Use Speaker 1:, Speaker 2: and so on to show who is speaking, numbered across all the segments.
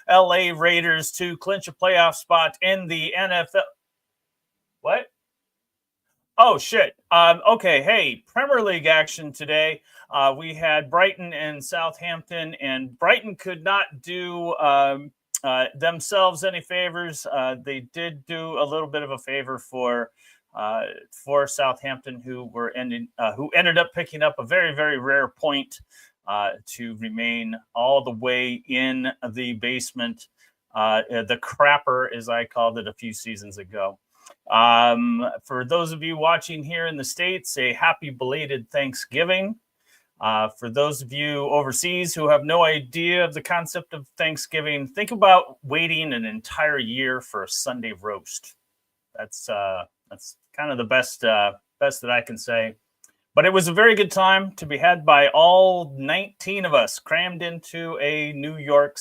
Speaker 1: LA Raiders to clinch a playoff spot in the NFL. What? Oh, shit. Okay. Hey, Premier League action today. We had Brighton and Southampton, and Brighton could not do themselves any favors. They did do a little bit of a favor for Southampton, who ended up picking up a very, very rare point to remain all the way in the basement, the crapper, as I called it a few seasons ago. For those of you watching here in the States, a happy belated Thanksgiving. For those of you overseas who have no idea of the concept of Thanksgiving, think about waiting an entire year for a Sunday roast. That's kind of the best that I can say. But it was a very good time to be had by all 19 of us crammed into a New York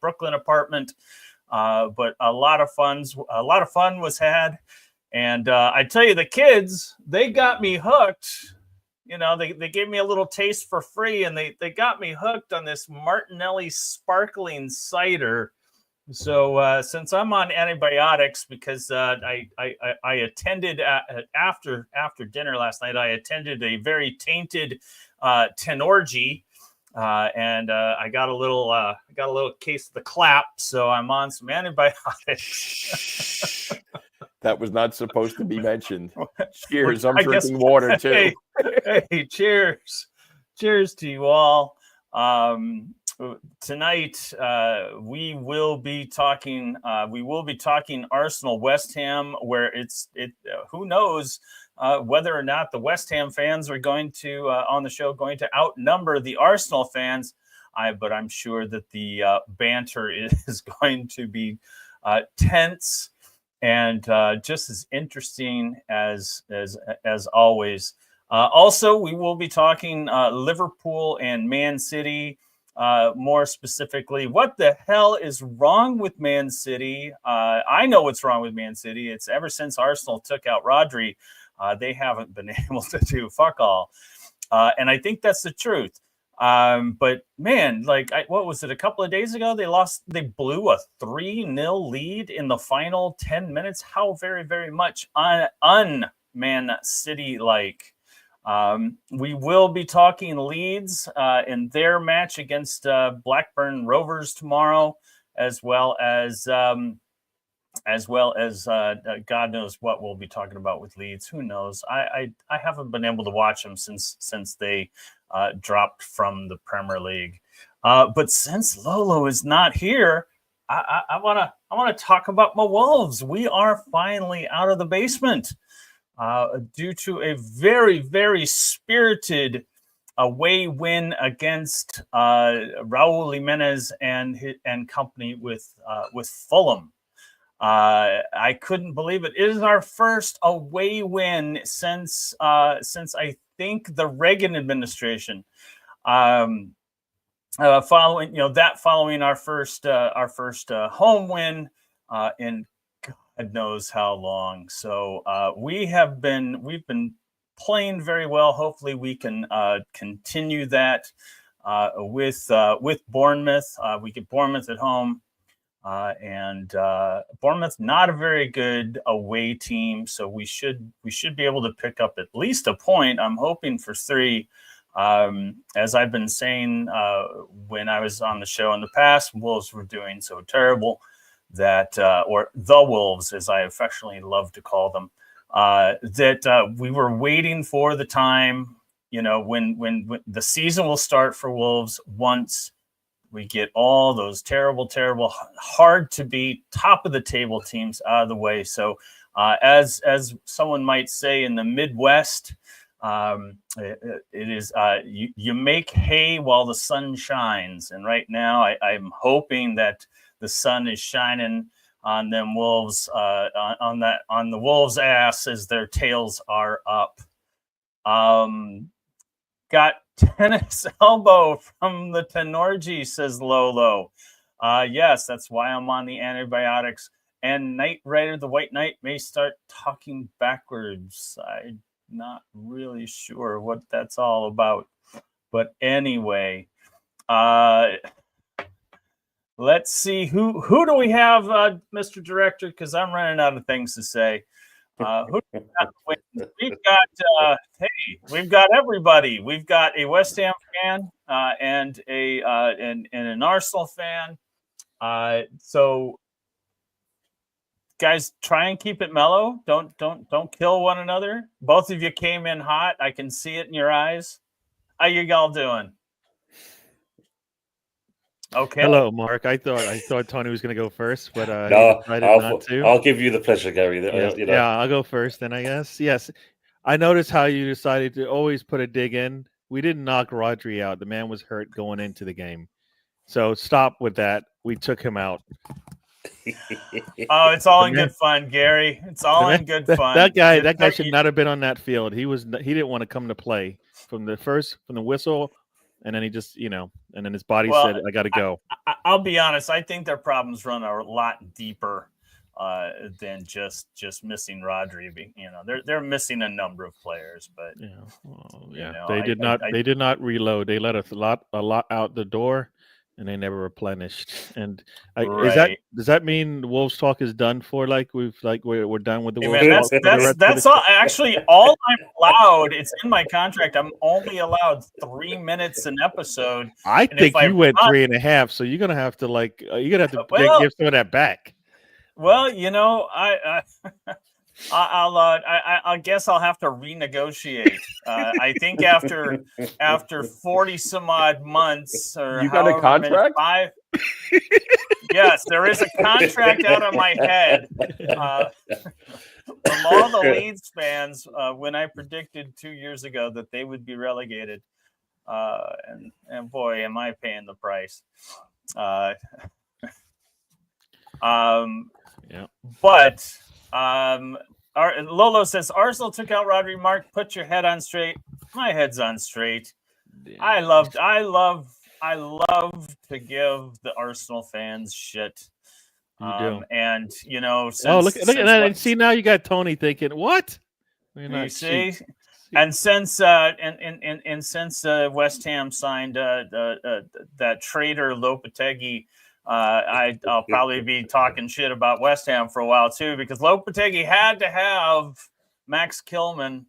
Speaker 1: Brooklyn apartment. But a lot of fun was had, and I tell you, the kids, they got me hooked. You know, they gave me a little taste for free, and they got me hooked on this Martinelli sparkling cider. So since I'm on antibiotics, because I attended after dinner last night, I attended a very tainted tenorgy. And I got a little case of the clap, so I'm on some antibiotics.
Speaker 2: That was not supposed to be mentioned. Cheers! I'm drinking water too.
Speaker 1: Hey, cheers to you all. Tonight we will be talking Arsenal West Ham, where who knows whether or not the West Ham fans are going to on the show going to outnumber the Arsenal fans. But I'm sure that the banter is going to be tense and just as interesting as always. Also, we will be talking Liverpool and Man City. More specifically, what the hell is wrong with Man City? I know what's wrong with Man City. It's ever since Arsenal took out Rodri, they haven't been able to do fuck all. And I think that's the truth. But man, what was it? A couple of days ago, they blew a 3-0 lead in the final 10 minutes. How very, very much un-Man City-like. We will be talking Leeds in their match against Blackburn Rovers tomorrow, as well as God knows what we'll be talking about with Leeds. Who knows? I haven't been able to watch them since they dropped from the Premier League. But since Lolo is not here, I want to talk about my Wolves. We are finally out of the basement. Due to a very, very spirited away win against Raul Jimenez and company with Fulham. I couldn't believe it. It is our first away win since I think the Reagan administration. Following our first home win in God knows how long. So we've been playing very well. Hopefully we can continue that with Bournemouth. We get Bournemouth at home, and Bournemouth not a very good away team, so we should be able to pick up at least a point. I'm hoping for 3. As I've been saying when I was on the show in the past, Wolves were doing so terrible that or the Wolves, as I affectionately love to call them, that we were waiting for the time, when the season will start for Wolves once we get all those terrible, hard to beat, top of the table teams out of the way. So as someone might say in the Midwest, it is you make hay while the sun shines. And right now I'm hoping that the sun is shining on them Wolves, on the Wolves' ass as their tails are up. Got tennis elbow from the Tenorgy, says Lolo. Yes, that's why I'm on the antibiotics. And Knight Rider, the White Knight, may start talking backwards. I'm not really sure what that's all about. But anyway, let's see who do we have, Mr. Director? Because I'm running out of things to say. Who do we got? We've got everybody. We've got a West Ham fan and an Arsenal fan. So guys, try and keep it mellow. Don't kill one another. Both of you came in hot. I can see it in your eyes. How you all doing? Okay.
Speaker 3: Hello, Mark. I thought Tony was going to go first, but
Speaker 4: no,
Speaker 3: he decided not to.
Speaker 4: I'll give you the pleasure, Gary.
Speaker 3: Yes. Yeah, I'll go first then, I guess. Yes. I noticed how you decided to always put a dig in. We didn't knock Rodri out. The man was hurt going into the game. So stop with that. We took him out.
Speaker 1: Oh, it's all in good fun, Gary. It's all in good fun.
Speaker 3: That guy should not have been on that field. He didn't want to come to play from the whistle. And then he just, and then his body said, I got to go.
Speaker 1: I'll be honest. I think their problems run a lot deeper than just missing Rodri. They're missing a number of players, but
Speaker 3: they did not reload. They let a lot out the door, and they never replenished. And does that mean the Wolves talk is done for? We're done with the Wolves talk?
Speaker 1: That's all. Actually, all I'm allowed. It's in my contract. I'm only allowed 3 minutes an episode.
Speaker 3: I think you went 3.5. So you're gonna have to give some of that back.
Speaker 1: Well, I guess I'll have to renegotiate. I think after 40 some odd months, or
Speaker 2: you got a contract?
Speaker 1: Yes, there is a contract out of my head. From all the Leeds fans, when I predicted 2 years ago that they would be relegated, and boy, am I paying the price.
Speaker 3: Yeah.
Speaker 1: But Lolo says Arsenal took out Rodri. Mark, put your head on straight. My head's on straight. Yeah. I love to give the Arsenal fans shit.
Speaker 3: You do.
Speaker 1: And since,
Speaker 3: look at that, and see now you got Tony thinking what?
Speaker 1: You see. And since since West Ham signed that traitor Lopetegui, I'll probably be talking shit about West Ham for a while too, because Lopetegui had to have Max Kilman,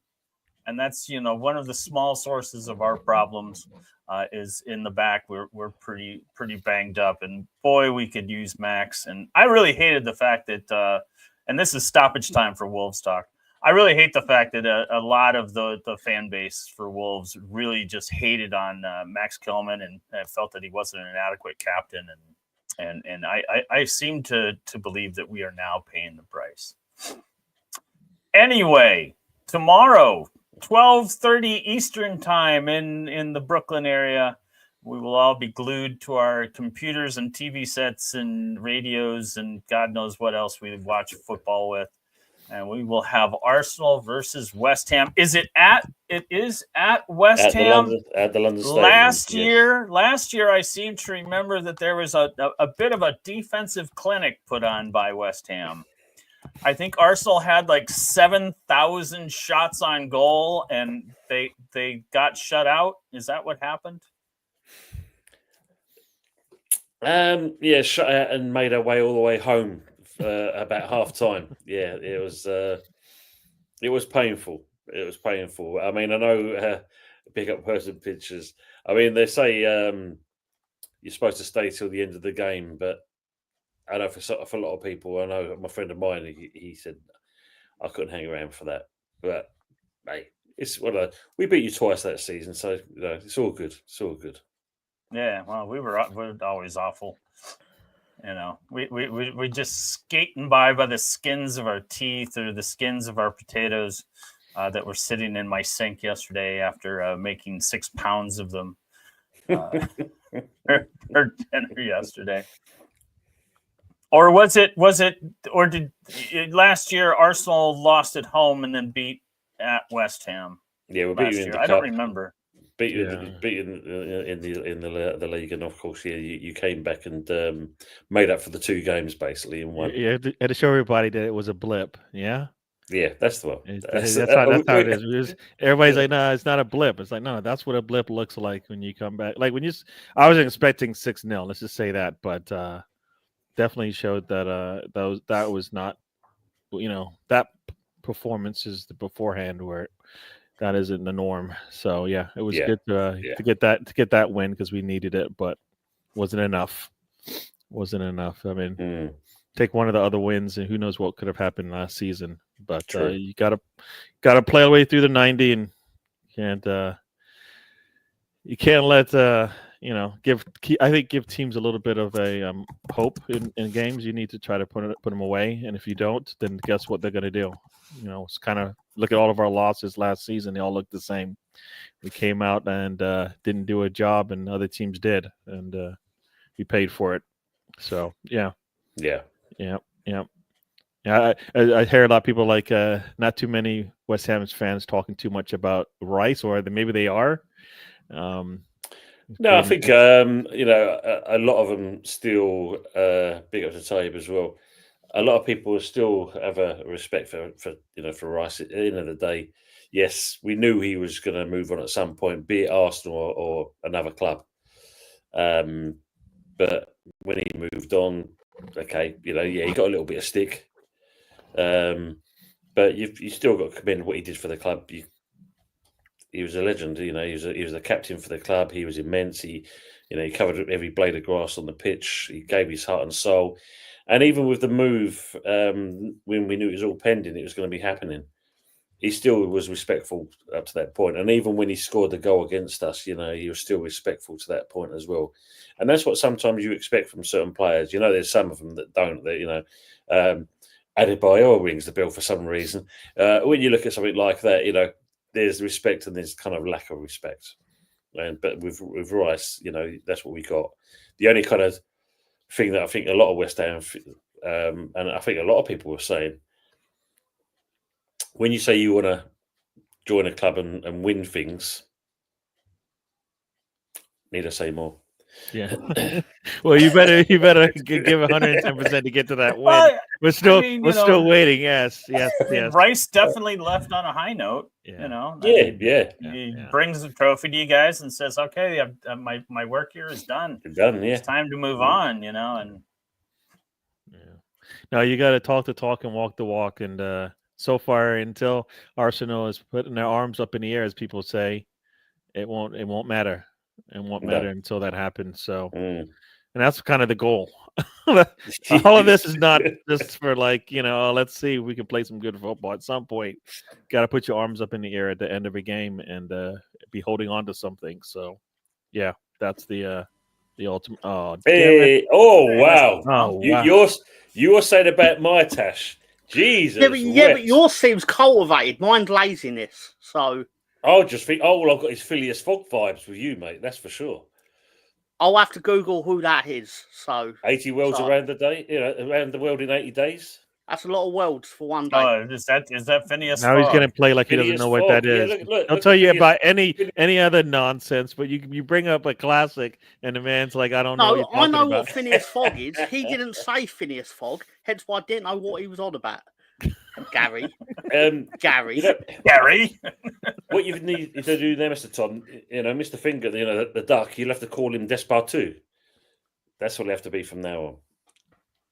Speaker 1: and that's one of the small sources of our problems is in the back. We're pretty banged up, and boy, we could use Max. And I really hated the fact that, and this is stoppage time for Wolves talk. I really hate the fact that a lot of the fan base for Wolves really just hated on Max Kilman and felt that he wasn't an adequate captain. And I seem to believe that we are now paying the price. Anyway, tomorrow, 12:30 Eastern time in the Brooklyn area, we will all be glued to our computers and TV sets and radios and God knows what else we watch football with. And we will have Arsenal versus West Ham. It is at West Ham.
Speaker 4: At the London Stadium.
Speaker 1: Last year, I seem to remember that there was a bit of a defensive clinic put on by West Ham. I think Arsenal had like 7,000 shots on goal, and they got shut out. Is that what happened?
Speaker 4: Shut out and made our way all the way home. About half time. Yeah, it was painful. It was painful. I mean, I know pick up person pictures. I mean, they say you're supposed to stay till the end of the game, but I know for a lot of people, I know my friend of mine, he said I couldn't hang around for that. But hey, we beat you twice that season, so it's all good. It's all good.
Speaker 1: Yeah, well, we're always awful. We just skating by the skins of our teeth or the skins of our potatoes that were sitting in my sink yesterday after making 6 pounds of them for dinner yesterday. Or did last year Arsenal lost at home and then beat at West Ham?
Speaker 4: Yeah, we beat you in the cup.
Speaker 1: I don't remember.
Speaker 4: Beat in the league, and of course, you came back and made up for the 2 games basically in one.
Speaker 3: Yeah, had to show everybody that it was a blip. Yeah.
Speaker 4: Yeah, that's the one.
Speaker 3: That's how it is. Everybody's like, "No, it's not a blip." It's like, no, that's what a blip looks like when you come back. Like I wasn't expecting 6-0. Let's just say that, but definitely showed that that was not, that performance is the beforehand where that isn't the norm. So yeah, it was good to get that win because we needed it, but wasn't enough. Wasn't enough. I mean, take one of the other wins, and who knows what could have happened last season. But you gotta play our way through the 90, and you can't let give teams a little bit of a hope in games. You need to try to put them away, and if you don't, then guess what they're gonna do? It's kind of look at all of our losses last season; they all look the same. We came out and didn't do a job, and other teams did, and we paid for it. So yeah. I hear a lot of people like not too many West Ham fans talking too much about Rice, or maybe they are.
Speaker 4: No, I think a lot of them still big up to Taib as well. A lot of people still have a respect for Rice. At the end of the day, yes, we knew he was going to move on at some point, be it Arsenal or another club. But when he moved on, okay, he got a little bit of stick. But you still got to commend what he did for the club. He was a legend. He was the captain for the club. He was immense. He covered every blade of grass on the pitch. He gave his heart and soul. And even with the move, when we knew it was all pending, it was going to be happening, he still was respectful up to that point. And even when he scored the goal against us, he was still respectful to that point as well. And that's what sometimes you expect from certain players. There's some of them that don't. Adebayor rings the bell for some reason. When you look at something like that, there's respect and there's kind of lack of respect. But with Rice, that's what we got. The only kind of thing that I think a lot of West Ham, and I think a lot of people were saying, when you say you want to join a club and win things, need I say more?
Speaker 3: Yeah. Well, you better give 110% to get to that win. We're still waiting. Yes.
Speaker 1: Rice definitely left on a high note.
Speaker 3: Yeah.
Speaker 1: He brings the trophy to you guys and says, "Okay, my work here is done. It's time to move on." And
Speaker 3: now you got to talk the talk and walk the walk. And so far, until Arsenal is putting their arms up in the air, as people say, it won't matter. It won't matter until that happens. So, and that's kind of the goal. All of this is not just for let's see if we can play some good football. At some point, got to put your arms up in the air at the end of a game and be holding on to something. So, yeah, that's the ultimate. Oh,
Speaker 4: hey! Oh, wow!
Speaker 3: Oh, wow.
Speaker 4: You were saying about my Tash. Jesus.
Speaker 5: But yours seems cultivated. Mine's laziness. So.
Speaker 4: I'll just think, all I've got is Phileas Fogg vibes with you, mate. That's for sure.
Speaker 5: I'll have to Google who that is. So
Speaker 4: 80 worlds around the day, around the world in 80 days.
Speaker 5: That's a lot of worlds for one day.
Speaker 1: Oh, is that Phineas?
Speaker 3: Now he's going to play like Phineas he doesn't know what that is. I'll tell you about any other nonsense, but you bring up a classic, and the man's like, I don't know.
Speaker 5: No, I know what Phineas Fogg is. He didn't say Phineas Fogg, hence why I didn't know what he was on about. Gary.
Speaker 1: Gary.
Speaker 4: What you need to do there, Mr. Tom, Mr. Finger, the duck, you'll have to call him Despartout. That's what it'll have to be from now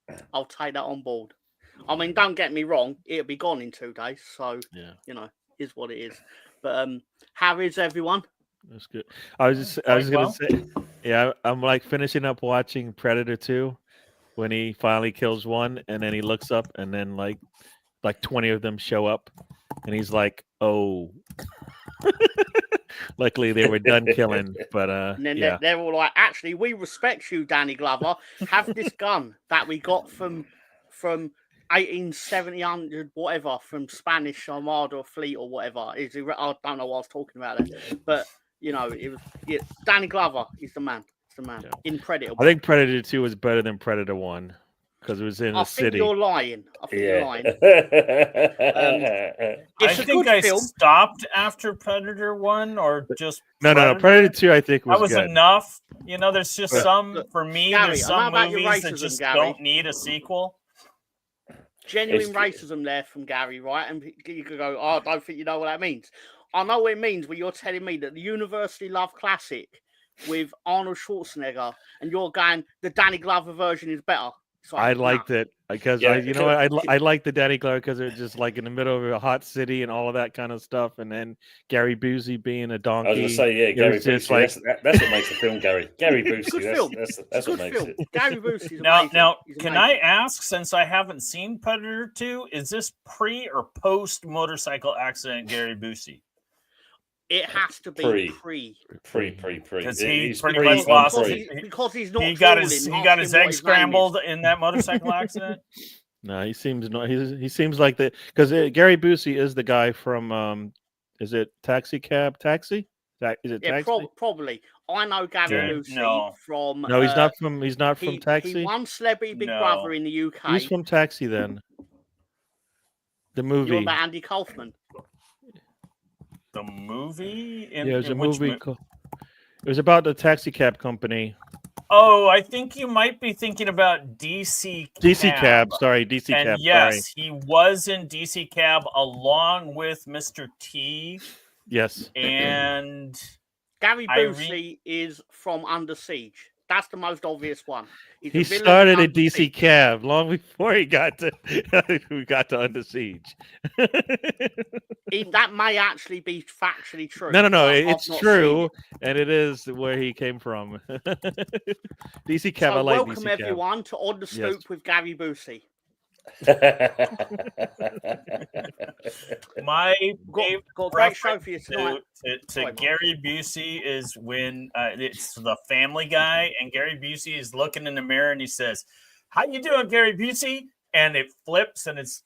Speaker 4: on.
Speaker 5: I'll take that on board. I mean, don't get me wrong, it'll be gone in 2 days, so is what it is. But how is everyone?
Speaker 3: That's good. I was gonna say, yeah, I'm like finishing up watching Predator 2 when he finally kills one, and then he looks up, and then like 20 of them show up, and he's like, "Oh." Luckily, they were done killing, but
Speaker 5: and then they're all like, "Actually, we respect you, Danny Glover. Have this gun that we got from 1800 whatever, from Spanish Armada fleet or whatever." I don't know what I was talking about there, but it was Danny Glover. He's the man. Yeah. In Predator.
Speaker 3: I think Predator 2 was better than Predator 1 because it was in the city.
Speaker 5: I think you're lying. You're lying.
Speaker 1: I think I stopped after Predator 1 or just
Speaker 3: No. Predator 2 I think was good.
Speaker 1: Enough. There's just some, for me,
Speaker 5: Gary,
Speaker 1: there's some movies that just don't need a sequel.
Speaker 5: genuine racism there from Gary, right? And you could go, oh, I don't think you know what that means. I know what it means when you're telling me that the University Love Classic with Arnold Schwarzenegger, and you're going, the Danny Glover version is better. Like,
Speaker 3: I liked it because I like the Danny Glover because it's just like in the middle of a hot city and all of that kind of stuff, and then Gary Busey being a donkey.
Speaker 4: I was going to say, yeah, Gary Busey. Like... That's what makes the film, Gary. Gary Busey. That's what makes it.
Speaker 5: Gary Busey.
Speaker 1: Now, can I ask, since I haven't seen Predator 2, is this pre or post motorcycle accident Gary Busey?
Speaker 5: It has to be
Speaker 4: pre.
Speaker 1: Because he pretty much lost
Speaker 5: because he's not.
Speaker 1: He got his eggs scrambled in that motorcycle accident.
Speaker 3: No, he seems like the because Gary Busey is the guy from is it Taxi? Is it Taxi?
Speaker 5: Probably. I know Gary Busey from.
Speaker 3: No, he's not from. He's not from Taxi.
Speaker 5: He won Celebrity Big Brother in the UK.
Speaker 3: He's from Taxi then. The movie.
Speaker 5: You're about Andy Kaufman.
Speaker 1: The movie?
Speaker 3: There's a movie. It was about the taxi cab company.
Speaker 1: Oh, I think you might be thinking about DC Cab.
Speaker 3: DC Cab, sorry, DC Cab.
Speaker 1: Yes, he was in DC Cab along with Mr. T.
Speaker 3: Yes.
Speaker 1: And
Speaker 5: Gary Busey is from Under Siege. That's the most obvious one.
Speaker 3: He started at DC Cab long before we got to Under Siege.
Speaker 5: That may actually be factually true.
Speaker 3: No, it's true, and it is where he came from. DC Cab,
Speaker 5: so
Speaker 3: I like
Speaker 5: welcome
Speaker 3: DC Cab.
Speaker 5: Everyone to On the Stoop with Gary Busey.
Speaker 1: My
Speaker 5: great show for you tonight.
Speaker 1: To Gary Busey is when it's the Family Guy, and Gary Busey is looking in the mirror and he says, "How you doing, Gary Busey?" And it flips and it's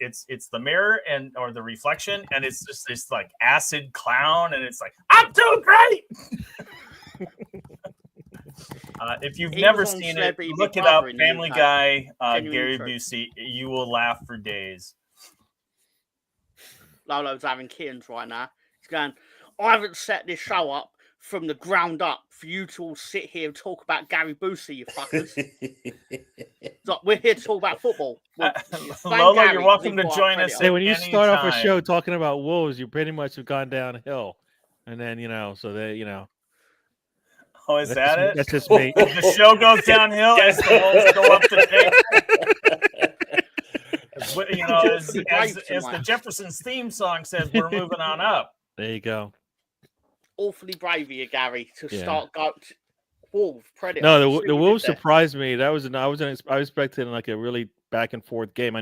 Speaker 1: the mirror or the reflection, and it's just this like acid clown, and it's like, "I'm doing great." If you've never seen it, look it up. Family Guy, Gary Busey. You will laugh for days.
Speaker 5: Lolo's having kittens right now. He's going, I haven't set this show up from the ground up for you to all sit here and talk about Gary Busey, you fuckers. So we're here to talk about football.
Speaker 1: Lolo, you're welcome to join us.
Speaker 3: Hey, when you start off a show talking about wolves, you pretty much have gone downhill. And then,
Speaker 1: Oh, is that it?
Speaker 3: That's just me.
Speaker 1: The show goes downhill as the wolves go up the tape. As the Jeffersons theme song says, we're moving on up.
Speaker 3: There you go.
Speaker 5: Awfully brave of you, Gary, to start going Wolves, Predator.
Speaker 3: No, the Wolves surprised me. I was expecting like a really back and forth game.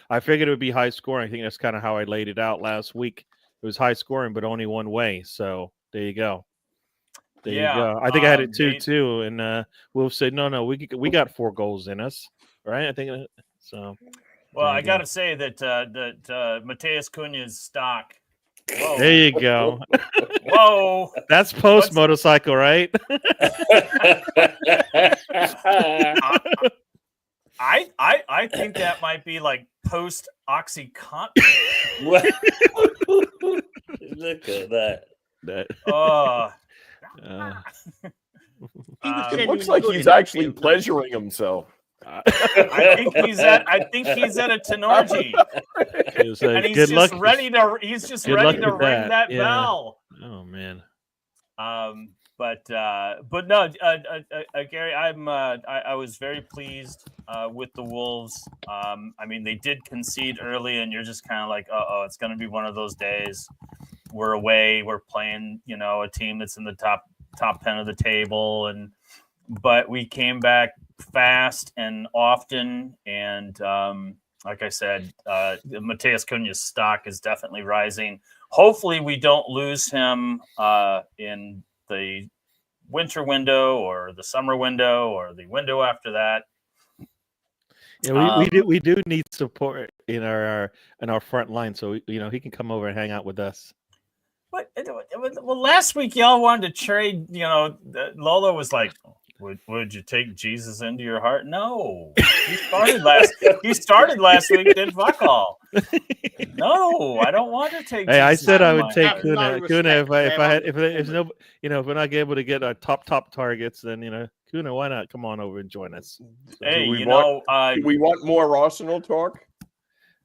Speaker 3: I figured it would be high scoring. I think that's kind of how I laid it out last week. It was high scoring, but only one way. So there you go. There you go. I think I had it 2-2, and Wolves said, "No, we got 4 goals in us, right?" I think so.
Speaker 1: Well, I got to say that Mateus Cunha's stock.
Speaker 3: Whoa. There you go.
Speaker 1: Whoa,
Speaker 3: that's post motorcycle, right?
Speaker 1: I think that might be like post OxyContin.
Speaker 4: Look at that.
Speaker 2: It looks like he's actually pleasuring himself.
Speaker 1: I think he's at a Tenorgy, and he's just ready to ring that bell.
Speaker 3: Oh man.
Speaker 1: But no, Gary, I was very pleased with the Wolves. I mean, they did concede early, and you're just kind of like, it's going to be one of those days. We're away. We're playing, a team that's in the top 10 of the table, but we came back fast and often. And like I said, Mateus Cunha's stock is definitely rising. Hopefully, we don't lose him in the winter window or the summer window or the window after that.
Speaker 3: Yeah, we do need support in our front line, so he can come over and hang out with us.
Speaker 1: Well, last week y'all wanted to trade. Lolo was like, "Would you take Jesus into your heart?" No, he started last week. Did fuck all. No, I don't want to take.
Speaker 3: Hey, Jesus, I said I would take Kuna if we're not able to get our top targets, then Kuna, why not come on over and join us?
Speaker 1: Hey,
Speaker 2: we want more Arsenal talk?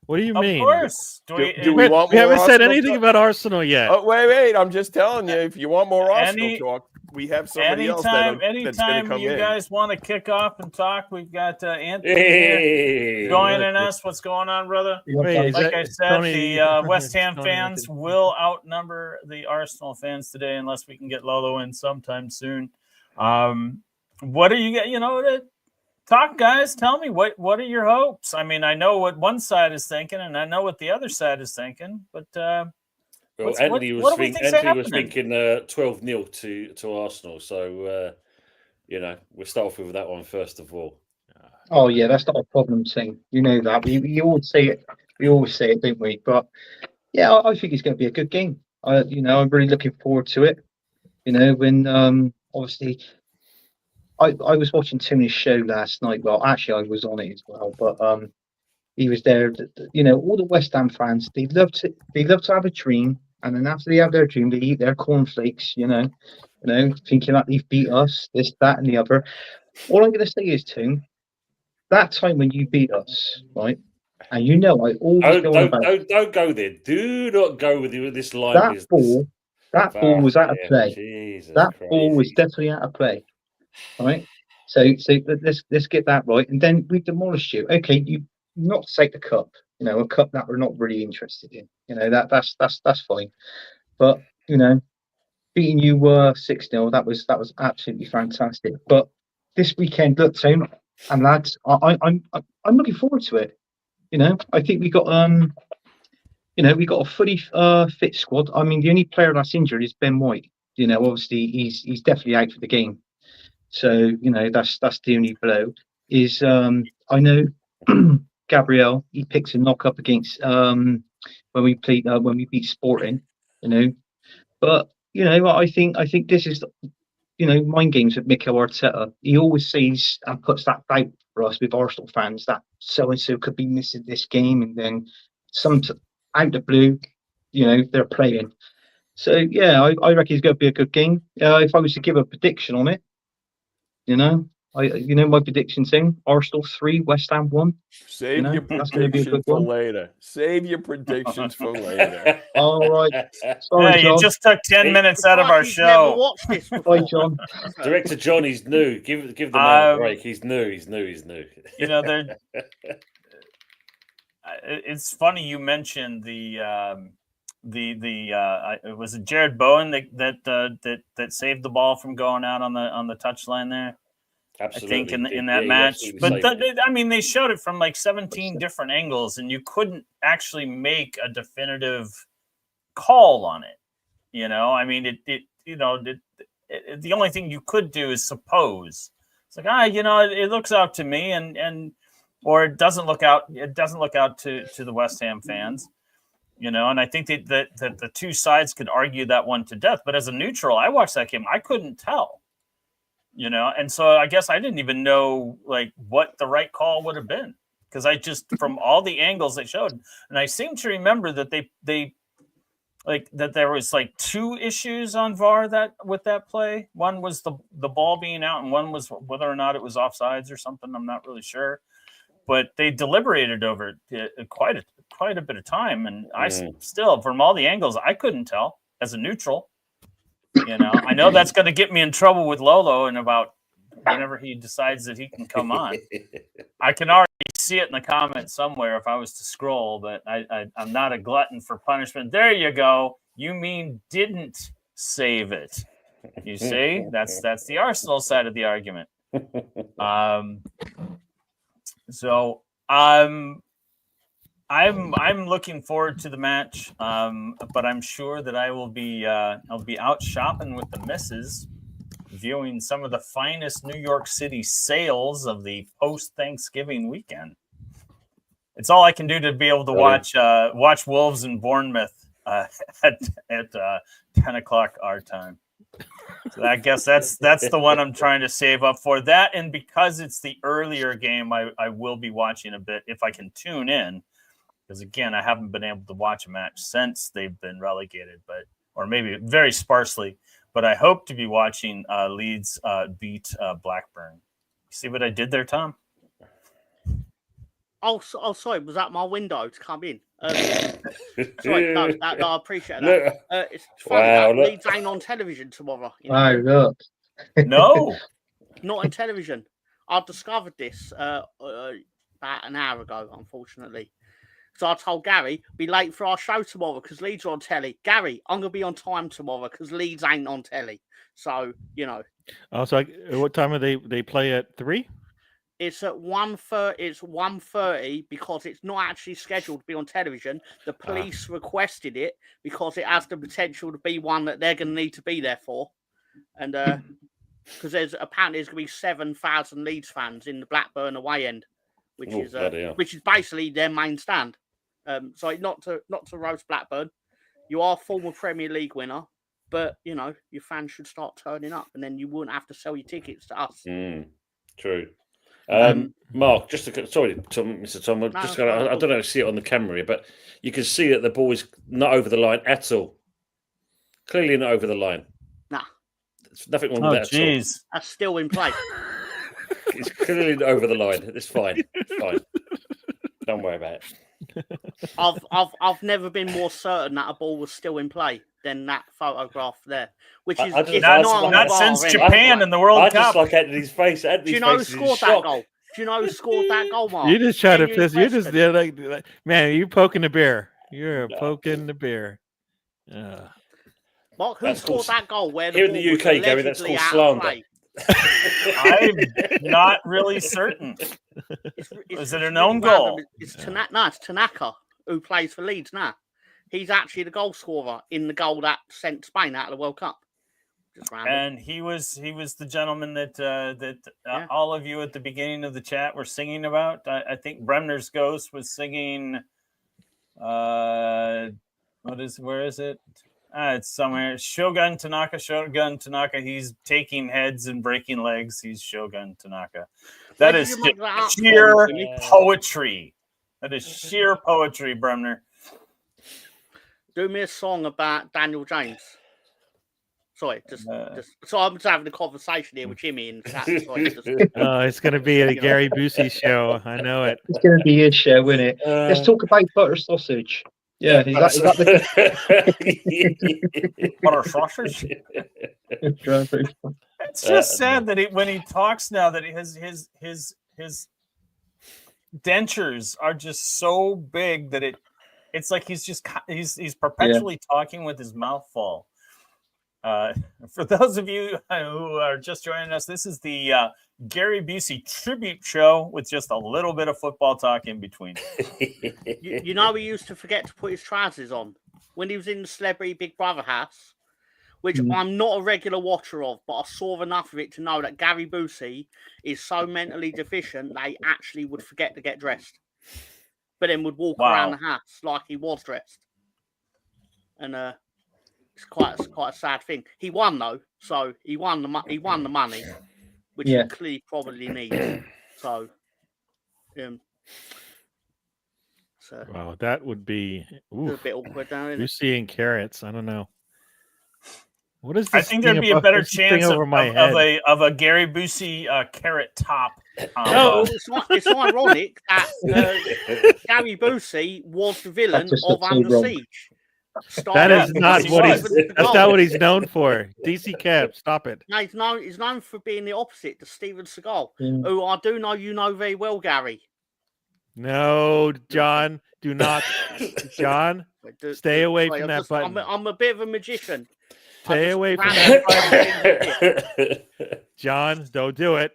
Speaker 3: What do you
Speaker 1: Of
Speaker 3: mean?
Speaker 1: course.
Speaker 2: Do we want
Speaker 3: We
Speaker 2: more
Speaker 3: haven't said
Speaker 2: Arsenal
Speaker 3: anything
Speaker 2: talk?
Speaker 3: about Arsenal yet.
Speaker 2: Oh, wait. I'm just telling you, if you want more Arsenal talk, we have somebody else that's going to
Speaker 1: anytime
Speaker 2: come
Speaker 1: you
Speaker 2: in.
Speaker 1: guys want to kick off and talk, we've got Anthony here joining us. What's going on, brother?
Speaker 3: Wait,
Speaker 1: like I said,
Speaker 3: Tony,
Speaker 1: the West Ham
Speaker 3: Tony
Speaker 1: fans will outnumber the Arsenal fans today unless we can get Lolo in sometime soon. What are you talk, guys? Tell me what are your hopes? I mean, I know what one side is thinking, and I know what the other side is thinking, but
Speaker 4: well, Anthony was thinking 12-0 to Arsenal, so we'll start off with that one first of all.
Speaker 6: Oh yeah, that's not a problem, Ting. You know that. We always say it. We always say it, don't we? But yeah, I think it's going to be a good game. I'm really looking forward to it. When obviously I was watching Tony's show last night. Well, actually, I was on it as well. But he was there. All the West Ham fans, they love to have a dream, and then after they have their dream, they eat their cornflakes. Thinking that they've beat us, this, that, and the other. All I'm going to say is, Tony, that time when you beat us, right? And I always go on about.
Speaker 4: Don't go there. Do not go with this line
Speaker 6: that
Speaker 4: business.
Speaker 6: That ball was out of play.
Speaker 4: Jesus
Speaker 6: that
Speaker 4: Christ.
Speaker 6: ball was definitely out of play. All right. So let's get that right, and then we demolished you. Okay, you not take the cup. A cup that we're not really interested in. That's fine. But beating you 6-0, that was absolutely fantastic. But this weekend, look, Tone and lads, I'm looking forward to it. I think we got we got a fully fit squad. I mean, the only player that's injured is Ben White. Obviously he's definitely out for the game. So that's the only blow. Is I know Gabriel, he picks a knock up against when we beat Sporting. But I think this is mind games with Mikel Arteta. He always sees and puts that doubt for us with Arsenal fans that so and so could be missing this game, and then some out of blue, they're playing. So yeah, I reckon it's going to be a good game. If I was to give a prediction on it, my prediction thing: Arsenal 3, West Ham 1.
Speaker 2: Save your predictions for later. Save your predictions for later.
Speaker 6: All right. Sorry, John.
Speaker 1: You just took 10 minutes out of our show.
Speaker 5: Never watched this before.
Speaker 6: Bye, John.
Speaker 4: Director John, he's new. Give the man a break. He's new.
Speaker 1: It's funny you mentioned it was Jared Bowen that saved the ball from going out on the touchline there.
Speaker 4: Absolutely.
Speaker 1: I think in that match, but they showed it from like 17 different angles, and you couldn't actually make a definitive call on it. The only thing you could do is suppose. It's like it looks out to me, or it doesn't look out. It doesn't look out to the West Ham fans. And I think that the two sides could argue that one to death. But as a neutral, I watched that game. I couldn't tell. And so I guess I didn't even know what the right call would have been, because I just, from all the angles they showed, and I seem to remember that they that there was two issues on VAR with that play. One was the ball being out, and one was whether or not it was offsides or something. I'm not really sure, but they deliberated over it quite a bit of time, and I still, from all the angles, I couldn't tell as a neutral. I know that's going to get me in trouble with Lolo and about whenever he decides that he can come on. I can already see it in the comments somewhere if I was to scroll, but I'm not a glutton for punishment. There you go. You mean didn't save it. You see? That's the Arsenal side of the argument. I'm looking forward to the match, but I'm sure that I'll be out shopping with the missus, viewing some of the finest New York City sales of the post-Thanksgiving weekend. It's all I can do to be able to watch Wolves and Bournemouth at 10 o'clock our time. So I guess that's the one I'm trying to save up for. That, and because it's the earlier game, I will be watching a bit if I can tune in. Because again, I haven't been able to watch a match since they've been relegated, or maybe very sparsely. But I hope to be watching Leeds beat Blackburn. See what I did there, Tom?
Speaker 5: Oh, sorry. Was that my window to come in? Sorry, no, I appreciate that. It's funny that Leeds ain't on television tomorrow.
Speaker 6: Look.
Speaker 1: No.
Speaker 5: Not on television. I discovered this about an hour ago, unfortunately. So I told Gary, be late for our show tomorrow because Leeds are on telly. Gary, I'm going to be on time tomorrow because Leeds ain't on telly. So,
Speaker 3: Oh, so what time are they play at 3?
Speaker 5: It's at 1:30. It's 1:30 because it's not actually scheduled to be on television. The police requested it because it has the potential to be one that they're going to need to be there for. And because there's going to be 7,000 Leeds fans in the Blackburn away end, which is basically their main stand. So not to roast Blackburn, you are a former Premier League winner, but your fans should start turning up, and then you wouldn't have to sell your tickets to us.
Speaker 4: True. Mark, Mr. Tom, I don't know if you see it on the camera here, but you can see that the ball is not over the line at all. Clearly not over the line.
Speaker 5: Nah.
Speaker 4: There's nothing wrong with that at all.
Speaker 5: That's still in play.
Speaker 4: It's clearly not over the line. It's fine. It's fine. Don't worry about it.
Speaker 5: I've never been more certain that a ball was still in play than that photograph there, which is
Speaker 1: not since Japan in the World Cup.
Speaker 4: I just like Anthony's face.
Speaker 5: Do you know who scored that goal? Do you know who scored that goal, Mark?
Speaker 3: You just try to piss. You're just there like, man. You poking the bear. You're poking the bear.
Speaker 5: Mark, who scored that goal? Where
Speaker 4: here in the UK, Gary, that's called slander.
Speaker 1: I'm not really certain. Is it an own goal?
Speaker 5: It's Tanaka who plays for Leeds now. He's actually the goal scorer in the goal that sent Spain out of the World Cup.
Speaker 1: And he was the gentleman that all of you at the beginning of the chat were singing about. I think Bremner's Ghost was singing. Where is it? It's somewhere. Shogun Tanaka. He's taking heads and breaking legs. He's Shogun Tanaka. That is sheer poetry. That is sheer poetry, Bremner.
Speaker 5: Do me a song about Daniel James. Sorry, so I'm just having a conversation here with Jimmy in chat.
Speaker 3: It's going to be a Gary Busey show. I know it.
Speaker 6: It's going to be his show, isn't it? Let's talk about butter sausage. Yeah, is that the
Speaker 1: butter sausage? It's just sad that when he talks now that his dentures are just so big that it's like he's perpetually talking with his mouth full. For those of you who are just joining us, this is the Gary Busey tribute show with just a little bit of football talk in between.
Speaker 5: He used to forget to put his trousers on when he was in the Celebrity Big Brother house, which I'm not a regular watcher of, but I saw enough of it to know that Gary Busey is so mentally deficient that he actually would forget to get dressed, but then would walk around the house like he was dressed. And it's quite a sad thing. He won though, so he won the money, which he clearly probably needs. So,
Speaker 3: wow, that would be
Speaker 5: a bit awkward now, isn't it?
Speaker 3: You're seeing carrots. I don't know. What is this?
Speaker 1: I think there'd be a better chance of a Gary Busey carrot top.
Speaker 5: No, it's ironic that Gary Busey was the villain of Under Siege.
Speaker 3: That is not what that's not what he's known for. DC Cap, stop it.
Speaker 5: No, he's known for being the opposite to Steven Seagal, who I do know you know very well, Gary.
Speaker 3: No, John, do not. John, stay away from that button.
Speaker 5: I'm a bit of a magician.
Speaker 3: Stay away from that button. John, don't do it.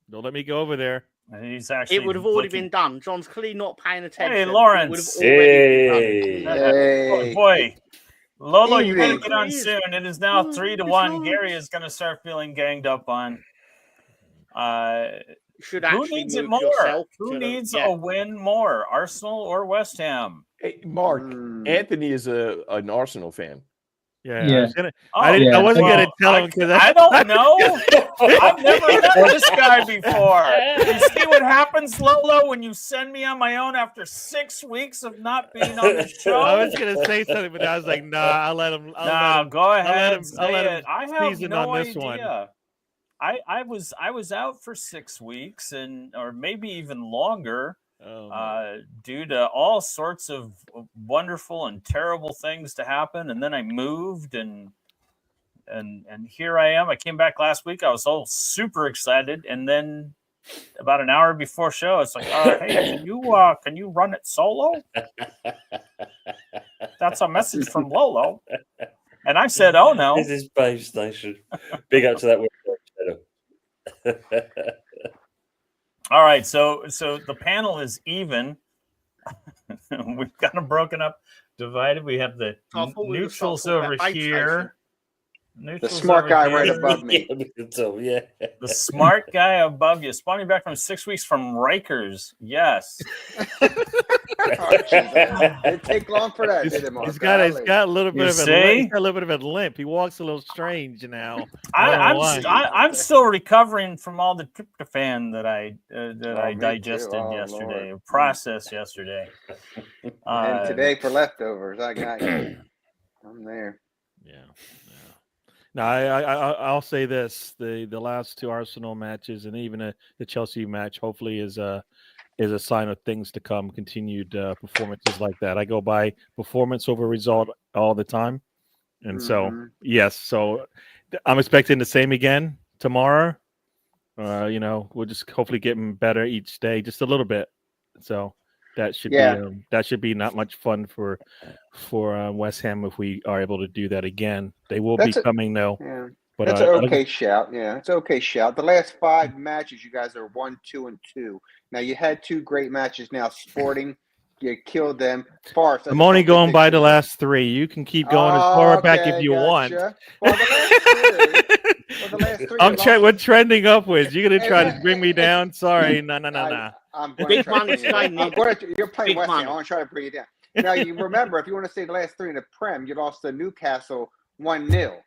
Speaker 3: Don't let me go over there.
Speaker 5: It would have already been done. John's clearly not paying attention.
Speaker 1: Hey, Lawrence. Boy, Lolo, you better get on soon. It is now 3-1. Gary is going to start feeling ganged up on. Who needs it more? Who needs a win more? Arsenal or West Ham?
Speaker 2: Hey, Mark, Anthony is an Arsenal fan.
Speaker 3: Yeah. I wasn't going to tell him because
Speaker 1: I don't know. I've never met this guy before. You see what happens, Lolo, when you send me on my own after 6 weeks of not being on the show?
Speaker 3: I was going to say something, but I was like, nah, I'll let him.
Speaker 1: Go ahead. I'll let him
Speaker 3: I
Speaker 1: have no
Speaker 3: on this
Speaker 1: idea. One. I was out for 6 weeks or maybe even longer. due to all sorts of wonderful and terrible things to happen. And then I moved, and here I am. I came back last week. I was all super excited, and then about an hour before show, it's like, hey, can you run it solo? That's a message from Lolo. And I said, oh no.
Speaker 4: This is Bave Station. Big up to that website.
Speaker 1: All right, so the panel is even. We've got them broken up, divided. We have the neutrals over here.
Speaker 7: The smart guy right above me.
Speaker 4: Yeah.
Speaker 1: The smart guy above you, spawning back from 6 weeks from Rikers. Yes.
Speaker 7: Didn't take long for that, did it, Mark?
Speaker 3: He's got a little bit of a limp. He walks a little strange now.
Speaker 1: I'm still recovering from all the tryptophan that I digested yesterday,
Speaker 7: Lord.
Speaker 1: Processed yesterday.
Speaker 7: And today for leftovers, I got you. I'm there.
Speaker 3: Yeah. No, I'll say this: the last two Arsenal matches and even the Chelsea match, hopefully, is a sign of things to come. Continued performances like that. I go by performance over result all the time, and so yes, so I'm expecting the same again tomorrow. We'll just hopefully getting better each day, just a little bit. So that should be not much fun for West Ham if we are able to do that again. They will be coming though.
Speaker 7: Yeah.
Speaker 3: But
Speaker 7: that's an okay shout. Yeah, it's an okay shout. The last 5 matches, you guys are 1-2-2. Now you had 2 great matches. Now Sporting, you killed them. Forest.
Speaker 3: I'm only going by the last 3. You can keep going as far back if you want.
Speaker 7: Well, the last 3.
Speaker 3: We're trending upwards. You're gonna try to bring me down. Sorry, no.
Speaker 7: I'm going to you're playing West Ham. I want to try to bring you down. Now you remember, if you want to say the last 3 in the Prem, you lost to Newcastle 1-0.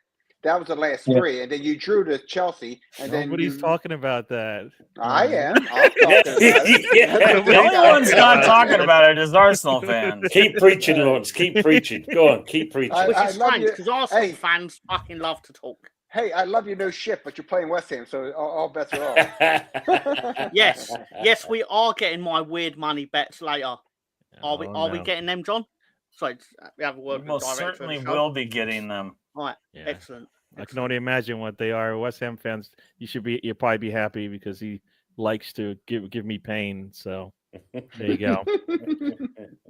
Speaker 7: That was the last 3, and then you drew to Chelsea, and
Speaker 3: nobody's talking about that.
Speaker 7: I am. I'm talking about it.
Speaker 1: The only one's not talking about it is Arsenal fans.
Speaker 4: Keep preaching, Lawrence. Keep preaching. Go on, keep preaching.
Speaker 5: Which is strange because Arsenal fans fucking love to talk.
Speaker 7: Hey, I love you, no shit, but you're playing West Ham, so all bets are off.
Speaker 5: Yes, we are getting my weird money bets later. Are we getting them, John? Sorry, we have a word.
Speaker 1: We most certainly will be getting them.
Speaker 5: Right, excellent.
Speaker 3: I can only imagine what they are. West Ham fans, you'll probably be happy because he likes to give me pain. So there you go.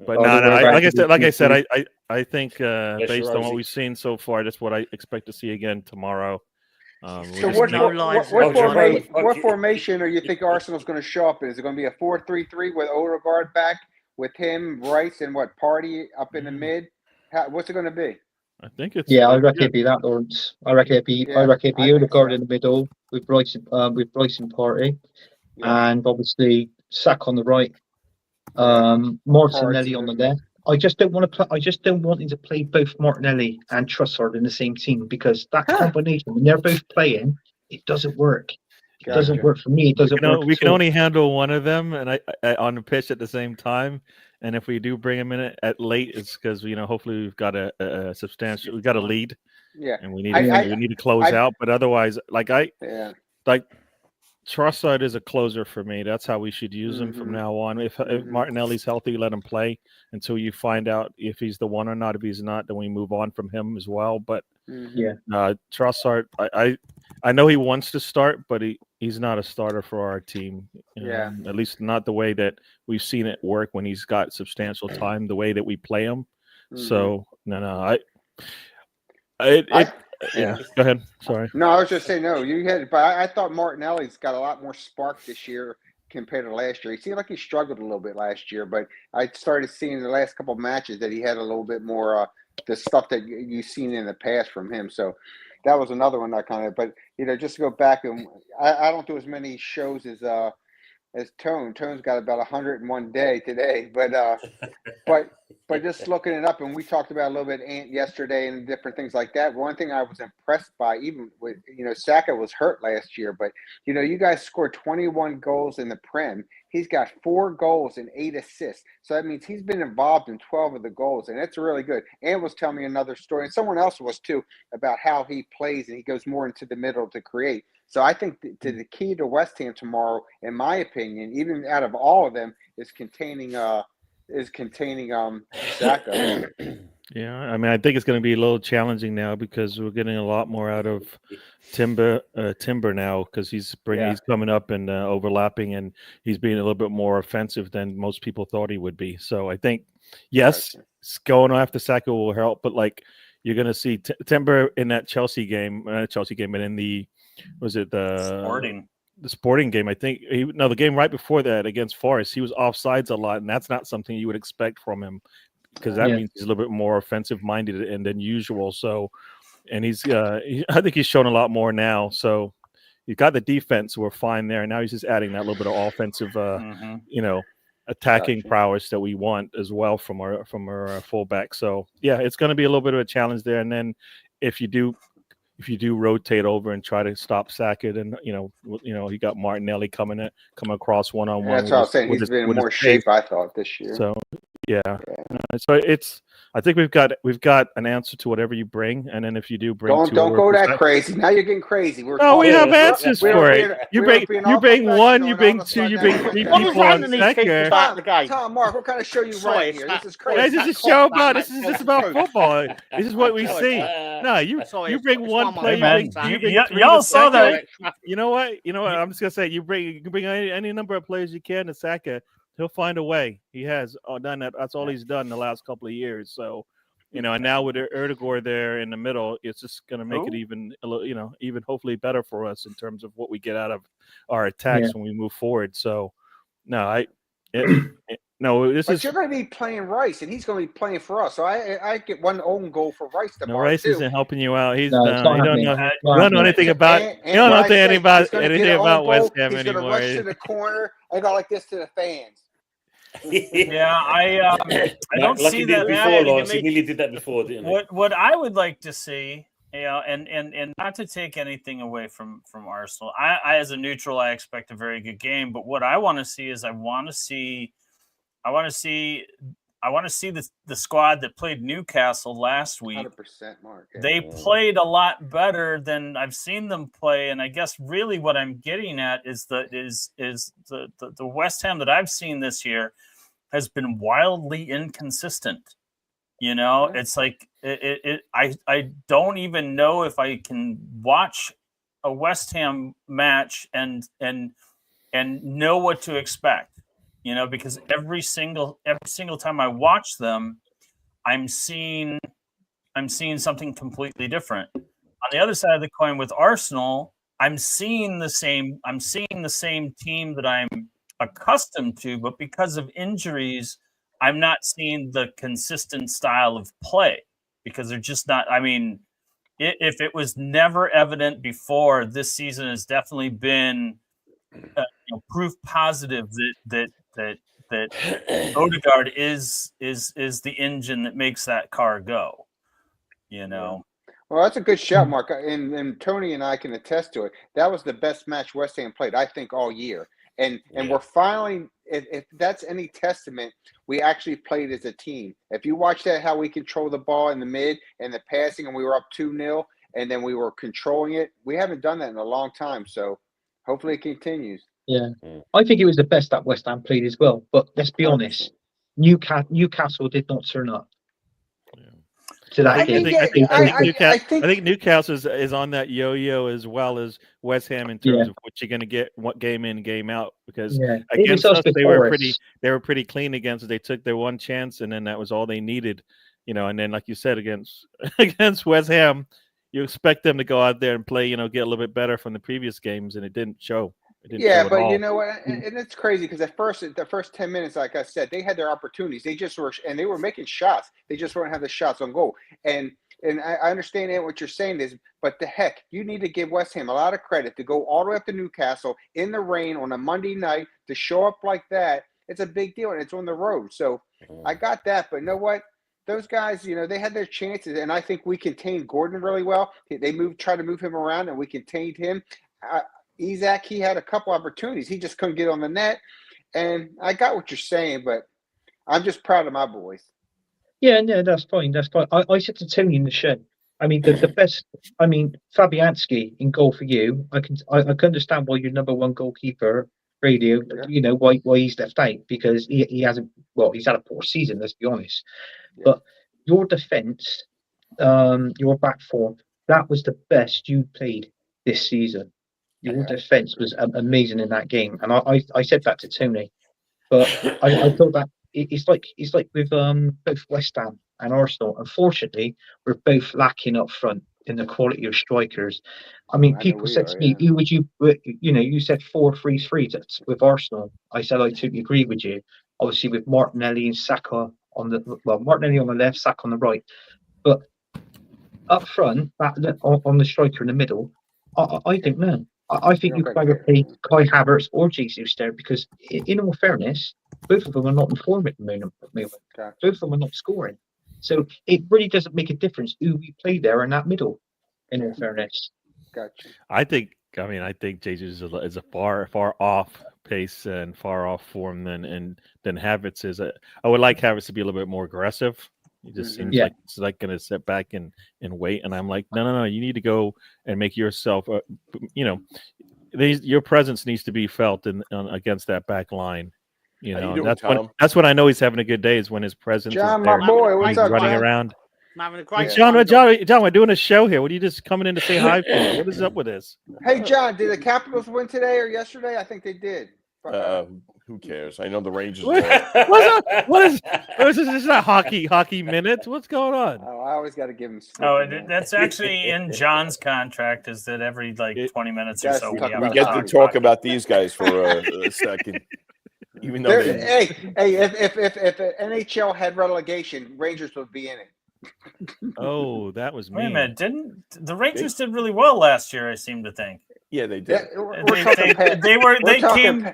Speaker 3: But like I said, I think based on what we've seen so far, that's what I expect to see again tomorrow.
Speaker 7: So what formation are you think Arsenal's going to show up in? Is it going to be a 4-3-3 with Odegaard back, with him, Rice, and Party up in the mid? What's it going to be?
Speaker 3: I think it's
Speaker 6: I reckon it'd be that, Lawrence. I reckon it'd be Odegaard in the middle with Bryce and Party, and obviously Sack on the right, Martinelli on the left. I just don't want him to play both Martinelli and Trossard in the same team, because that combination, when they're both playing, it doesn't work. It doesn't work for me. It doesn't work.
Speaker 3: We can only handle one of them, and I on the pitch at the same time. And if we do bring him in at late, it's because hopefully we've got a substantial, we've got a lead, and we need to close out. But otherwise, Trossard is a closer for me. That's how we should use him from now on. If Martinelli's healthy, let him play until you find out if he's the one or not. If he's not, then we move on from him as well. But Trossard, I know he wants to start, but he's not a starter for our team. At least not the way that we've seen it work when he's got substantial time, the way that we play him. So go ahead. Sorry.
Speaker 7: No, I was just saying but I thought Martinelli's got a lot more spark this year compared to last year. He seemed like he struggled a little bit last year, but I started seeing the last couple of matches that he had a little bit more the stuff that you've seen in the past from him. So that was another one that kind of, but just to go back, and I don't do as many shows as Tone. Tone's got about 101 day today, but just looking it up, and we talked about a little bit Ant yesterday and different things like that. One thing I was impressed by, even with Saka was hurt last year, but you guys scored 21 goals in the Prem. He's got 4 goals and 8 assists. So that means he's been involved in 12 of the goals, and that's really good. Ant was telling me another story, and someone else was too, about how he plays, and he goes more into the middle to create. So I think the key to West Ham tomorrow, in my opinion, even out of all of them, is containing Saka.
Speaker 3: Yeah, I mean, I think it's going to be a little challenging now because we're getting a lot more out of Timber now because he's coming up and overlapping, and he's being a little bit more offensive than most people thought he would be. So I think, yes, going after Saka will help, but like you're going to see Timber in that Chelsea game, but in the Sporting game, I think the game right before that against Forest, he was offsides a lot, and that's not something you would expect from him. Because that means he's a little bit more offensive minded than usual. So, and I think he's shown a lot more now. So, you got the defense, we're fine there. Now he's just adding that little bit of offensive, attacking prowess that we want as well from our fullback. So, yeah, it's going to be a little bit of a challenge there. And then if you do rotate over and try to stop Saka, and you got Martinelli coming across one-on-one.
Speaker 7: That's what I was saying. He's been in more shape, I thought, this year.
Speaker 3: So. Yeah. So I think we've got an answer to whatever you bring, and then if you do bring,
Speaker 7: don't go that crazy. Now you're getting crazy.
Speaker 3: We have answers for it. You bring one, you bring two, you bring three people on second.
Speaker 7: Tom, Mark, what kind of show you running here? This is crazy.
Speaker 3: This is a show about. This is just about football. This is what we see. No, you bring one player.
Speaker 1: Y'all saw that.
Speaker 3: You know what? I'm just gonna say you can bring any number of players you can to Saka. He'll find a way. He has done that. That's all he's done the last couple of years. So, and now with Erdegaard there in the middle, it's just going to make it even hopefully better for us in terms of what we get out of our attacks when we move forward. So, no, this is.
Speaker 7: You're going to be playing Rice, and he's going to be playing for us. So I get one own goal for Rice tomorrow.
Speaker 3: No, Rice isn't helping you out. He's
Speaker 6: you
Speaker 3: don't know anything about. You don't know anything about West Ham anymore.
Speaker 7: He's going to rush to the corner and go like this to the fans.
Speaker 1: Yeah, I don't see that
Speaker 4: before. He really did that before, didn't he?
Speaker 1: What I would like to see, and not to take anything away from Arsenal. I as a neutral, I expect a very good game. But what I want to see is I want to see the squad that played Newcastle last week.
Speaker 7: 100%, Mark.
Speaker 1: They played a lot better than I've seen them play, and I guess really what I'm getting at is the West Ham that I've seen this year has been wildly inconsistent. It's like I don't even know if I can watch a West Ham match and know what to expect. Because every single time I watch them, I'm seeing something completely different. On the other side of the coin with Arsenal, I'm seeing the same team that I'm accustomed to, but because of injuries, I'm not seeing the consistent style of play because they're just not. I mean, if it was never evident before, this season has definitely been proof positive that Odegaard is the engine that makes that car go.
Speaker 7: Well, that's a good shout, Mark. And Tony and I can attest to it. That was the best match West Ham played, I think, all year. And we're finally, if that's any testament, we actually played as a team. If you watch that, how we control the ball in the mid and the passing, and we were up 2-0, and then we were controlling it. We haven't done that in a long time. So hopefully it continues.
Speaker 6: Yeah, I think it was the best that West Ham played as well. But let's be honest, Newcastle did not turn up to that game.
Speaker 3: I think Newcastle is on that yo-yo as well as West Ham in terms of what you're going to get, what game in, game out. Because against us, they were pretty clean against us. They took their one chance, and then that was all they needed. And then like you said, against West Ham, you expect them to go out there and play, get a little bit better from the previous games, and it didn't show.
Speaker 7: But you know what? And it's crazy because the first 10 minutes, like I said, they had their opportunities. They just were, and they were making shots. They just weren't having the shots on goal. And I understand what you're saying is, but the heck, you need to give West Ham a lot of credit to go all the way up to Newcastle in the rain on a Monday night to show up like that. It's a big deal, and it's on the road. So I got that, but you know what? Those guys, they had their chances, and I think we contained Gordon really well. They tried to move him around, and we contained him. Isaac, he had a couple opportunities. He just couldn't get on the net. And I got what you're saying, but I'm just proud of my boys.
Speaker 6: Yeah, no, that's fine. That's fine. I said to Tony in the show, I mean, the best. I mean, Fabianski in goal for you. I can understand why your number one goalkeeper, Radio.
Speaker 7: Yeah.
Speaker 6: You know why he's left out, because he hasn't. Well, he's had a poor season. Let's be honest.
Speaker 7: Yeah.
Speaker 6: But your defense, your back four, that was the best you played this season. Your defense was amazing in that game, and I said that to Tony. But I thought that it's like with both West Ham and Arsenal. Unfortunately, we're both lacking up front in the quality of strikers. I mean, people said to me, "Who would you?" You know, you said 4-3-3 with Arsenal. I said I totally agree with you. Obviously, with Martinelli and Saka Martinelli on the left, Saka on the right. But up front, on the striker in the middle, I don't know. I think you could either play Kai Havertz or Jesus there, because, in all fairness, both of them are not in form at the moment.
Speaker 7: Okay.
Speaker 6: Both of them are not scoring. So it really doesn't make a difference who we play there in that middle, in all fairness.
Speaker 7: Gotcha.
Speaker 3: I think Jesus is a far off pace and far off form than Havertz is. I would like Havertz to be a little bit more aggressive. He just seems like it's like going to sit back and wait. And I'm like, no. You need to go and make yourself, your presence needs to be felt against that back line. You know, that's when I know he's having a good day, is when his presence
Speaker 7: John,
Speaker 3: is there.
Speaker 7: my boy, what's up,
Speaker 3: running
Speaker 7: John?
Speaker 3: around.
Speaker 5: I'm having a great
Speaker 3: John, we're doing a show here. What are you just coming in to say hi for? What is up with this?
Speaker 7: Hey, John, did the Capitals win today or yesterday? I think they did.
Speaker 2: Who cares? I know the Rangers.
Speaker 3: What is this? Is that hockey minutes? What's going on?
Speaker 7: Oh, I always got to give him.
Speaker 1: That's actually in John's contract. Is that every 20 minutes or so
Speaker 2: we get to talk about these guys for a second. Even though
Speaker 7: if NHL had relegation, Rangers would be in it.
Speaker 3: Oh, that was me.
Speaker 1: Wait a minute! Didn't the Rangers did really well last year? I seem to think.
Speaker 2: Yeah, they did.
Speaker 7: They
Speaker 1: came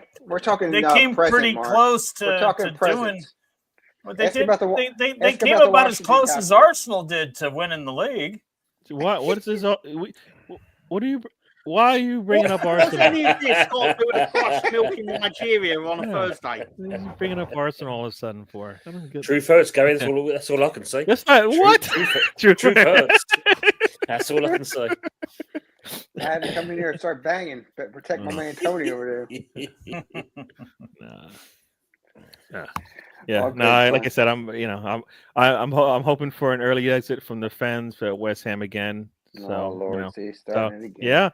Speaker 1: pretty close to doing. Well, they came about as close as Arsenal did to winning the league.
Speaker 3: What is this? What are you? Why are you bringing up Arsenal?
Speaker 5: What's any of this got to do with the crushed milk in Nigeria on a Thursday?
Speaker 3: What are you bringing up Arsenal all of a sudden for?
Speaker 4: True hurts, Gary. That's all I can say.
Speaker 3: That's not what?
Speaker 4: True hurts. That's all I can say.
Speaker 7: I had to come in here and start banging, but protect my man Tony over there.
Speaker 3: Yeah, like I said, I'm hoping for an early exit from the fans for West Ham again. So,
Speaker 7: Lord,
Speaker 3: starting again. Yeah,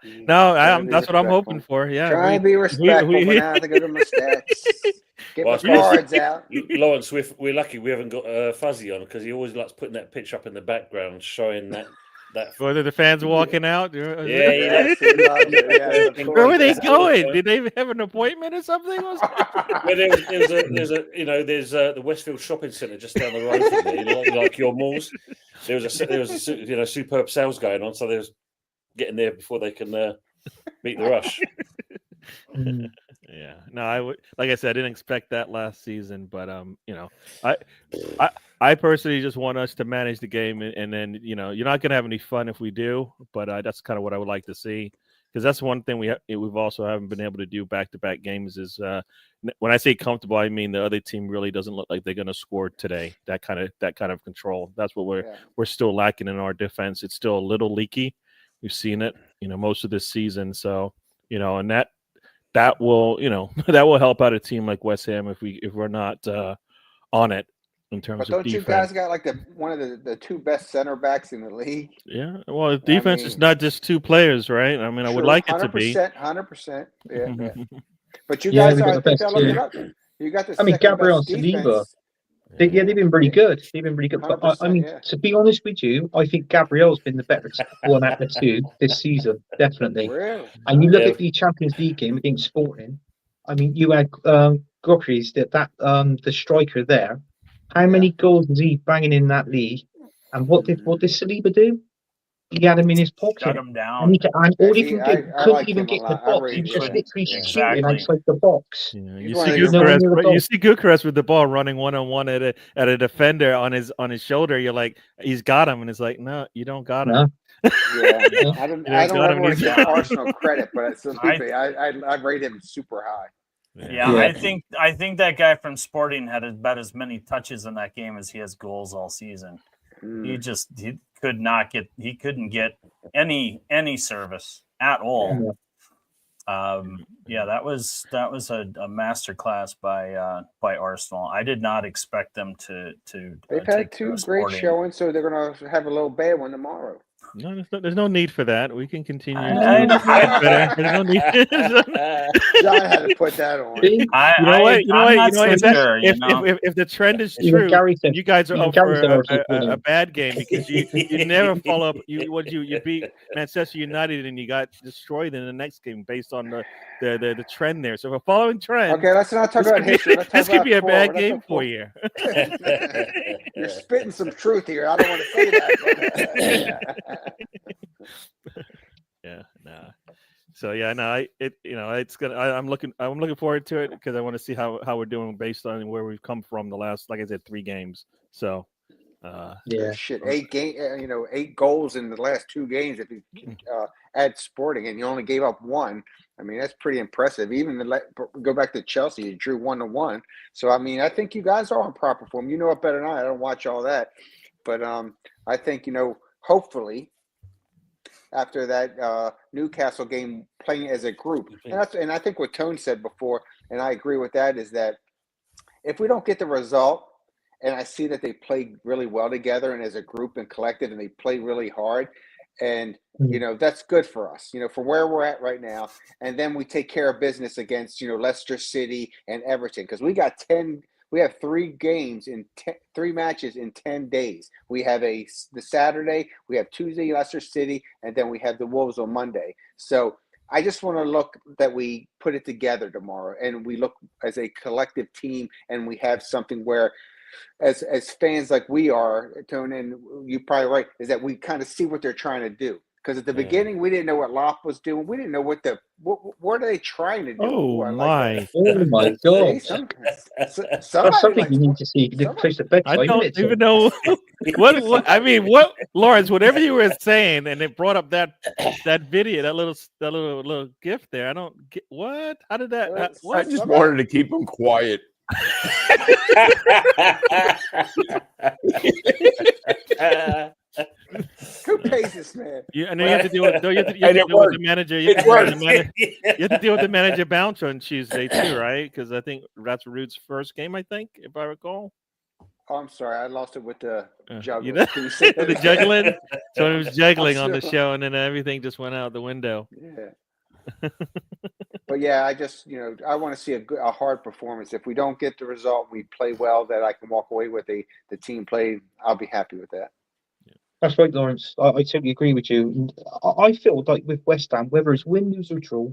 Speaker 3: that's what I'm hoping for. Yeah,
Speaker 7: try and be respectful, but now I go to my stats. Get my cards out.
Speaker 4: Lawrence, we're lucky we haven't got Fuzzy on, because he always likes putting that picture up in the background, showing that.
Speaker 3: Whether the fans walking out?
Speaker 4: Yeah.
Speaker 3: Where were they going? Did they have an appointment or something?
Speaker 4: There's the Westfield Shopping Centre just down the road from me, like your malls. There was a superb sales going on, so they was getting there before they can beat the rush.
Speaker 3: Yeah, no, like I said, I didn't expect that last season, but I personally just want us to manage the game, and then you're not going to have any fun if we do, but that's kind of what I would like to see, because that's one thing we've also haven't been able to do back-to-back games is when I say comfortable, I mean the other team really doesn't look like they're going to score today. That kind of control. That's what we're still lacking in our defense. It's still a little leaky. We've seen it, most of this season. So and that will help out a team like West Ham if we're not on it in terms of defense.
Speaker 7: Don't you guys got like one of the two best center backs in the league?
Speaker 3: Yeah, well, defense is not just two players, right? I mean, I would like it to be
Speaker 7: 100%. Yeah. But you guys are. I think I looked it up. You got the. I mean,
Speaker 6: Gabriel and Saliba. They've been pretty good. But I mean, to be honest with you, I think Gabriel's been the better one out of the two this season, definitely.
Speaker 7: Really?
Speaker 6: And you look at the Champions League game against Sporting. I mean, you had Gokris, the striker there. How many goals was he banging in that league? And what did Saliba do? He had him in his pocket.
Speaker 1: Shut him down.
Speaker 6: And all he couldn't even get in the box. He was just literally shooting outside the box.
Speaker 3: Yeah. You see Gukras with the ball running one-on-one at a defender on his shoulder. You're like, he's got him, and it's like, no, you don't got him.
Speaker 7: No. Yeah, I don't ever want to give Arsenal credit, but I rate him super high.
Speaker 1: Yeah, I think that guy from Sporting had about as many touches in that game as he has goals all season. He couldn't get any service at all. That was a masterclass by Arsenal. I did not expect them to.
Speaker 7: They've had two great showings, so they're going to have a little bad one tomorrow.
Speaker 3: No, there's no need for that. We can continue to get better. There's no need.
Speaker 7: John had to put that on.
Speaker 3: If the trend is true, you guys are up for a bad game because you never follow up. You beat Manchester United and you got destroyed in the next game based on the trend there. So if we're following trend,
Speaker 7: okay, let's not talk about history.
Speaker 3: This could be a bad game for you.
Speaker 7: You're spitting some truth here. I don't want to say that.
Speaker 3: It's gonna. I'm looking forward to it because I want to see how we're doing based on where we've come from the last, like I said, 3 games. So,
Speaker 7: shit, 8 goals in the last 2 games. If you add Sporting, and you only gave up 1. I mean, that's pretty impressive. Even go back to Chelsea, you drew 1-1. So, I mean, I think you guys are in proper form. You know it better than I don't watch all that. But I think, hopefully after that Newcastle game, playing as a group. And I think what Tone said before, and I agree with that, is that if we don't get the result, and I see that they play really well together and as a group and collective, and they play really hard, and that's good for us, for where we're at right now. And then we take care of business against Leicester City and Everton, because we have 3 games in 3 matches in 10 days. We have the Saturday, we have Tuesday Leicester City, and then we have the Wolves on Monday. So I just want to look that we put it together tomorrow, and we look as a collective team, and we have something where, as fans like we are, Tony, and you're probably right, is that we kind of see what they're trying to do. Because at the beginning, we didn't know what Lop was doing. We didn't know what are they trying to do.
Speaker 3: Oh my
Speaker 6: God!
Speaker 7: Something
Speaker 6: you need to see.
Speaker 3: I don't even know what Lawrence. Whatever you were saying, and it brought up that video, that little gift there. I don't get what. How did that?
Speaker 2: I just wanted to keep him quiet.
Speaker 7: Who pays this man?
Speaker 3: You have to deal with the manager. You have to deal with the manager bounce on Tuesday too, right? Because I think that's Rude's first game, I think, if I recall.
Speaker 7: Oh, I'm sorry, I lost it with the juggling.
Speaker 3: The juggling. So it was juggling on the show, and then everything just went out the window.
Speaker 7: Yeah. But yeah, I just I want to see a hard performance. If we don't get the result, we play well, that I can walk away with the team play. I'll be happy with that.
Speaker 6: That's right, Lawrence. I totally agree with you. I feel like with West Ham, whether it's win, lose, or draw,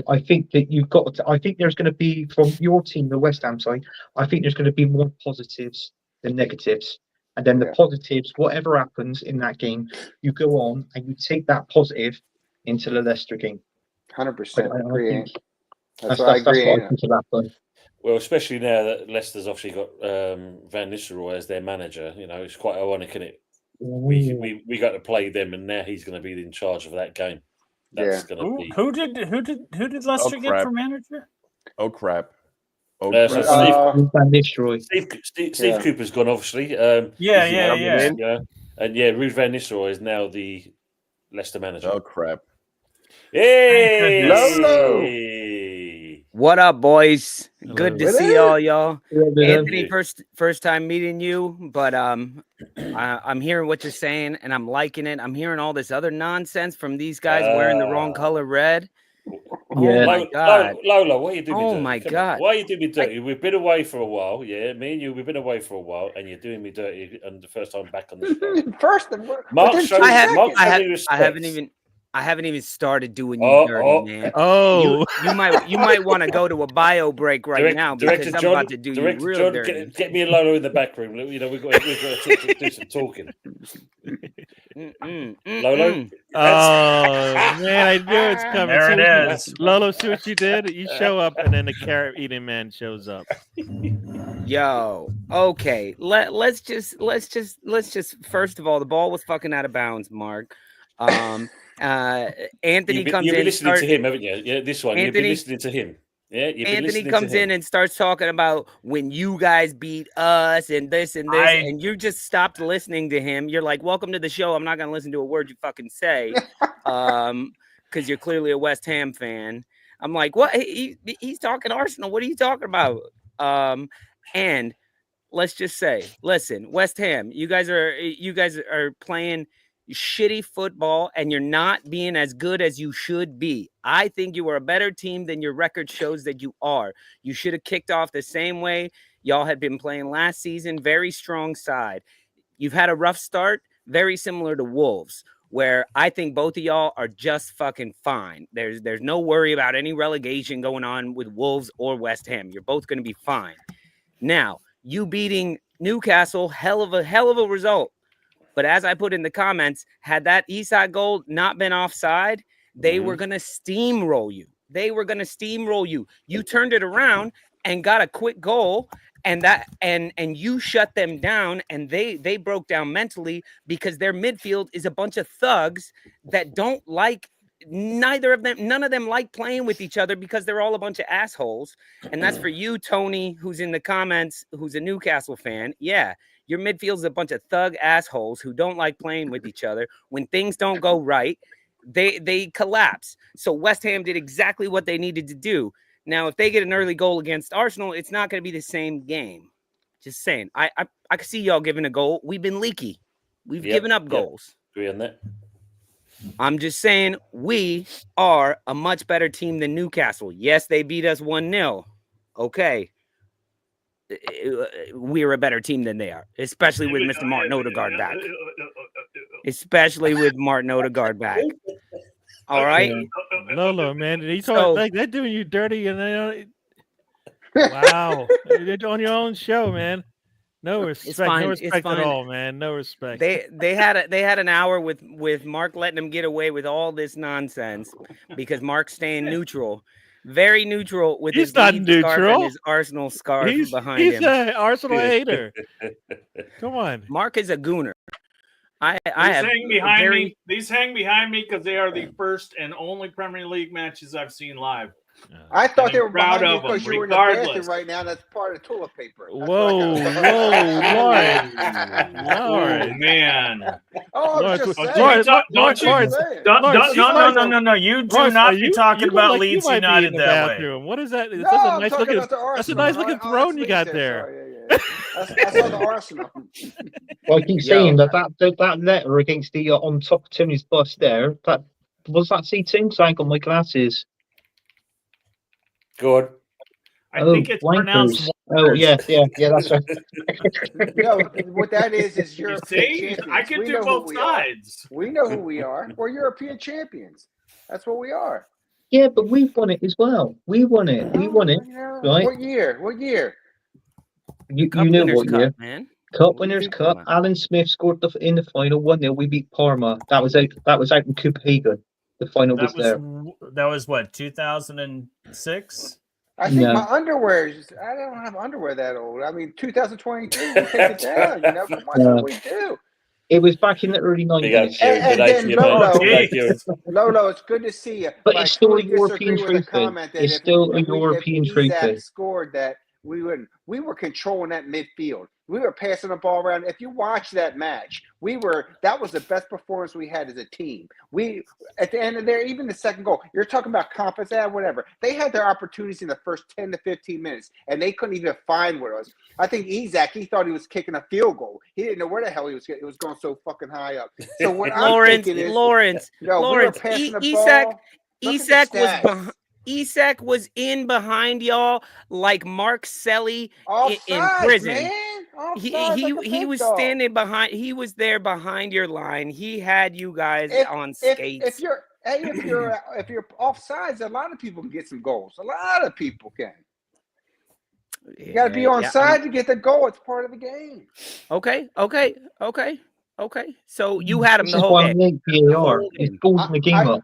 Speaker 6: I think that you've got to. I think there's going to be, from your team, the West Ham side, I think there's going to be more positives than negatives. And then the positives, whatever happens in that game, you go on and you take that positive into the Leicester game.
Speaker 7: 100% agree.
Speaker 6: That's what I think about that.
Speaker 4: Well, especially now that Leicester's obviously got Van Nistelrooy as their manager, it's quite ironic, isn't it? We got to play them, and now he's going to be in charge of that game. That's going to be.
Speaker 1: Who did Leicester get for manager?
Speaker 2: Oh crap!
Speaker 4: So
Speaker 6: Van Nistelrooy.
Speaker 4: Steve Cooper's gone, obviously.
Speaker 1: Yeah.
Speaker 4: And Ruud Van Nistelrooy is now the Leicester manager.
Speaker 2: Oh crap!
Speaker 4: Hey,
Speaker 2: Lolo!
Speaker 8: What up, boys?
Speaker 3: Hello.
Speaker 8: Good to see all y'all. Anthony, first time meeting you, but I'm hearing what you're saying and I'm liking it. I'm hearing all this other nonsense from these guys wearing the wrong color red.
Speaker 6: Yeah.
Speaker 8: Oh my God.
Speaker 4: Lola, what are you doing?
Speaker 8: Oh my God.
Speaker 4: Why are you doing me dirty? We've been away for a while, yeah. Me and you, we've been away for a while, and you're doing me dirty. And the first time back on the show. I haven't even started doing you dirty, man.
Speaker 3: Oh,
Speaker 8: you might want to go to a bio break now because I'm about to do you real dirty.
Speaker 4: Get me and Lolo in the back room. We've got to do some talking. Lolo.
Speaker 3: Oh man, I knew it's coming.
Speaker 1: There it is.
Speaker 3: Lolo, see what you did? You show up, and then the carrot eating man shows up.
Speaker 8: Yo, okay. Let's just first of all, the ball was fucking out of bounds, Mark. Anthony comes in.
Speaker 4: You've been listening to him, haven't you? Yeah, this one. You've been listening to him. Yeah, you've been
Speaker 8: Anthony
Speaker 4: listening to
Speaker 8: comes in
Speaker 4: him.
Speaker 8: and starts talking about when you guys beat us and this and this, and you just stopped listening to him. You're like, welcome to the show. I'm not going to listen to a word you fucking say because you're clearly a West Ham fan. I'm like, what? He's talking Arsenal. What are you talking about? And let's just say, listen, West Ham, you guys are playing shitty football and you're not being as good as you should be. I think you are a better team than your record shows that you are. You should have kicked off the same way y'all had been playing last season. Very strong side. You've had a rough start, very similar to Wolves, where I think both of y'all are just fucking fine. There's no worry about any relegation going on with Wolves or West Ham. You're both going to be fine. Now, you beating Newcastle, hell of a result. But as I put in the comments, had that Isak goal not been offside, they were going to steamroll you. You turned it around and got a quick goal, and you shut them down, and they broke down mentally because their midfield is a bunch of thugs that don't like none of them like playing with each other because they're all a bunch of assholes. And that's for you, Tony, who's in the comments, who's a Newcastle fan. Yeah. Your midfield is a bunch of thug assholes who don't like playing with each other. When things don't go right, they collapse. So West Ham did exactly what they needed to do. Now, if they get an early goal against Arsenal, it's not going to be the same game. Just saying. I can see y'all giving a goal. We've been leaky. We've given up goals.
Speaker 4: Agree on that.
Speaker 8: I'm just saying we are a much better team than Newcastle. Yes, they beat us 1-0. Okay. We're a better team than they are, especially with Mr. Martin Odegaard back. All right,
Speaker 3: Lolo, man, he's like they're doing you dirty, and wow, you're on your own show, man. No respect, no respect at all, man. No respect.
Speaker 8: They had an hour with Mark letting them get away with all this nonsense because Mark's staying neutral. Very neutral with his Leeds scarf and his Arsenal scarf behind him.
Speaker 3: He's an Arsenal hater. Come on.
Speaker 8: Mark is a gooner.
Speaker 1: These hang behind me because they are the first and only Premier League matches I've seen live.
Speaker 7: I thought they were proud of you because you were in the bathroom right now. That's part of toilet paper.
Speaker 3: Whoa, Lord.
Speaker 1: Man.
Speaker 7: Oh,
Speaker 1: No. You do not be talking about Leeds United that way.
Speaker 3: What is that? That's a nice looking throne you got there.
Speaker 7: I saw the Arsenal.
Speaker 6: Well, I keep saying that letter against the on top of Tony's bus there. That was that seating. So I got my glasses.
Speaker 4: Good.
Speaker 1: I think it's pronounced.
Speaker 6: Oh yeah, that's right.
Speaker 7: No, what that is European
Speaker 1: champions. I can do both sides.
Speaker 7: We know who we are. We're European champions. That's what we are.
Speaker 6: Yeah, but we've won it as well. We won it. Right?
Speaker 7: What year?
Speaker 6: You know what year?
Speaker 8: Cup, man.
Speaker 6: Cup Winners' Cup. Alan Smith scored in the final 1-0. We beat Parma. That was out in Copenhagen. The final was there.
Speaker 1: That was what, 2006?
Speaker 7: I think my underwear I don't have underwear that old. I mean, 2022, we take it down. That's what we do.
Speaker 6: It was back in the early 90s.
Speaker 7: And then Lolo, it's good to see you.
Speaker 6: But it's still a European trophy. It's still a European trophy.
Speaker 7: Scored that we were controlling that midfield. We were passing the ball around. If you watch that match, that was the best performance we had as a team. We at the end of there, even the second goal, you're talking about confidence, whatever. They had their opportunities in the first 10 to 15 minutes, and they couldn't even find what it was. I think Isak, he thought he was kicking a field goal. He didn't know where the hell he was getting. It was going so fucking high up. So what
Speaker 8: Lawrence,
Speaker 7: we were passing the ball.
Speaker 8: Isak was in behind y'all like Mark Selly in prison.
Speaker 7: Man.
Speaker 8: He was standing behind. He was there behind your line. He had you guys on skates.
Speaker 7: If you're offsides, a lot of people can get some goals. A lot of people can. You got to be on side to get the goal. It's part of the game.
Speaker 8: Okay. So you had him the whole game.
Speaker 6: It's holding the game up.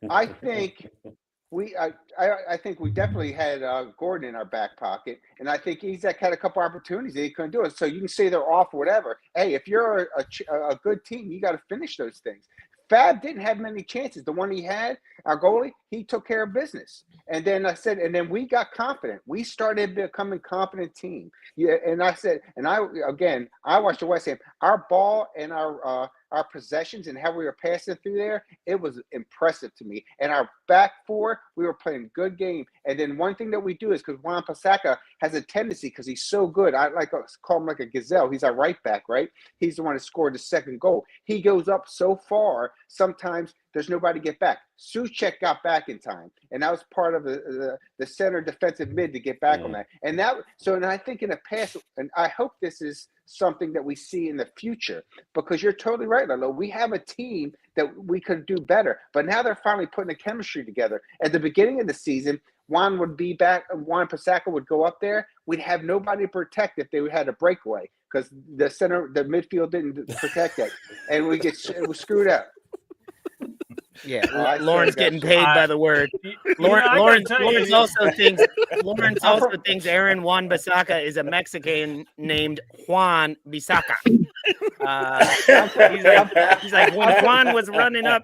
Speaker 7: I think I think we definitely had Gordon in our back pocket, and I think Isak had a couple opportunities that he couldn't do it. So you can say they're off or whatever. Hey, if you're a good team, you got to finish those things. Fab didn't have many chances. The one he had, our goalie, he took care of business. And then I said, and then we got confident. We started becoming a confident team. Yeah, and I said, and I watched the West Ham. Our ball and our possessions and how we were passing through there, it was impressive to me. And our back four, we were playing good game. And then one thing that we do is, because Wan-Bissaka has a tendency, because he's so good, I like to call him like a gazelle. He's our right back, right? He's the one that scored the second goal. He goes up so far, sometimes there's nobody to get back. Souček got back in time, and that was part of the center defensive mid to get back on that. And I think in the past, and I hope this is something that we see in the future, because you're totally right, Lolo. We have a team that we could do better, but now they're finally putting the chemistry together. At the beginning of the season, Juan would be back. Wan-Bissaka would go up there. We'd have nobody to protect if they had a breakaway, because the midfield didn't protect it, and it was screwed up.
Speaker 8: Yeah, Lauren's getting paid by the word. Lawrence also thinks Aaron Wan-Bissaka is a Mexican named Juan Bissaka. He's like, when Juan was running up.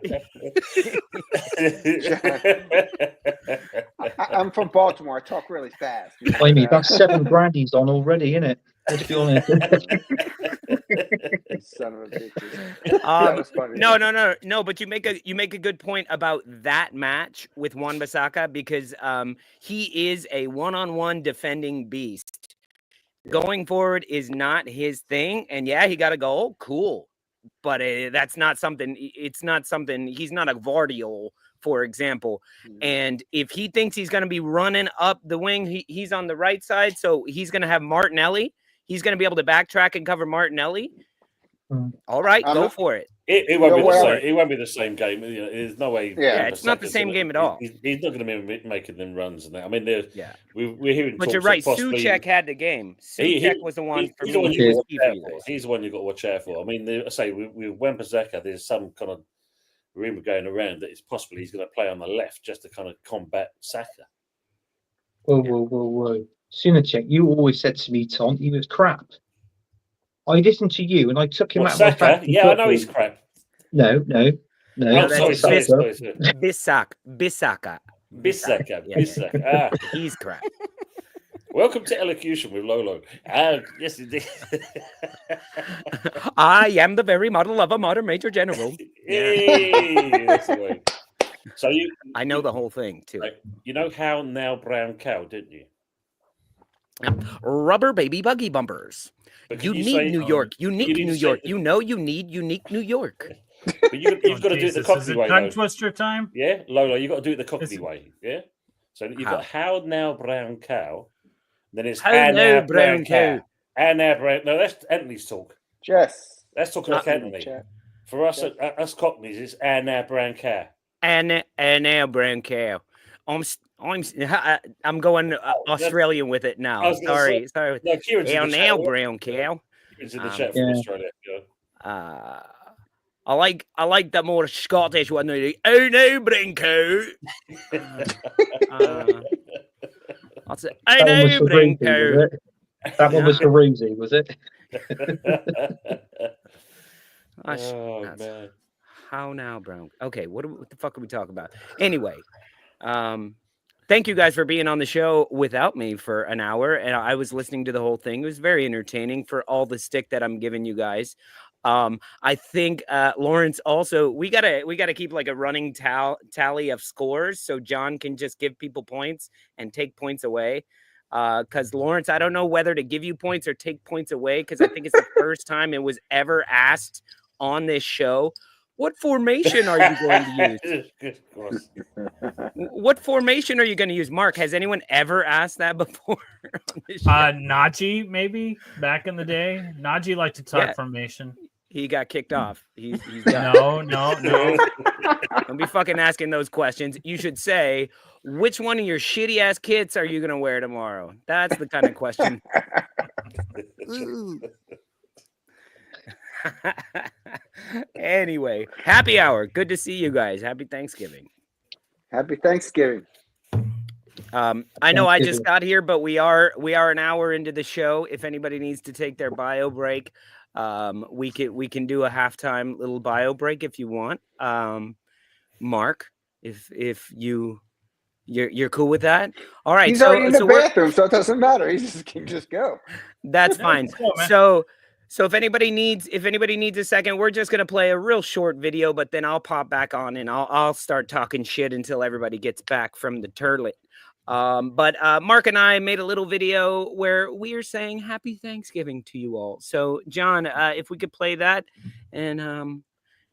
Speaker 7: I'm from Baltimore. I talk really fast.
Speaker 6: I mean, that's 7 grand he's on already, isn't it? Let's be honest.
Speaker 7: Son of a bitch.
Speaker 8: No. But you make a good point about that match with Wan-Bissaka, because he is a one-on-one defending beast. Going forward is not his thing, and yeah, he got a goal, cool, but that's not something. It's not something. He's not a Vardiol, for example. And if he thinks he's going to be running up the wing, he's on the right side, so he's going to have Martinelli. He's going to be able to backtrack and cover Martinelli. All right, go for it.
Speaker 4: It won't be the same. It won't be the same game. You know, there's no way.
Speaker 8: Yeah, it's not the same game at all.
Speaker 4: He's not going to be making them runs and that. I mean, we're hearing.
Speaker 8: But you're right. Souček had the game. Souček was the one for me.
Speaker 4: He's the one you've got to watch out for. I mean, I say with Wan-Bissaka, there's some kind of rumor going around that it's possible he's going to play on the left just to kind of combat Saka.
Speaker 6: Whoa. Souček, you always said to me, Tom, he was crap. I listened to you and I took him out of my back.
Speaker 4: Yeah, I know he's crap.
Speaker 6: No.
Speaker 4: Sorry.
Speaker 8: Bissaka. He's crap.
Speaker 4: Welcome to Elocution with Lolo. Yes, indeed.
Speaker 8: I am the very model of a modern major general.
Speaker 4: Hey, that's the way. So
Speaker 8: I know the whole thing too.
Speaker 4: You know how now brown cow, didn't you?
Speaker 8: Rubber baby buggy bumpers. You need New York. Unique New York. You know you need unique New York.
Speaker 4: But you've got to do it the Cockney way.
Speaker 1: Tongue twister time?
Speaker 4: Yeah, Lolo, you've got to do it the Cockney way. Yeah. So you've got how now brown cow. Then it's how now brown cow. How now brown. No, that's Anthony's talk.
Speaker 7: Yes.
Speaker 4: That's talking like Anthony. For us Cockneys, it's how now brown cow.
Speaker 8: And now brown cow. I'm going Australian with it now. Sorry.
Speaker 4: No,
Speaker 8: now brown cow.
Speaker 4: It's in the chat from Australia.
Speaker 8: I like the more Scottish one. Oh no, brown cow. I'll say, oh no, brown cow.
Speaker 6: That one was for Rosie, was it?
Speaker 4: Man.
Speaker 8: How now, brown? Okay, what the fuck are we talking about? Anyway, thank you guys for being on the show without me for an hour, and I was listening to the whole thing. It was very entertaining for all the stick that I'm giving you guys. I think Lawrence also we gotta keep like a running tally of scores so John can just give people points and take points away. Because Lawrence, I don't know whether to give you points or take points away, because I think it's the first time it was ever asked on this show. What formation are you going to use? What formation are you going to use? Mark, has anyone ever asked that before?
Speaker 1: Najee, maybe back in the day. Najee liked to talk formation.
Speaker 8: He got kicked off. He's
Speaker 1: No.
Speaker 8: Don't be fucking asking those questions. You should say, which one of your shitty ass kits are you going to wear tomorrow? That's the kind of question. Anyway, happy hour. Good to see you guys. Happy Thanksgiving.
Speaker 7: Happy Thanksgiving.
Speaker 8: I know I just got here, but we are an hour into the show. If anybody needs to take their bio break, we can do a halftime little bio break if you want. Mark, If you're cool with that. All right.
Speaker 7: He's already in the bathroom, so it doesn't matter. He just can just go.
Speaker 8: That's fine. So if anybody needs a second, we're just gonna play a real short video, but then I'll pop back on and I'll start talking shit until everybody gets back from the turlet. But Mark and I made a little video where we are saying Happy Thanksgiving to you all. So John, if we could play that, and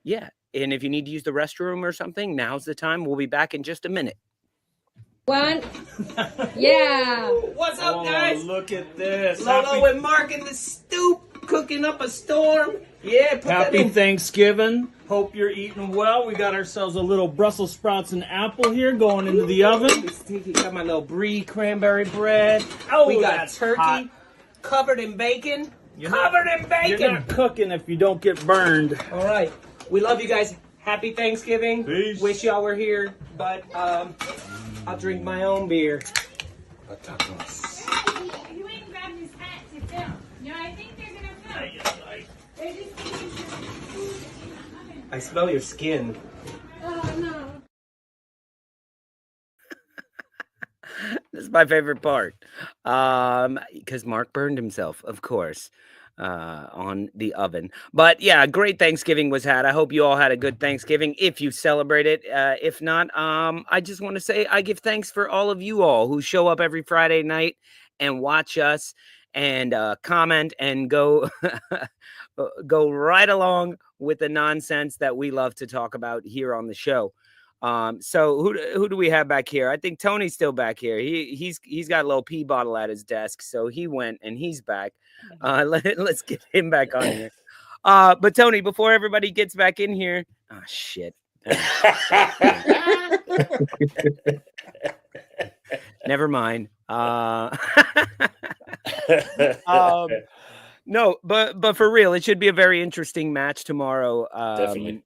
Speaker 8: yeah, and if you need to use the restroom or something, now's the time. We'll be back in just a minute.
Speaker 9: One. Yeah.
Speaker 8: What's up, guys?
Speaker 1: Look at this.
Speaker 8: Lolo and Mark in the stoop cooking up a storm. Yeah,
Speaker 1: Happy Thanksgiving. Hope you're eating well. We got ourselves a little Brussels sprouts and apple here going into the oven.
Speaker 8: Got my little brie cranberry bread.
Speaker 1: Oh,
Speaker 8: we got
Speaker 1: that's
Speaker 8: turkey
Speaker 1: hot.
Speaker 8: covered in bacon.
Speaker 1: You're not cooking if you don't get burned.
Speaker 8: All right. We love you guys. Happy Thanksgiving.
Speaker 1: Peace.
Speaker 8: Wish y'all were here, but I'll drink my own beer.
Speaker 9: You ain't grabbed his hat to film. No, I think they're gonna film. They're just taking food in the oven.
Speaker 8: I smell your skin.
Speaker 9: Oh no.
Speaker 8: This is my favorite part. Because Mark burned himself, of course, on the oven. But yeah, great Thanksgiving was had. I hope you all had a good Thanksgiving if you celebrate it. If not, I just want to say I give thanks for all of you all who show up every Friday night and watch us and comment and go go right along with the nonsense that we love to talk about here on the show. So who do we have back here? I think Tony's still back here. He's got a little pee bottle at his desk, so he went and he's back. Let's get him back on here. But Tony, before everybody gets back in here, oh shit. Never mind. No, but for real, it should be a very interesting match tomorrow.
Speaker 4: Definitely.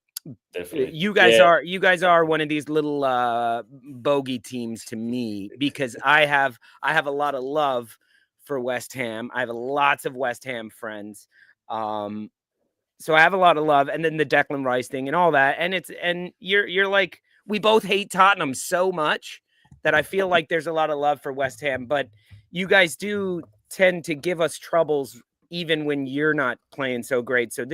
Speaker 8: You guys are one of these little bogey teams to me, because I have a lot of love for West Ham. I have lots of West Ham friends. So I have a lot of love, and then the Declan Rice thing and all that. And you're like, we both hate Tottenham so much that I feel like there's a lot of love for West Ham, but you guys do tend to give us troubles even when you're not playing so great. So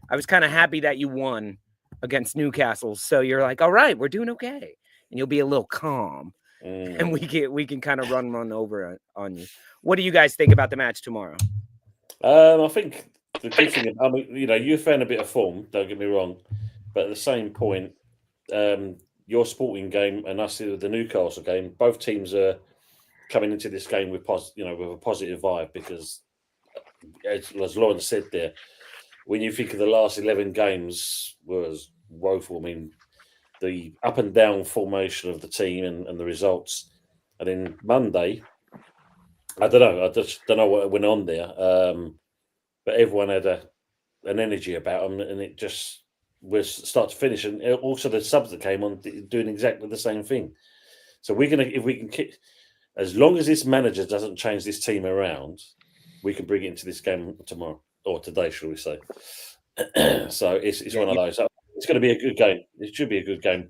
Speaker 8: I was kind of happy that you won against Newcastle. So you're like, all right, we're doing okay. And you'll be a little calm. And we can kind of run over on you. What do you guys think about the match tomorrow?
Speaker 4: I think the good thing, I mean, you found a bit of form, don't get me wrong. But at the same point, your Sporting game and us with the Newcastle game, both teams are coming into this game with a positive vibe, because as Lauren said there, when you think of the last 11 games was woeful. I mean, the up and down formation of the team and the results. And then Monday, I don't know. I just don't know what went on there. But everyone had an energy about them, and it just was start to finish. And also the subs that came on doing exactly the same thing. So if we can keep, as long as this manager doesn't change this team around, we can bring it into this game tomorrow, or today, shall we say. So it's one of those. It's going to be a good game. It should be a good game.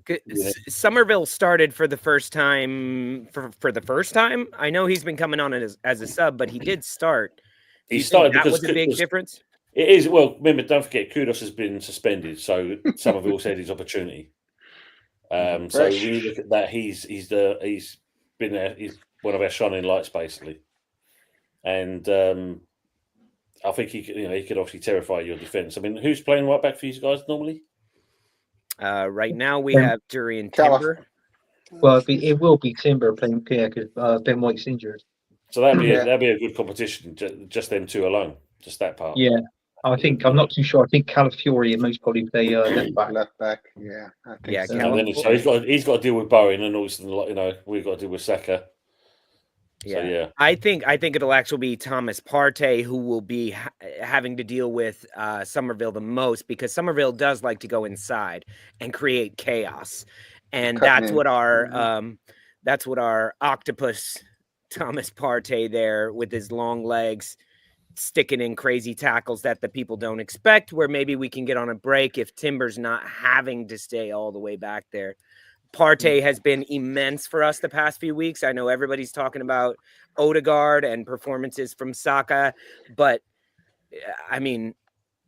Speaker 8: Somerville started for the first time. For the first time, I know he's been coming on as a sub, but he did start.
Speaker 4: He started
Speaker 8: that
Speaker 4: because
Speaker 8: was a big difference.
Speaker 4: It is. Well, remember, don't forget, Kudos has been suspended, so Somerville said his opportunity. So when you look at that, he's one of our shining lights, basically, and I think he could obviously terrify your defence. I mean, who's playing right back for you guys normally?
Speaker 8: Right now we have Durian Timber.
Speaker 6: Well, it will be Timber playing because Ben White's injured.
Speaker 4: So that'd be a good competition. Just them two alone, just that part.
Speaker 6: Yeah, I'm not too sure. I think Calafiori and most probably play left back.
Speaker 7: Yeah, I think
Speaker 8: yeah.
Speaker 7: so.
Speaker 4: And then he's got to deal with Bowen, and also we've got to deal with Saka.
Speaker 8: Yeah.
Speaker 4: So, yeah.
Speaker 8: I think it'll actually be Thomas Partey who will be having to deal with Somerville the most, because Somerville does like to go inside and create chaos, and that's what our octopus Thomas Partey there with his long legs sticking in crazy tackles that the people don't expect, where maybe we can get on a break if Timber's not having to stay all the way back there. Partey has been immense for us the past few weeks. I know everybody's talking about Odegaard and performances from Saka, but I mean,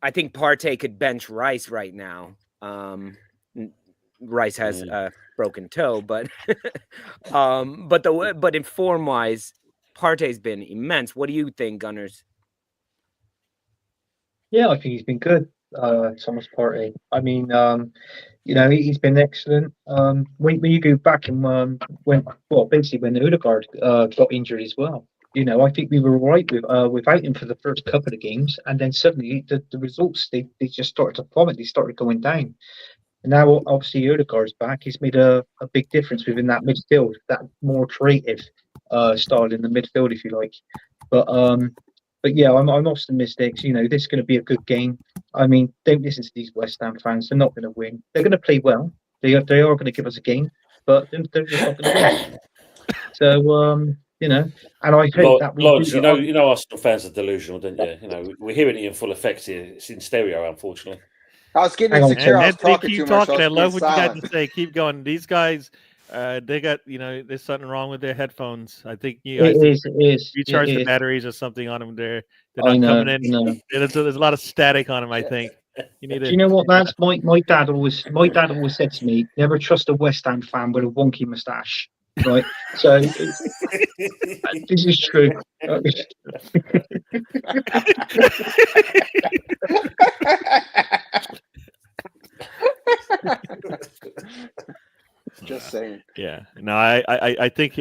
Speaker 8: I think Partey could bench Rice right now. Rice has a broken toe, but but in form wise, Partey's been immense. What do you think, Gunners?
Speaker 6: Yeah, I think he's been good, Thomas Partey. I mean, he's been excellent. When you go back and basically when Odegaard got injured as well, I think we were right without him for the first couple of games, and then suddenly the results they just started to plummet. They started going down. And now obviously Odegaard's back. He's made a big difference within that midfield, that more creative style in the midfield, if you like. But yeah, I'm optimistic. This is going to be a good game. I mean, don't listen to these West Ham fans. They're not going to win. They're going to play well. They are going to give us a game, but they're just not going to win. So and I hope that we
Speaker 4: Lodge, Arsenal fans are delusional, don't you? We're hearing it in full effect here. It's in stereo, unfortunately.
Speaker 7: I was getting insecure. I was talking
Speaker 3: keep
Speaker 7: too much.
Speaker 3: I love what you got to say. Keep going. These guys, they got there's something wrong with their headphones. I think you guys recharge the batteries or something on them. They're not coming in. There's a lot of static on them. I think you need to.
Speaker 6: Do you know what, lads? My dad always said to me, never trust a West Ham fan with a wonky moustache. Right, so this is true.
Speaker 7: Just saying.
Speaker 3: Yeah. No, I think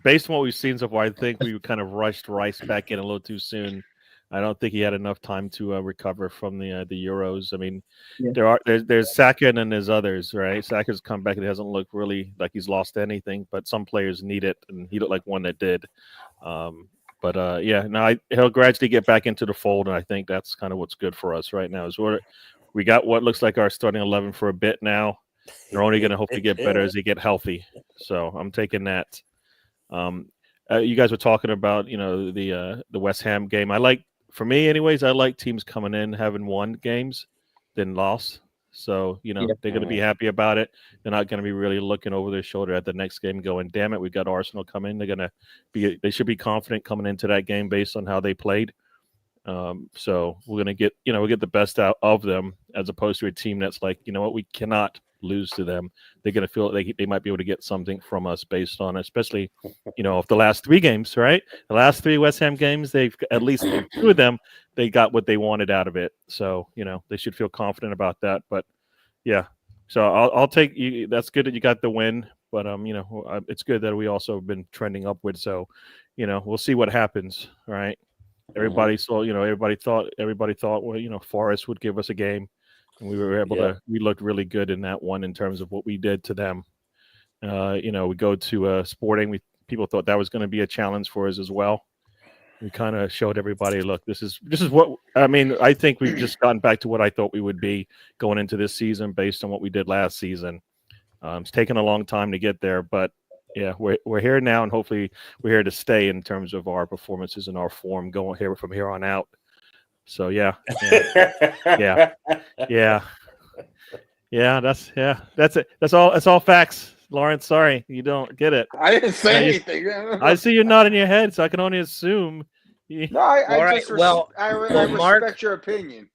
Speaker 3: based on what we've seen so far, I think we kind of rushed Rice back in a little too soon. I don't think he had enough time to recover from the Euros. I mean, there's Saka and then there's others, right? Saka's come back and it hasn't looked really like he's lost anything, but some players need it, and he looked like one that did. He'll gradually get back into the fold, and I think that's kind of what's good for us right now. Is we got what looks like our starting 11 for a bit now. They're only going to hopefully get better as they get healthy. So I'm taking that. You guys were talking about the West Ham game. For me, anyways, I like teams coming in having won games than lost. So, they're going to be happy about it. They're not going to be really looking over their shoulder at the next game going, damn it, we got Arsenal coming. They should be confident coming into that game based on how they played. So we're going to get the best out of them as opposed to a team that's like, we cannot lose to them. They're going to feel like they might be able to get something from us based on, especially, if the last 3 games, right? The last 3 West Ham games, they've at least 2 of them, they got what they wanted out of it. So, they should feel confident about that. But yeah, so I'll take you. That's good that you got the win, but it's good that we also have been trending upward. So, we'll see what happens. Right. Everybody saw, everybody thought, well, Forest would give us a game. And we were able to. We looked really good in that one in terms of what we did to them. We go to Sporting. People thought that was going to be a challenge for us as well. We kind of showed everybody, look, this is what I mean. I think we've just gotten back to what I thought we would be going into this season based on what we did last season. It's taken a long time to get there, but yeah, we're here now, and hopefully we're here to stay in terms of our performances and our form going here from here on out. So yeah. That's it. That's all facts, Lawrence. Sorry, you don't get it.
Speaker 7: I didn't say anything.
Speaker 3: I see you're nodding your head, so I can only assume.
Speaker 7: No, I respect your opinion.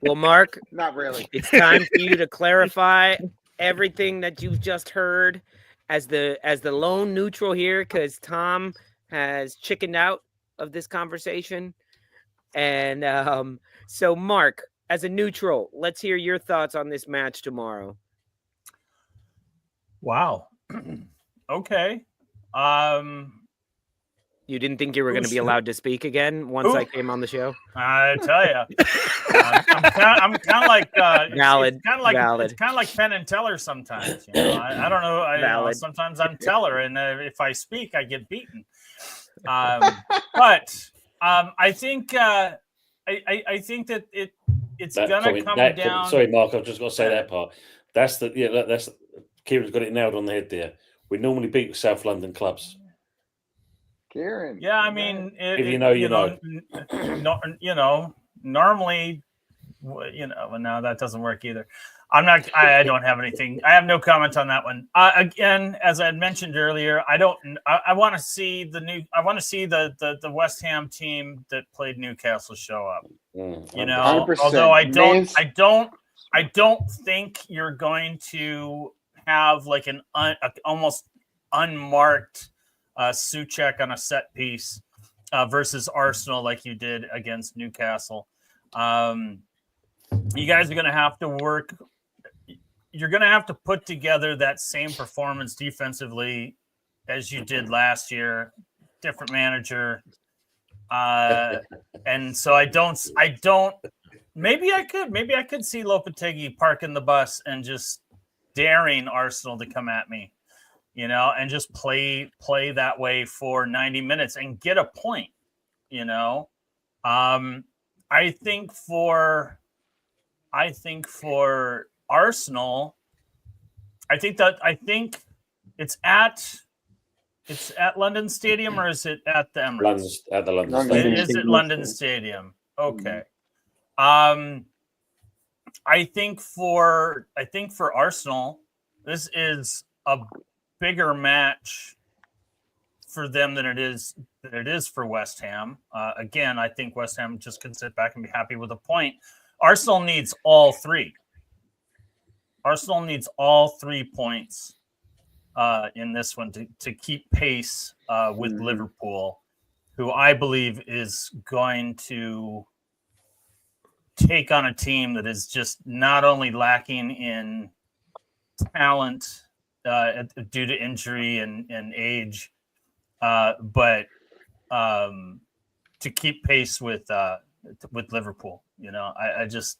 Speaker 8: Well, Mark,
Speaker 7: not really.
Speaker 8: It's time for you to clarify everything that you've just heard as the lone neutral here, because Tom has chickened out of this conversation. And so, Mark, as a neutral, let's hear your thoughts on this match tomorrow.
Speaker 1: Wow. Okay.
Speaker 8: You didn't think you were going to be allowed to speak again once I came on the show?
Speaker 1: I tell you, I'm kind of like
Speaker 8: valid.
Speaker 1: It's kind of like Penn and Teller sometimes. I don't know. Sometimes I'm Teller, and if I speak, I get beaten. But I think that it's gonna come down.
Speaker 4: Sorry, Mark. I've just got to say that part. That's Kieran's got it nailed on the head there. We normally beat South London clubs.
Speaker 7: Kieran.
Speaker 1: Yeah, I mean,
Speaker 4: if you know.
Speaker 1: Normally, no, that doesn't work either. I don't have anything. I have no comment on that one. Again, as I had mentioned earlier, I want to see the West Ham team that played Newcastle show up. You know,
Speaker 7: 100%.
Speaker 1: although I don't think you're going to have like an almost unmarked Souček on a set piece versus Arsenal like you did against Newcastle. You guys are going to have to work. You're going to have to put together that same performance defensively as you did last year. Different manager. And so I don't, maybe I could see Lopetegui parking the bus and just daring Arsenal to come at me, you know, and just play that way for 90 minutes and get a point, you know. I think for Arsenal, I think it's at London Stadium, or is it at the Emirates?
Speaker 4: At the London Stadium.
Speaker 1: Is it London Stadium? Okay. I think for Arsenal, this is a bigger match for them than it is for West Ham. Again, I think West Ham just can sit back and be happy with a point. Arsenal needs all three. Arsenal needs all 3 points in this one to keep pace with Liverpool, who I believe is going to take on a team that is just not only lacking in talent due to injury and age, but to keep pace with Liverpool. You know, I just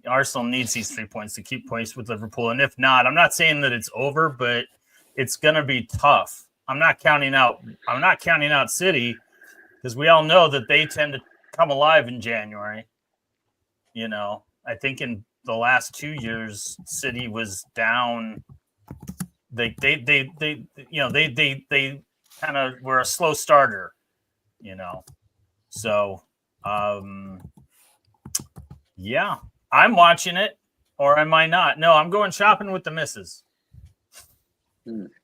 Speaker 1: Arsenal needs these 3 points to keep pace with Liverpool, and if not, I'm not saying that it's over, but it's going to be tough. I'm not counting out City, because we all know that they tend to come alive in January. You know, I think in the last 2 years, City was down. They kind of were a slow starter, you know. So, yeah, I'm watching it, or am I not? No, I'm going shopping with the missus.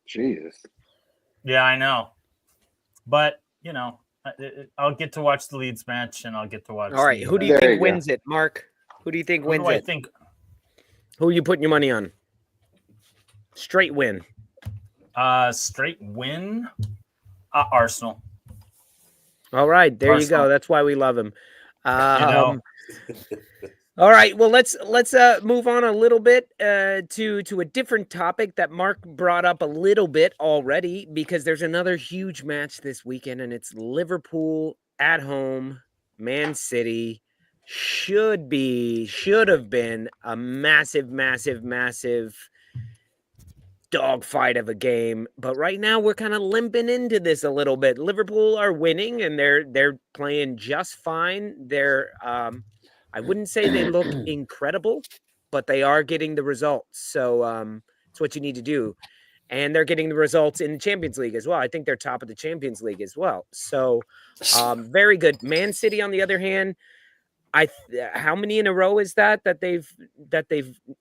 Speaker 7: Jesus.
Speaker 1: Yeah, I know. But, you know, I'll get to watch the Leeds match, and I'll get to watch.
Speaker 8: All right, who do you think wins it, Mark? Who do you think wins it? Who are you putting your money on? Straight win.
Speaker 1: Straight win. Arsenal.
Speaker 8: All right, there
Speaker 1: Arsenal.
Speaker 8: you go. That's why we love him.
Speaker 1: You know.
Speaker 8: All right, well let's move on a little bit to a different topic that Mark brought up a little bit already, because there's another huge match this weekend, and it's Liverpool at home, Man City. Should have been a massive dogfight of a game, but right now we're kind of limping into this a little bit. Liverpool are winning, and they're playing just fine. They're I wouldn't say they look incredible, but they are getting the results. So it's what you need to do. And they're getting the results in the Champions League as well. I think they're top of the Champions League as well. So very good. Man City, on the other hand, how many in a row is that they've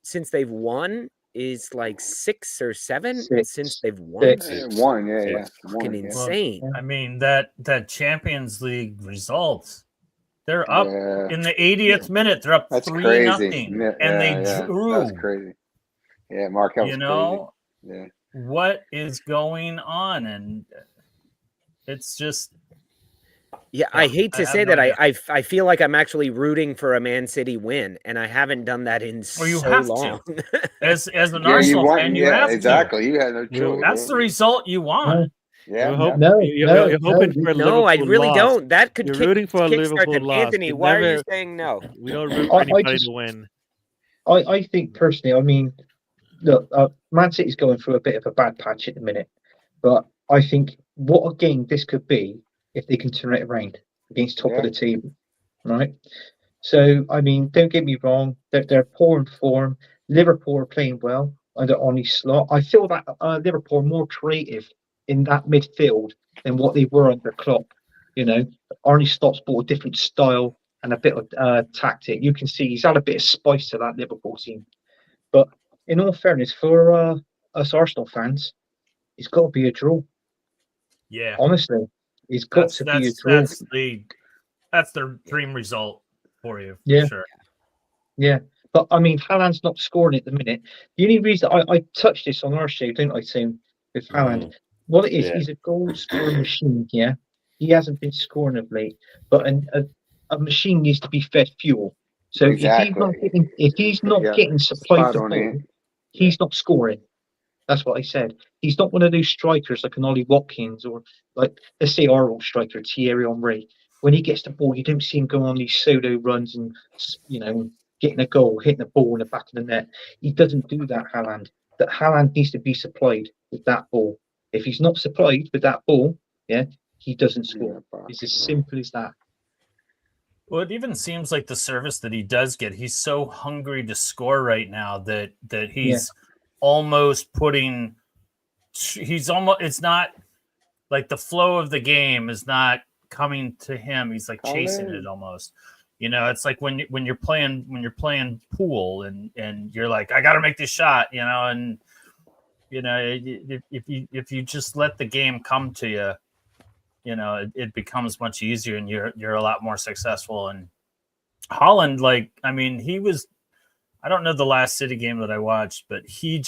Speaker 8: since they've won? Is like 6 or 7 since they've won.
Speaker 7: One, yeah.
Speaker 8: Fucking insane.
Speaker 1: Well, I mean, that Champions League results, they're up in the 80th minute. They're up 3-0, and they drew.
Speaker 7: That's crazy. Yeah, Mark, that was crazy. Yeah.
Speaker 1: What is going on? And it's just.
Speaker 8: Yeah, I hate to say that. I feel like I'm actually rooting for a Man City win, and I haven't done that in so long.
Speaker 1: As an Arsenal fan, you have
Speaker 7: exactly.
Speaker 1: to.
Speaker 7: You had no choice.
Speaker 1: That's the result you want.
Speaker 7: Yeah.
Speaker 8: No, I really don't. That could
Speaker 3: You're rooting for a Liverpool loss.
Speaker 8: Anthony, why are you saying no?
Speaker 3: We don't root for anybody to win.
Speaker 6: I think personally, I mean, look, Man City's going through a bit of a bad patch at the minute, but I think what a game this could be if they can turn it around against top of the table, right? So, I mean, don't get me wrong, they're poor in form. Liverpool are playing well under Arne Slot. I feel that Liverpool are more creative in that midfield than what they were under Klopp. You know, Arne Slot's brought a different style and a bit of tactic. You can see he's had a bit of spice to that Liverpool team. But in all fairness, for us Arsenal fans, it's got to be a draw.
Speaker 1: Yeah,
Speaker 6: honestly, it's got to be a draw.
Speaker 1: That's the dream result for you, for
Speaker 6: Yeah.
Speaker 1: sure.
Speaker 6: Yeah, but I mean, Haaland's not scoring at the minute. The only reason I touched this on our show, didn't I, Tim, with Haaland? What it is, he's a goal scoring machine. Yeah, he hasn't been scoring of late, but a machine needs to be fed fuel. So if he's not getting supplied the ball, he's not scoring. That's what I said. He's not one of those strikers like an Ollie Watkins or like, let's say, our old striker Thierry Henry. When he gets the ball, you don't see him going on these solo runs and getting a goal, hitting the ball in the back of the net. He doesn't do that, Haaland. That Haaland needs to be supplied with that ball. If he's not supplied with that ball, he doesn't score. It's as simple as that.
Speaker 1: Well, it even seems like the service that he does get, he's so hungry to score right now that he's almost putting. It's not like the flow of the game is not coming to him. He's like chasing it almost. It's like when you're playing pool and you're like, I got to make this shot, and if you just let the game come to you, it becomes much easier and you're a lot more successful. And Haaland, he was, I don't know the last City game that I watched, but he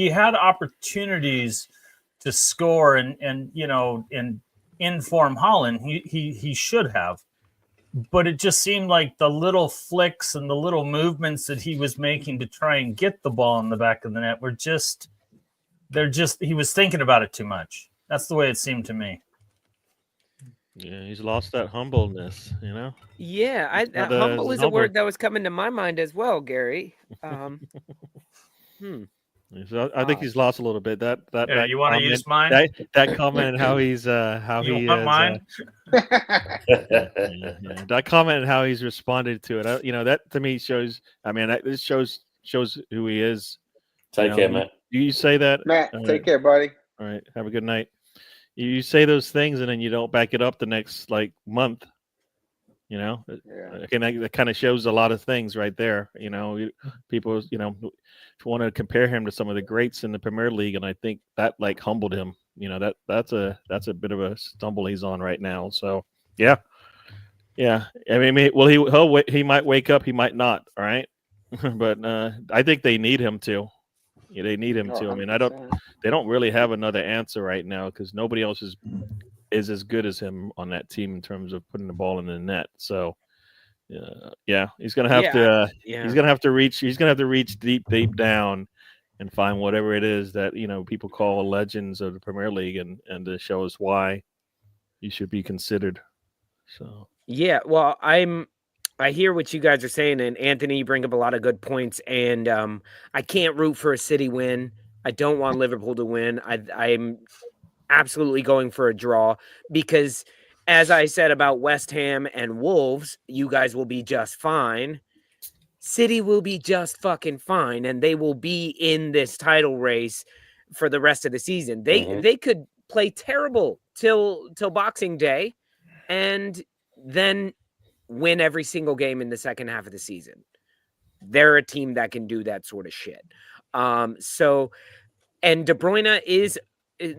Speaker 1: had opportunities to score and inform Haaland. He should have. But it just seemed like the little flicks and the little movements that he was making to try and get the ball in the back of the net were he was thinking about it too much. That's the way it seemed to me.
Speaker 3: Yeah, he's lost that humbleness,
Speaker 8: Yeah, humble is a word that was coming to my mind as well, Gary.
Speaker 3: So I think he's lost a little bit. That
Speaker 1: you want to use mine?
Speaker 3: That comment and how he's how
Speaker 1: you
Speaker 3: he
Speaker 1: want
Speaker 3: is.
Speaker 1: Mine?
Speaker 3: That comment and how he's responded to it. That to me shows. This shows who he is.
Speaker 4: Take care, Matt.
Speaker 3: Do you say that,
Speaker 7: Matt? Take care, buddy.
Speaker 3: All right. Have a good night. You say those things and then you don't back it up the next month. That kind of shows a lot of things right there. People, if you want to compare him to some of the greats in the Premier League, and I think that humbled him. That's a bit of a stumble he's on right now. So yeah. He might wake up, he might not. All right, but I think they need him to. Yeah, they need him to. They don't really have another answer right now because nobody else is as good as him on that team in terms of putting the ball in the net. So, he's gonna have to. He's gonna have to reach. He's gonna have to reach deep down and find whatever it is that people call legends of the Premier League, and to show us why he should be considered. So
Speaker 8: well, I hear what you guys are saying, and Anthony, you bring up a lot of good points. And I can't root for a City win. I don't want Liverpool to win. I'm absolutely going for a draw because, as I said about West Ham and Wolves, you guys will be just fine. City will be just fucking fine, and they will be in this title race for the rest of the season. They could play terrible till Boxing Day, and then win every single game in the second half of the season. They're a team that can do that sort of shit. And De Bruyne is,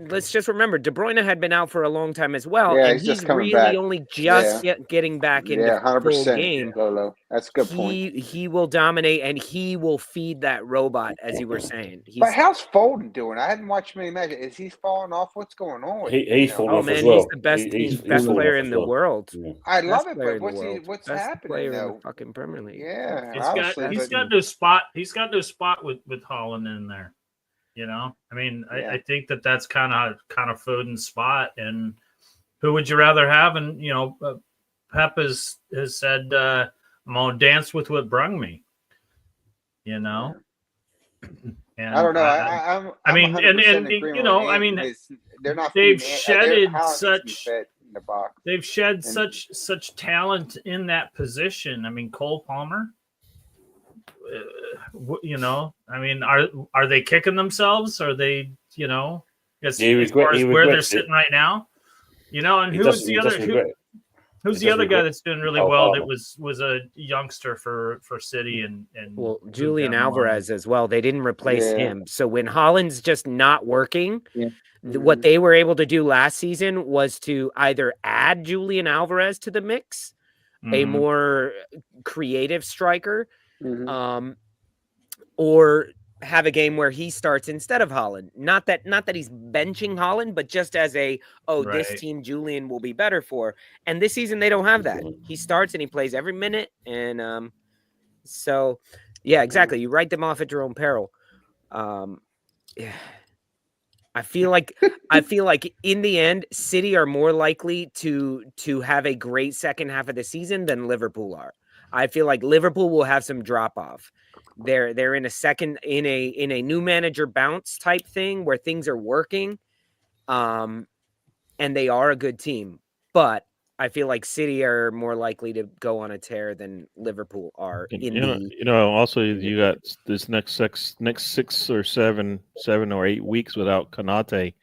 Speaker 8: let's just remember, De Bruyne had been out for a long time as well.
Speaker 7: Yeah,
Speaker 8: and
Speaker 7: he's
Speaker 8: really
Speaker 7: back.
Speaker 8: only just getting back into
Speaker 7: 100%,
Speaker 8: full game.
Speaker 7: Lolo. That's a good point.
Speaker 8: He will dominate and he will feed that robot, as you were saying.
Speaker 7: But how's Foden doing? I haven't watched many matches. Is he falling off? What's going on?
Speaker 4: He's falling off as well.
Speaker 8: He's the best player in the world.
Speaker 7: I love it, but what's
Speaker 8: best
Speaker 7: happening
Speaker 8: player
Speaker 7: though?
Speaker 8: in the fucking Premier League.
Speaker 7: Yeah,
Speaker 1: he's got no spot. He's got no spot with Haaland in there. I think that's kind of Foden's spot. And who would you rather have? And Pep has said, "I'm gonna dance with what brung me." And
Speaker 7: I don't know. They're not.
Speaker 1: They've shed such talent in that position. Cole Palmer. Are they kicking themselves? Are they, as far as where they're sitting right now? And who is the other? Who's the other guy that's doing really well? That was a youngster for City and
Speaker 8: well, Julian Alvarez as well. They didn't replace him. So when Holland's just not working, what they were able to do last season was to either add Julian Alvarez to the mix, a more creative striker, or have a game where he starts instead of Holland. Not that he's benching Holland, but just as this team Julian will be better for. And this season they don't have that. He starts and he plays every minute. And so yeah, exactly. You write them off at your own peril. Yeah. I feel like in the end, City are more likely to have a great second half of the season than Liverpool are. I feel like Liverpool will have some drop off. They're in a new manager bounce type thing where things are working, and they are a good team. But I feel like City are more likely to go on a tear than Liverpool are.
Speaker 3: Also you got this next 6 or 7 or 8 weeks without Konate,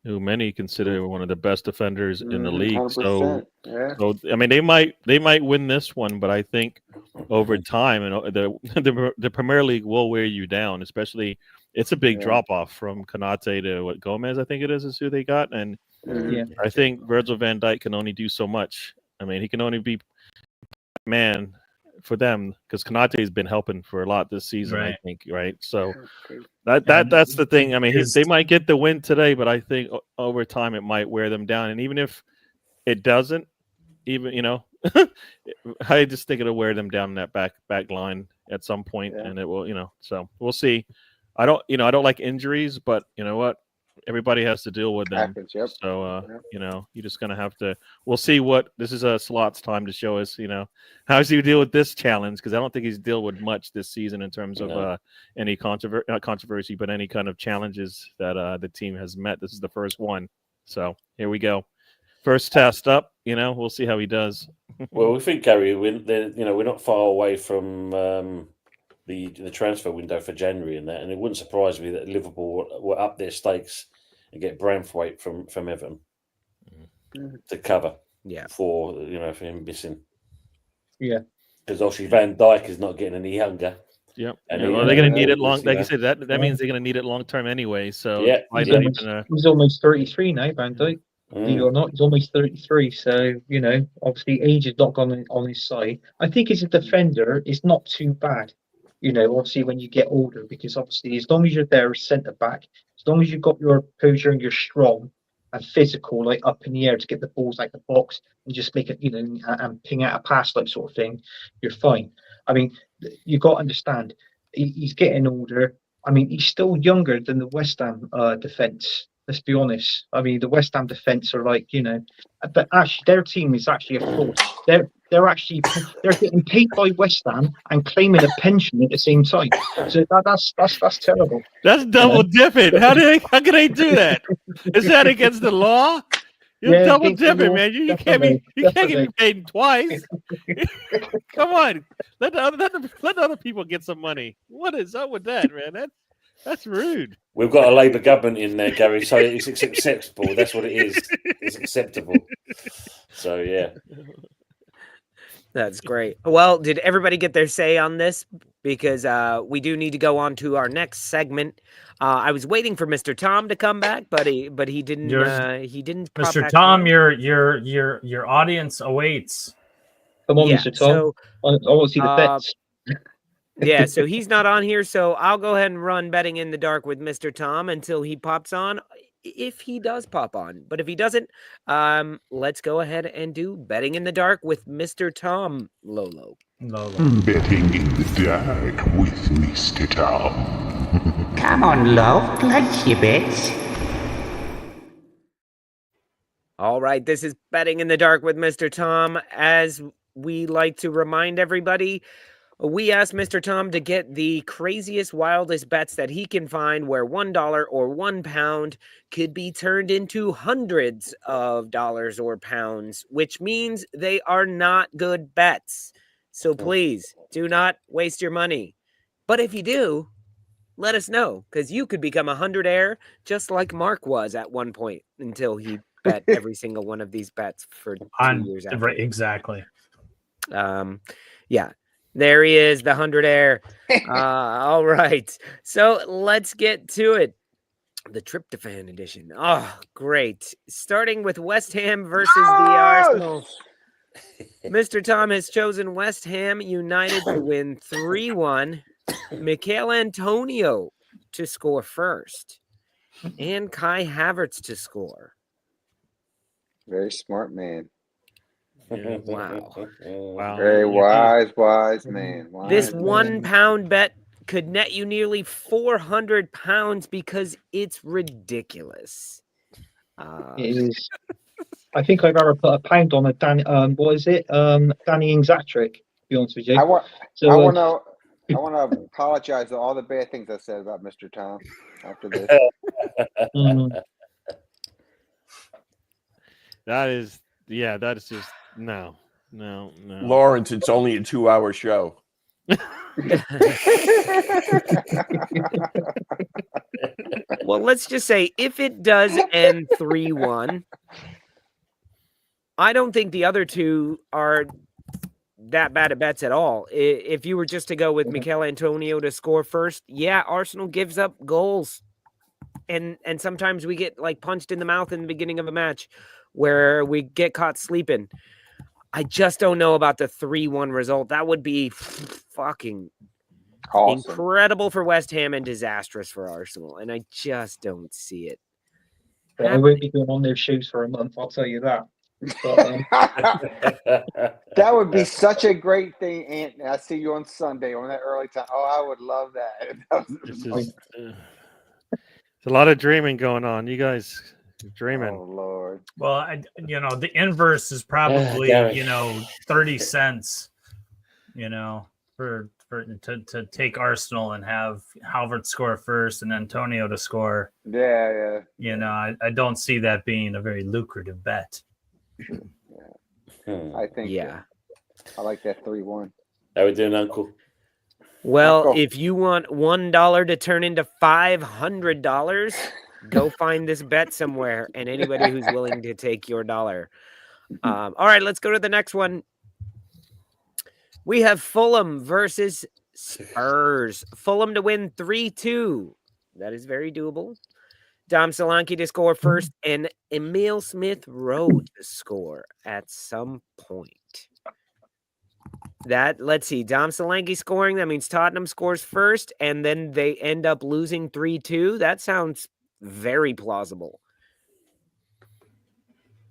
Speaker 3: who many consider one of the best defenders in the league. So I mean, they might win this one, but I think over time, and the Premier League will wear you down. Especially, it's a big drop off from Konate to Gomez. I think it is who they got, and I think Virgil van Dijk can only do so much. I mean, he can only be man for them because Konate has been helping for a lot this season. I think, right? So that's the thing. I mean, they might get the win today, but I think over time it might wear them down. And even if it doesn't, I just think it'll wear them down in that back line at some point, and it will, So we'll see. I don't like injuries, but you know what? Everybody has to deal with them. So you're just gonna have to. We'll see what this is. Slot's time to show us. How does he deal with this challenge? Because I don't think he's dealt with much this season in terms of any controversy, but any kind of challenges that the team has met. This is the first one. So here we go. First test up. We'll see how he does.
Speaker 4: Well, we think, Gary, we're not far away from the transfer window for January and that, and it wouldn't surprise me that Liverpool will up their stakes and get Branthwaite from Everton to cover. For him missing. Because obviously Van Dijk is not getting any younger.
Speaker 3: Yep. And they're going to need it long. Like you said, that means they're going to need it long term anyway. So
Speaker 6: he's almost 33 now, Van Dijk. Believe it or not, he's almost 33. So, obviously age is not gone on his side. I think as a defender, it's not too bad. Obviously when you get older, because obviously as long as you're there as centre back, as long as you've got your posture and you're strong and physical, like up in the air to get the balls out the box and just make it, and ping out a pass, like sort of thing, you're fine. I mean, you've got to understand, he's getting older. I mean, he's still younger than the West Ham defence. Let's be honest. I mean, the West Ham defence are like, but actually their team is actually a force. They're getting paid by West Ham and claiming a pension at the same time. So that's terrible.
Speaker 3: That's double dipping. How can they do that? Is that against the law? You're double dipping, man. You can't get paid twice. Come on, let other people get some money. What is up with that, man? That's rude.
Speaker 4: We've got a Labour government in there, Gary, so it's acceptable. That's what it is. It's acceptable. So, yeah.
Speaker 8: That's great. Well, did everybody get their say on this? Because we do need to go on to our next segment. I was waiting for Mr. Tom to come back, but he didn't. He didn't.
Speaker 1: Mr. Tom, your audience awaits.
Speaker 6: Come on, Mr. Tom.
Speaker 8: So,
Speaker 6: I want to see the bets.
Speaker 8: Yeah, so he's not on here, so I'll go ahead and run betting in the dark with Mr. Tom until he pops on, if he does pop on. But if he doesn't, let's go ahead and do betting in the dark with Mr. Tom. Lolo.
Speaker 10: Betting in the dark with Mr. Tom.
Speaker 11: Come on, love, place your bets.
Speaker 8: All right, this is betting in the dark with Mr. Tom. As we like to remind everybody, we asked Mr. Tom to get the craziest, wildest bets that he can find where $1 or £1 could be turned into hundreds of dollars or pounds, which means they are not good bets. So please do not waste your money. But if you do, let us know, because you could become a 100-air just like Mark was at one point until he bet every single one of these bets for 2 years after.
Speaker 1: Right, exactly.
Speaker 8: Yeah, there he is, the 100 air. All right, so let's get to it. The tryptophan edition. Oh, great. Starting with West Ham versus the Arsenal. Mr. Tom has chosen West Ham United to win 3-1. Mikel Antonio to score first. And Kai Havertz to score.
Speaker 7: Very smart man.
Speaker 8: Wow.
Speaker 7: Very wise man.
Speaker 8: This £1 bet could net you nearly £400 because it's ridiculous.
Speaker 6: It is. I think I'd rather put £1 on a Danny. What is it? Danny Ings hat trick. To be honest with you.
Speaker 7: I want to apologize for all the bad things I said about Mr. Tom after this.
Speaker 3: That is just no.
Speaker 2: Lawrence, it's only a 2-hour show.
Speaker 8: Well, let's just say if it does end 3-1, I don't think the other two are that bad at bets at all. If you were just to go with Mikel Antonio to score first, yeah, Arsenal gives up goals. And sometimes we get like punched in the mouth in the beginning of a match where we get caught sleeping. I just don't know about the 3-1 result. That would be fucking awesome. Incredible for West Ham and disastrous for Arsenal. And I just don't see it.
Speaker 6: Well, I won't be going on their shoes for a month, I'll tell you that. But,
Speaker 7: that would be such a great thing, Ant. I see you on Sunday on that early time. Oh, I would love that.
Speaker 3: It's a lot of dreaming going on. You guys dreaming.
Speaker 7: Oh Lord.
Speaker 1: Well, the inverse is probably 30 cents. To take Arsenal and have Havertz score first and Antonio to score.
Speaker 7: Yeah.
Speaker 1: I don't see that being a very lucrative bet.
Speaker 7: I think. Yeah. I like that 3-1.
Speaker 4: How we doing, Uncle?
Speaker 8: Well, if you want $1 to turn into $500, go find this bet somewhere, and anybody who's willing to take your dollar. All right, let's go to the next one. We have Fulham versus Spurs. Fulham to win 3-2. That is very doable. Dom Solanke to score first, and Emile Smith-Rowe to score at some point. Let's see, Dom Solanke scoring, that means Tottenham scores first, and then they end up losing 3-2. That sounds very plausible.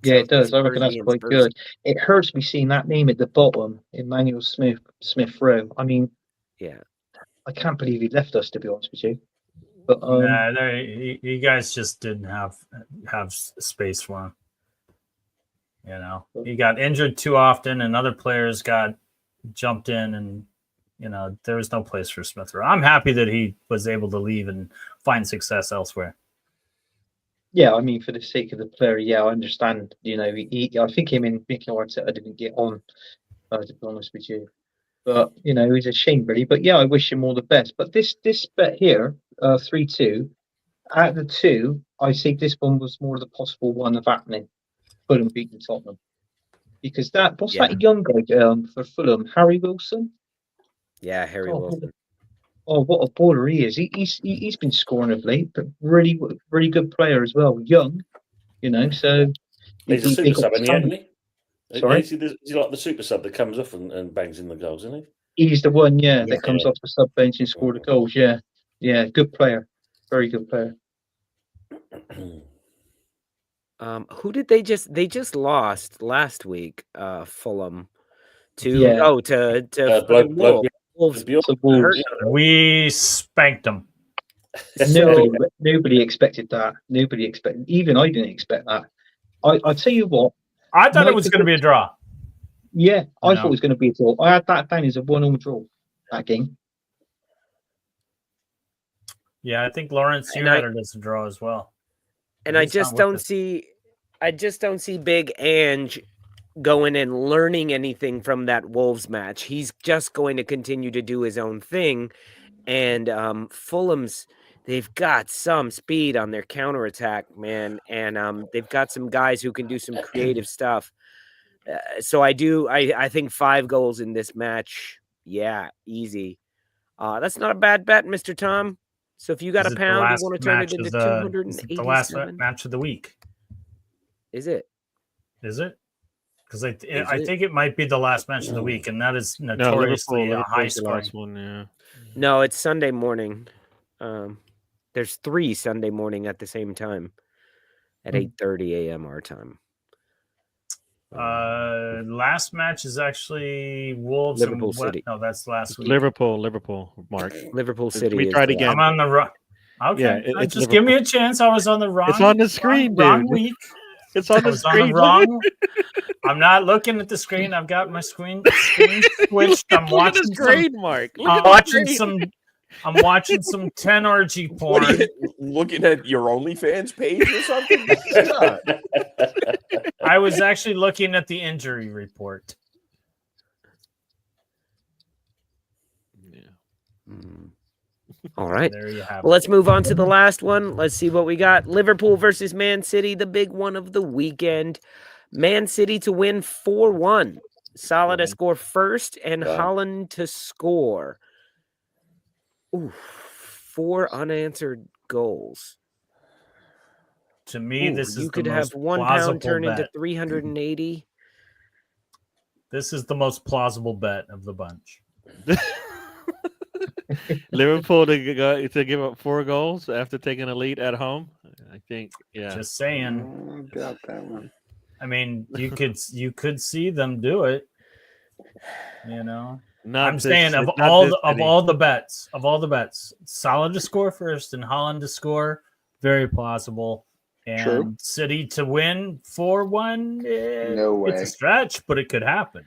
Speaker 6: Yeah, it does. I reckon that's quite good. It hurts me seeing that name at the bottom, Emmanuel Smith-Rowe. I mean,
Speaker 8: yeah,
Speaker 6: I can't believe he left us, to be honest with you. But
Speaker 1: you guys just didn't have space for him. He got injured too often, and other players got jumped in, and there was no place for Smith-Rowe. I'm happy that he was able to leave and find success elsewhere.
Speaker 6: Yeah, I mean, for the sake of the player, yeah, I understand. I think him and Mikel Arteta didn't get on, to be honest with you. But it's a shame, really. But yeah, I wish him all the best. But this bet here, 3-2, out of the two, I think this one was more the possible one of happening. Fulham beating Tottenham, because that young guy for Fulham, Harry Wilson?
Speaker 8: Yeah, Harry Wilson.
Speaker 6: Oh, what a baller he is! He's been scoring of late, but really, really good player as well. Young, so
Speaker 4: he's a super sub, isn't he?
Speaker 6: Sorry,
Speaker 4: is he like the super sub that comes off and bangs in the goals, isn't
Speaker 6: he? He's the one, that comes off the sub bench and scored the goals. Yeah, good player, very good player.
Speaker 8: Who did they just lost last week? Fulham to Wolves.
Speaker 1: We spanked them.
Speaker 6: Nobody expected that. Even I didn't expect that. I tell you what.
Speaker 1: I thought it was going to be a draw.
Speaker 6: Yeah, I thought it was going to be a draw. I had that down as a 1-1 draw, that game.
Speaker 1: Yeah, I think Lawrence, you had it as a draw as well.
Speaker 8: And I just don't see Big Ange going and learning anything from that Wolves match. He's just going to continue to do his own thing. And Fulham's they've got some speed on their counterattack, man, and they've got some guys who can do some creative stuff. So I think 5 goals in this match. Yeah, easy. That's not a bad bet, Mr. Tom. So if you got
Speaker 1: Is
Speaker 8: a
Speaker 1: it the
Speaker 8: pound, you
Speaker 1: last
Speaker 8: want to turn it
Speaker 1: match
Speaker 8: into
Speaker 1: of the? Is it the last
Speaker 8: 287?
Speaker 1: match of the week?
Speaker 8: Is it?
Speaker 1: Is it? Because I
Speaker 8: it?
Speaker 1: think it might be the last match of the week, and that is
Speaker 3: No,
Speaker 1: notoriously a high
Speaker 3: Liverpool's the
Speaker 1: scoring.
Speaker 3: last one. Yeah.
Speaker 8: No, it's Sunday morning. There's 3 Sunday morning at the same time at 8:30 a.m. our time.
Speaker 1: Last match is actually Wolves
Speaker 8: Liverpool
Speaker 1: and
Speaker 8: City.
Speaker 1: No, that's last week.
Speaker 3: Liverpool, Mark.
Speaker 8: Liverpool City.
Speaker 3: We tried again.
Speaker 1: I'm on the wrong. Okay,
Speaker 3: Yeah,
Speaker 1: just give me a chance. I was on the wrong.
Speaker 3: It's on the screen,
Speaker 1: wrong
Speaker 3: dude.
Speaker 1: week.
Speaker 3: It's on
Speaker 1: I
Speaker 3: the
Speaker 1: was
Speaker 3: screen.
Speaker 1: on the wrong. I'm not looking at the screen. I've got my screen switched. I'm
Speaker 3: Look
Speaker 1: watching
Speaker 3: at the screen, Mark. Look
Speaker 1: I'm
Speaker 3: at the
Speaker 1: watching
Speaker 3: screen.
Speaker 1: I'm watching some 10RG porn.
Speaker 2: What are you looking at your OnlyFans page or something?
Speaker 1: I was actually looking at the injury report.
Speaker 8: All right.
Speaker 1: There you have
Speaker 8: Well, let's move on to the last one. Let's see what we got. Liverpool versus Man City, the big one of the weekend. Man City to win 4-1. Salah to score first and Haaland to score. Ooh, 4 unanswered goals.
Speaker 1: To me, this is
Speaker 8: you
Speaker 1: the
Speaker 8: could
Speaker 1: most
Speaker 8: have £1
Speaker 1: plausible
Speaker 8: turn into
Speaker 1: bet.
Speaker 8: 380.
Speaker 1: This is the most plausible bet of the bunch.
Speaker 3: Liverpool to give up 4 goals after taking a lead at home. I think, yeah.
Speaker 1: Just saying.
Speaker 7: Got that one.
Speaker 1: I mean, you could see them do it. You know, I'm saying of all the bets, Salah to score first and Haaland to score, very plausible. And
Speaker 7: True.
Speaker 1: City to win 4-1,
Speaker 7: No way.
Speaker 1: it's a stretch, but it could happen.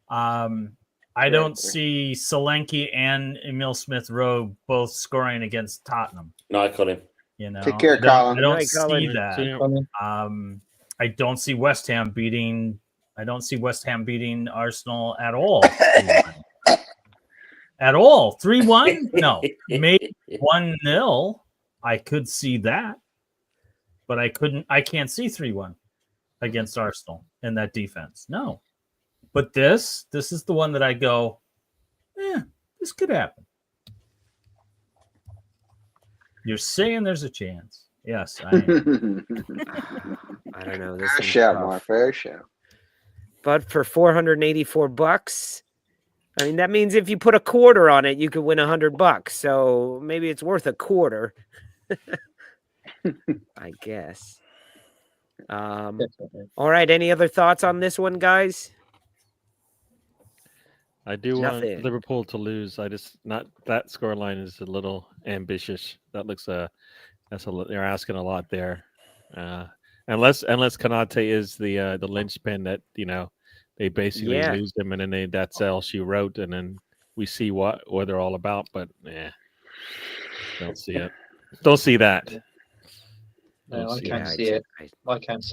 Speaker 1: I don't see Solanke and Emil Smith Rowe both scoring against Tottenham.
Speaker 4: No, Colin.
Speaker 1: You know,
Speaker 7: Take care, Colin.
Speaker 1: I don't
Speaker 8: Night,
Speaker 1: see
Speaker 8: Colin.
Speaker 1: that. I don't see West Ham beating. I don't see West Ham beating Arsenal at all. 3-1. At all, 3-1? No, maybe 1-0. I could see that, but I can't see 3-1 against Arsenal in that defense. No, but this is the one that I go, this could happen. You're saying there's a chance. Yes, I am.
Speaker 8: I don't know.
Speaker 7: Fair shout, Mark. Fair shout.
Speaker 8: But for $484, I mean, that means if you put a quarter on it, you could win $100. So maybe it's worth a quarter. I guess. All right. Any other thoughts on this one, guys?
Speaker 3: I do
Speaker 8: Nothing.
Speaker 3: want Liverpool to lose. I just not that scoreline is a little ambitious. That looks they're asking a lot there. Unless Konate is the linchpin that they basically lose them and then that's all she wrote and then we see what they're all about. But don't see it. Don't see that.
Speaker 6: No, I can't see it. I can't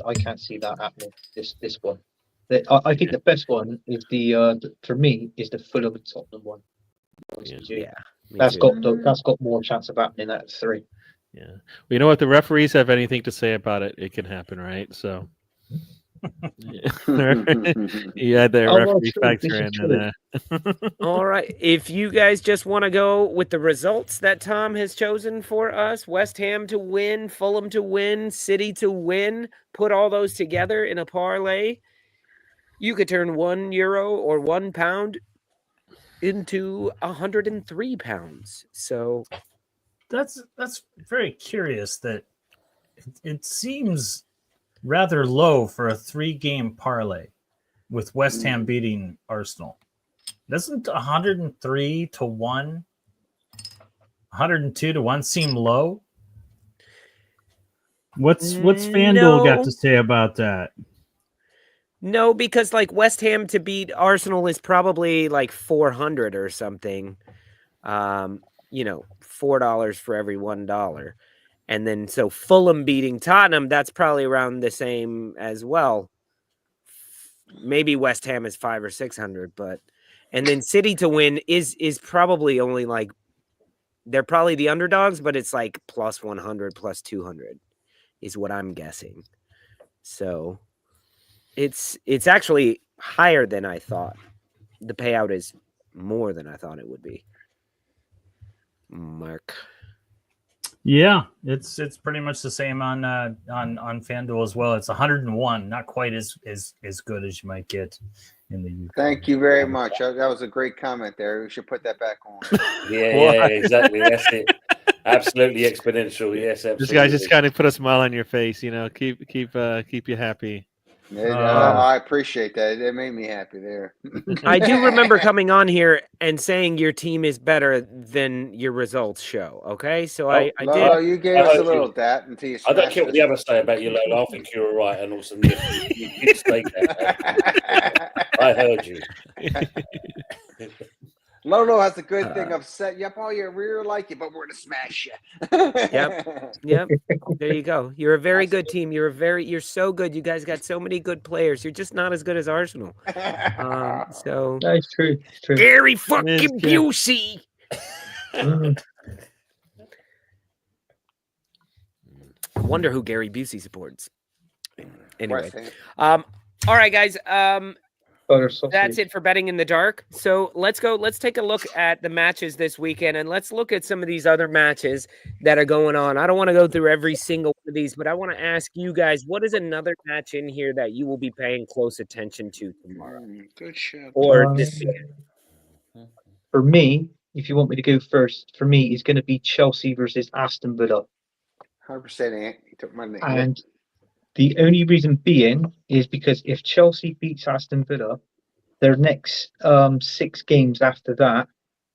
Speaker 6: see that happening. This one. I think the best one is for me is the Fulham and Tottenham one.
Speaker 8: Yeah,
Speaker 6: that's got more chance of happening out of 3.
Speaker 3: Yeah, well, you know what? The referees have anything to say about it, it can happen, right? So, yeah, the referee factor in.
Speaker 8: All right, if you guys just want to go with the results that Tom has chosen for us, West Ham to win, Fulham to win, City to win, put all those together in a parlay, you could turn €1 or £1 into £103. So
Speaker 1: that's very curious. That it seems rather low for a 3-game parlay with West Ham beating Arsenal. Doesn't 103 to 1, 102 to 1 seem low? What's FanDuel got to say about that?
Speaker 8: No, because like West Ham to beat Arsenal is probably like 400 or something. $4 for every $1. And then so Fulham beating Tottenham, that's probably around the same as well. Maybe West Ham is 500 or 600, and then City to win is probably only like they're probably the underdogs, but it's like plus 100, plus 200 is what I'm guessing. So it's actually higher than I thought. The payout is more than I thought it would be. Mark.
Speaker 1: Yeah, it's pretty much the same on FanDuel as well. It's 101, not quite as good as you might get in the UK.
Speaker 7: Thank you very much. That was a great comment there. We should put that back on.
Speaker 4: Yeah, exactly. That's it. Absolutely exponential. Yes, absolutely.
Speaker 3: This guy just kind of put a smile on your face. Keep you happy.
Speaker 7: I appreciate that. It made me happy there.
Speaker 8: I do remember coming on here and saying your team is better than your results show. Okay, so I did.
Speaker 7: Oh, you gave us a little of that until you.
Speaker 4: I don't care what the others say about you, Lolo. I think you were right, and also you did state that. I heard you.
Speaker 7: Lolo has a good thing of set. Yep, oh, you really like you, but we're gonna smash you.
Speaker 8: Yep. There you go. You're a very good team. You're so good. You guys got so many good players. You're just not as good as Arsenal. So
Speaker 6: that's true. It's true.
Speaker 8: Gary fucking Busey. I wonder who Gary Busey supports. Anyway, all right, guys. That's it for betting in the dark. So let's go. Let's take a look at the matches this weekend, and let's look at some of these other matches that are going on. I don't want to go through every single one of these, but I want to ask you guys, what is another match in here that you will be paying close attention to tomorrow?
Speaker 7: Good shit.
Speaker 8: Or this weekend?
Speaker 6: For me, if you want me to go first, for me, it's going to be Chelsea versus Aston Villa.
Speaker 7: 100%, Ant. You took my name.
Speaker 6: And the only reason being is because if Chelsea beats Aston Villa, their next 6 games after that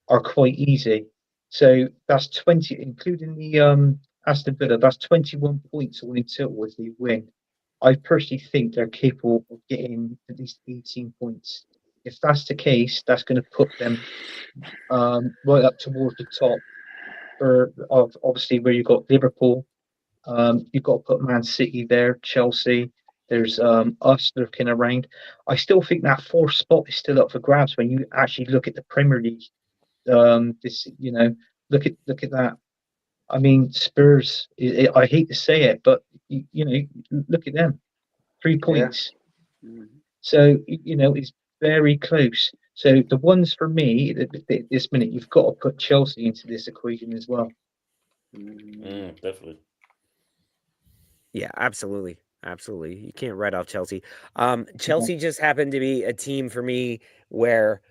Speaker 6: are quite easy. So that's 20, including the Aston Villa, that's 21 points all in total if they win. I personally think they're capable of getting at least 18 points. If that's the case, that's going to put them right up towards the top of obviously where you've got Liverpool. You've got to put Man City there, Chelsea. There's us looking around. I still think that 4th spot is still up for grabs when you actually look at the Premier League. Look at that. I mean, Spurs. I hate to say it, but look at them, 3 points. Yeah. So it's very close. So the ones for me at this minute, you've got to put Chelsea into this equation as well.
Speaker 4: Definitely.
Speaker 8: Yeah, absolutely. Absolutely. You can't write off Chelsea. Chelsea just happened to be a team for me where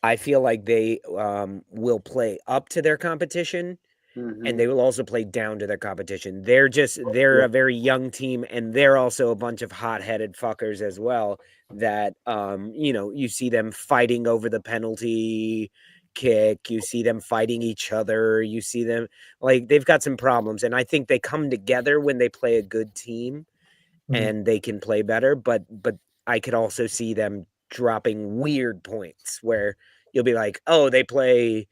Speaker 8: I feel like they will play up to their competition and they will also play down to their competition. They're a very young team, and they're also a bunch of hot-headed fuckers as well that, you see them fighting over the penalty kick. You see them fighting each other. You see them they've got some problems, and I think they come together when they play a good team and they can play better. But I could also see them dropping weird points where you'll be like, oh, they play,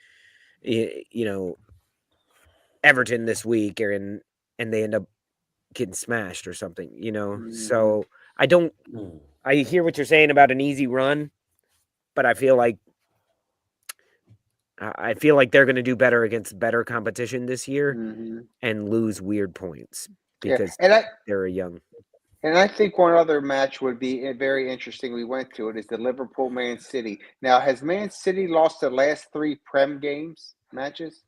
Speaker 8: Everton this week, and they end up getting smashed or something, So I hear what you're saying about an easy run, but I feel like they're going to do better against better competition this year and lose weird points because they're young.
Speaker 7: And I think one other match would be very interesting. We went to it is the Liverpool Man City. Now, has Man City lost their last 3 Prem games matches?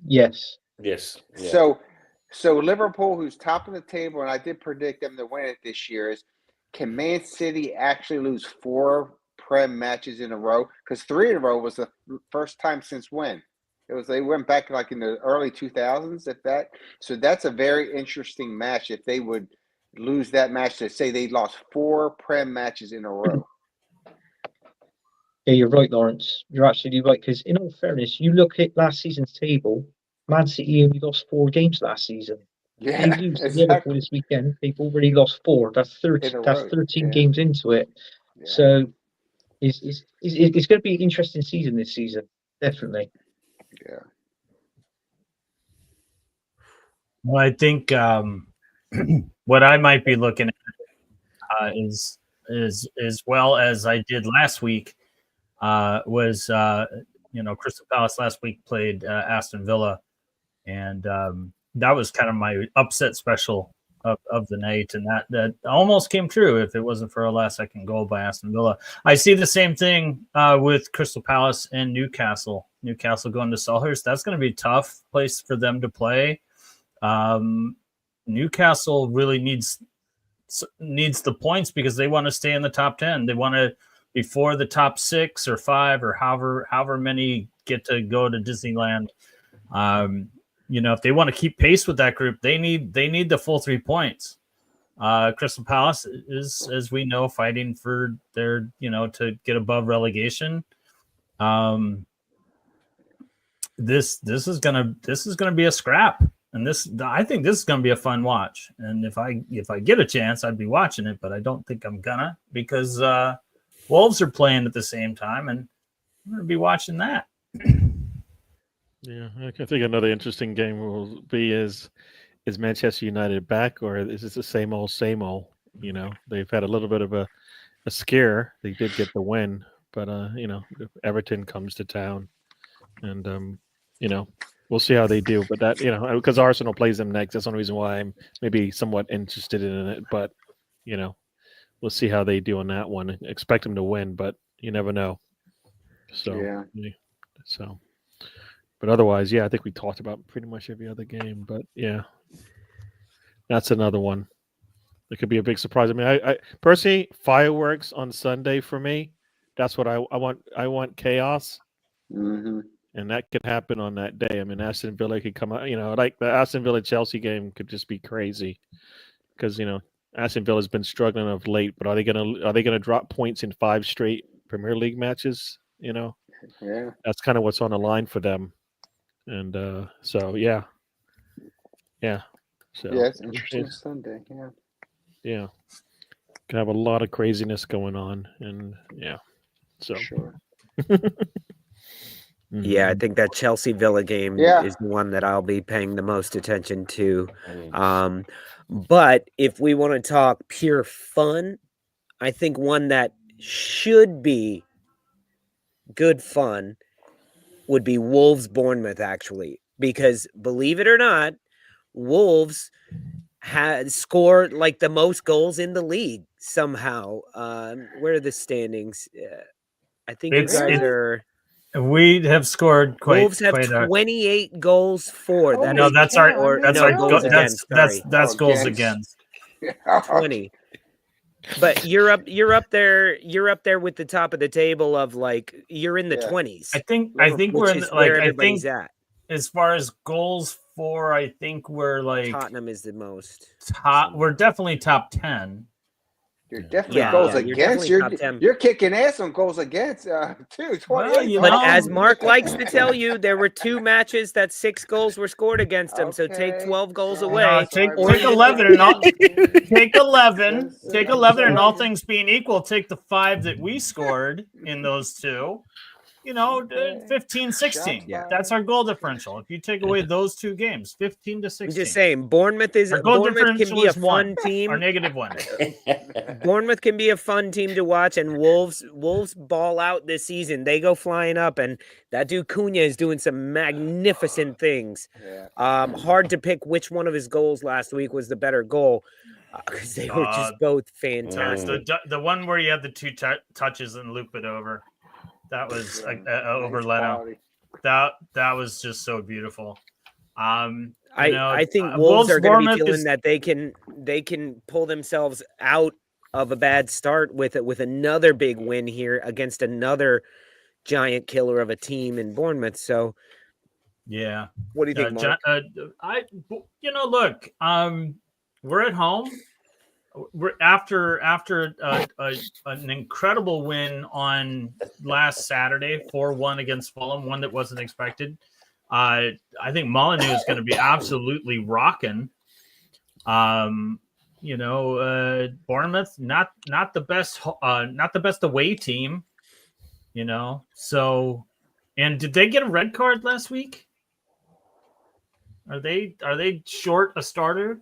Speaker 6: Yes.
Speaker 4: Yes.
Speaker 7: Yeah. So Liverpool, who's top of the table, and I did predict them to win it this year, can Man City actually lose 4 Prem matches in a row? Because 3 in a row was the first time since when? They went back in the early 2000s, if that. So that's a very interesting match if they would lose that match to say they lost 4 Prem matches in a row.
Speaker 6: Yeah, you're right, Lawrence. You're absolutely right. Because in all fairness, you look at last season's table, Man City only lost 4 games last season.
Speaker 7: Yeah,
Speaker 6: they lose to Liverpool this weekend. They've already lost 4. That's 13 games into it. Yeah. So it's going to be an interesting season this season, definitely.
Speaker 7: Yeah.
Speaker 1: Well, I think what I might be looking at is as well as I did last week was Crystal Palace last week played Aston Villa, and that was kind of my upset special of the night, and that almost came true if it wasn't for a last-second goal by Aston Villa. I see the same thing with Crystal Palace and Newcastle. Newcastle going to Selhurst. That's going to be a tough place for them to play. Newcastle really needs the points because they want to stay in the top 10. They want to before the top 6 or 5 or however many get to go to Disneyland. If they want to keep pace with that group, they need the full 3 points. Crystal Palace is, as we know, fighting for their to get above relegation. This is gonna be a scrap, and I think this is gonna be a fun watch. And if I get a chance, I'd be watching it, but I don't think I'm gonna because Wolves are playing at the same time, and I'm gonna be watching that.
Speaker 3: Yeah, I think another interesting game will be is Manchester United back, or is it the same old? They've had a little bit of a scare. They did get the win, but Everton comes to town, and we'll see how they do. But that because Arsenal plays them next, that's one reason why I'm maybe somewhat interested in it. But we'll see how they do on that one. Expect them to win, but you never know. So But otherwise, I think we talked about pretty much every other game. But that's another one. It could be a big surprise. I mean, I personally, fireworks on Sunday for me. That's what I want. I want chaos, and that could happen on that day. I mean, Aston Villa could come out. Like the Aston Villa Chelsea game could just be crazy because Aston Villa's been struggling of late. But are they gonna drop points in 5 straight Premier League matches? That's kind of what's on the line for them. And so
Speaker 7: it's interesting Sunday.
Speaker 3: Can have a lot of craziness going on, and
Speaker 7: sure.
Speaker 8: Yeah, I think that Chelsea Villa game is the one that I'll be paying the most attention to. But if we want to talk pure fun, I think one that should be good fun would be Wolves Bournemouth, actually, because believe it or not, Wolves had scored like the most goals in the league somehow. Where are the standings? I think you guys are.
Speaker 1: We have scored quite.
Speaker 8: Wolves have 28 goals for.
Speaker 1: That no, that's our. That's our.
Speaker 8: Goals against.
Speaker 1: That's goals against.
Speaker 8: 20. But you're up there. You're up there with the top of the table of like you're in the 20s.
Speaker 1: I think we're in, like
Speaker 8: where everybody's at.
Speaker 1: As far as goals for, I think we're like
Speaker 8: Tottenham is the most.
Speaker 1: We're definitely top 10.
Speaker 7: You're definitely goals against. You're kicking ass on goals against too. 28.
Speaker 8: But as Mark likes to tell you, there were 2 matches that 6 goals were scored against them. So take 12 goals away.
Speaker 1: Take 11 and all. Take 11. Take 11, and all things being equal, take the 5 that we scored in those 2. 15, 16. That's our goal differential. If you take away those 2 games, 15 to 16.
Speaker 8: I'm just saying, Bournemouth can be a fun team.
Speaker 1: Or -1.
Speaker 8: Bournemouth can be a fun team to watch, and Wolves ball out this season. They go flying up, and that dude Cunha is doing some magnificent things. Hard to pick which one of his goals last week was the better goal because they were just both fantastic.
Speaker 1: The one where you had the 2 touches and loop it over. That was over Leno. That was just so beautiful.
Speaker 8: I think Wolves are going to be feeling that they can pull themselves out of a bad start with another big win here against another giant killer of a team in Bournemouth. So, what do you think, Mark?
Speaker 1: Look, we're at home. We're after an incredible win on last Saturday, 4-1 against Fulham, one that wasn't expected. I think Molyneux is going to be absolutely rocking. Bournemouth, not the best away team. So, and did they get a red card last week? Are they short a starter?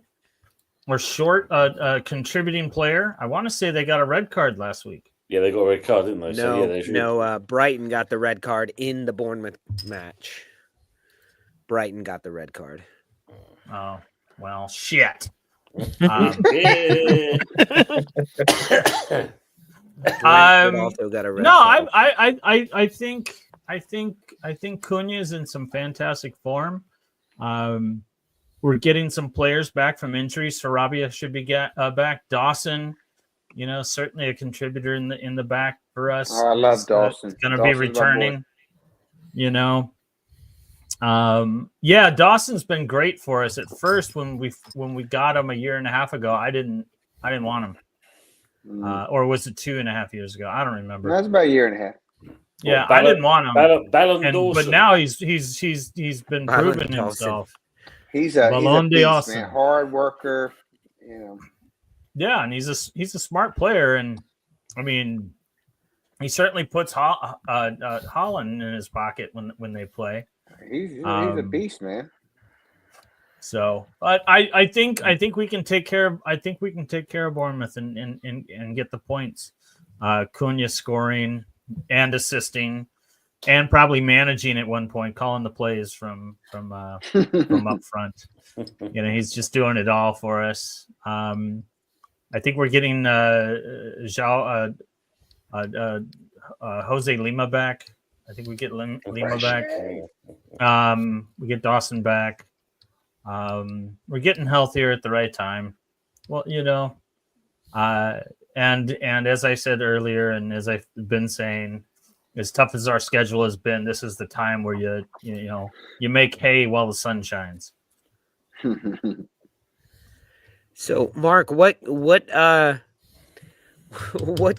Speaker 1: Or short a contributing player? I want to say they got a red card last week.
Speaker 4: Yeah, they got a red card, didn't they? So, yeah, they should.
Speaker 8: No. Brighton got the red card in the Bournemouth match. Brighton got the red card.
Speaker 1: Oh, well, shit.
Speaker 4: Yeah.
Speaker 8: Also got a red card.
Speaker 1: I think Cunha's in some fantastic form. We're getting some players back from injuries. Sarabia should be back. Dawson, certainly a contributor in the back for us.
Speaker 7: Oh, I love Dawson.
Speaker 1: Going to be returning. Dawson's been great for us. At first, when we got him a year and a half ago, I didn't want him. Or was it 2.5 years ago? I don't remember.
Speaker 7: That's about a year and a half.
Speaker 1: Yeah, I didn't want him. But now he's been proving himself.
Speaker 7: He's a beast, man. Hard worker.
Speaker 1: Yeah, and he's a smart player, and I mean, he certainly puts Holland in his pocket when they play.
Speaker 7: He's a beast, man.
Speaker 1: So, but I think we can take care of Bournemouth and get the points. Cunha scoring and assisting, and probably managing at one point, calling the plays from up front. He's just doing it all for us. I think we're getting Jose Lima back. I think we get Lima back. We get Dawson back. We're getting healthier at the right time. Well, and as I said earlier, and as I've been saying, as tough as our schedule has been, this is the time where you make hay while the sun shines.
Speaker 8: So, Mark, what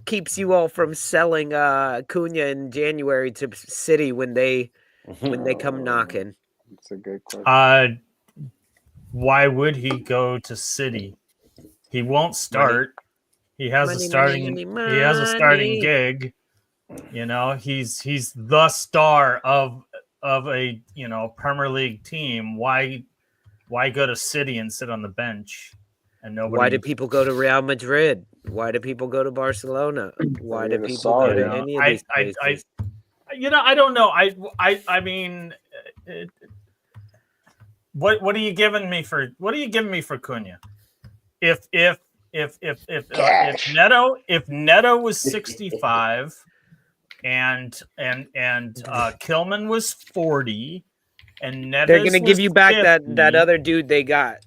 Speaker 8: keeps you all from selling Cunha in January to City when they come knocking?
Speaker 7: That's a good question.
Speaker 1: Why would he go to City? He won't start. He has a starting gig. He's the star of a Premier League team. Why go to City and sit on the bench? And nobody.
Speaker 8: Why do people go to Real Madrid? Why do people go to Barcelona? Why do people go to any of these places?
Speaker 1: I don't know. I mean, what are you giving me for Cunha? If Neto was 65 and Kilman was 40 and Neves
Speaker 8: they're gonna give you back
Speaker 1: 50,
Speaker 8: that other dude they got.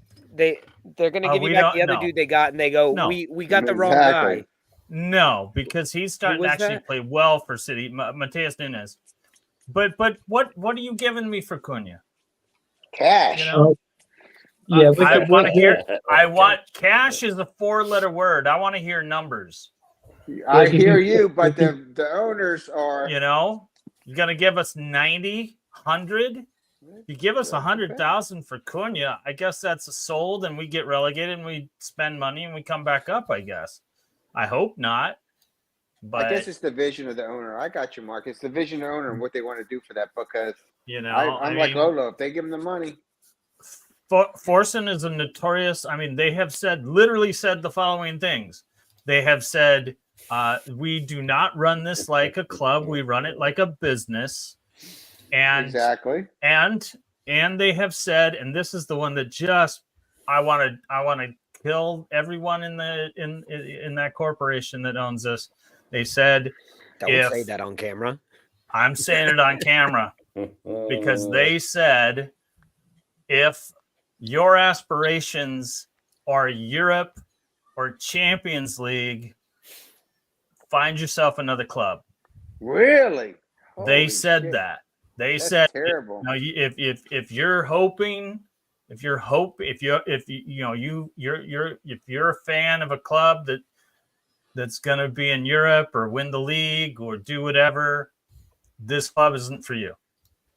Speaker 8: They're gonna give you back the other dude they got, and they go, we got the wrong guy.
Speaker 1: No, because he's starting to actually play well for City, Mateus Nunes. But what are you giving me for Cunha?
Speaker 7: Cash.
Speaker 6: Yeah,
Speaker 1: I want to hear. I want cash is a 4-letter word. I want to hear numbers.
Speaker 7: I hear you, but the owners are.
Speaker 1: You're gonna give us 90, 100. You give us 100,000 for Cunha. I guess that's sold, and we get relegated, and we spend money, and we come back up. I guess. I hope not. But
Speaker 7: I guess it's the vision of the owner. I got you, Mark. It's the vision of the owner and what they want to do for that, because I'm like Lolo. If they give him the money.
Speaker 1: Forsen is a notorious. I mean, they have literally said the following things. They have said, we do not run this like a club. We run it like a business. And
Speaker 7: exactly.
Speaker 1: And they have said, and this is the one that just I want to kill everyone in that corporation that owns us. They said,
Speaker 8: don't say that on camera.
Speaker 1: I'm saying it on camera because they said, if your aspirations are Europe or Champions League, find yourself another club.
Speaker 7: Really?
Speaker 1: They said that. They said,
Speaker 7: terrible.
Speaker 1: If you're hoping, if you're a fan of a club that's going to be in Europe or win the league or do whatever, this club isn't for you.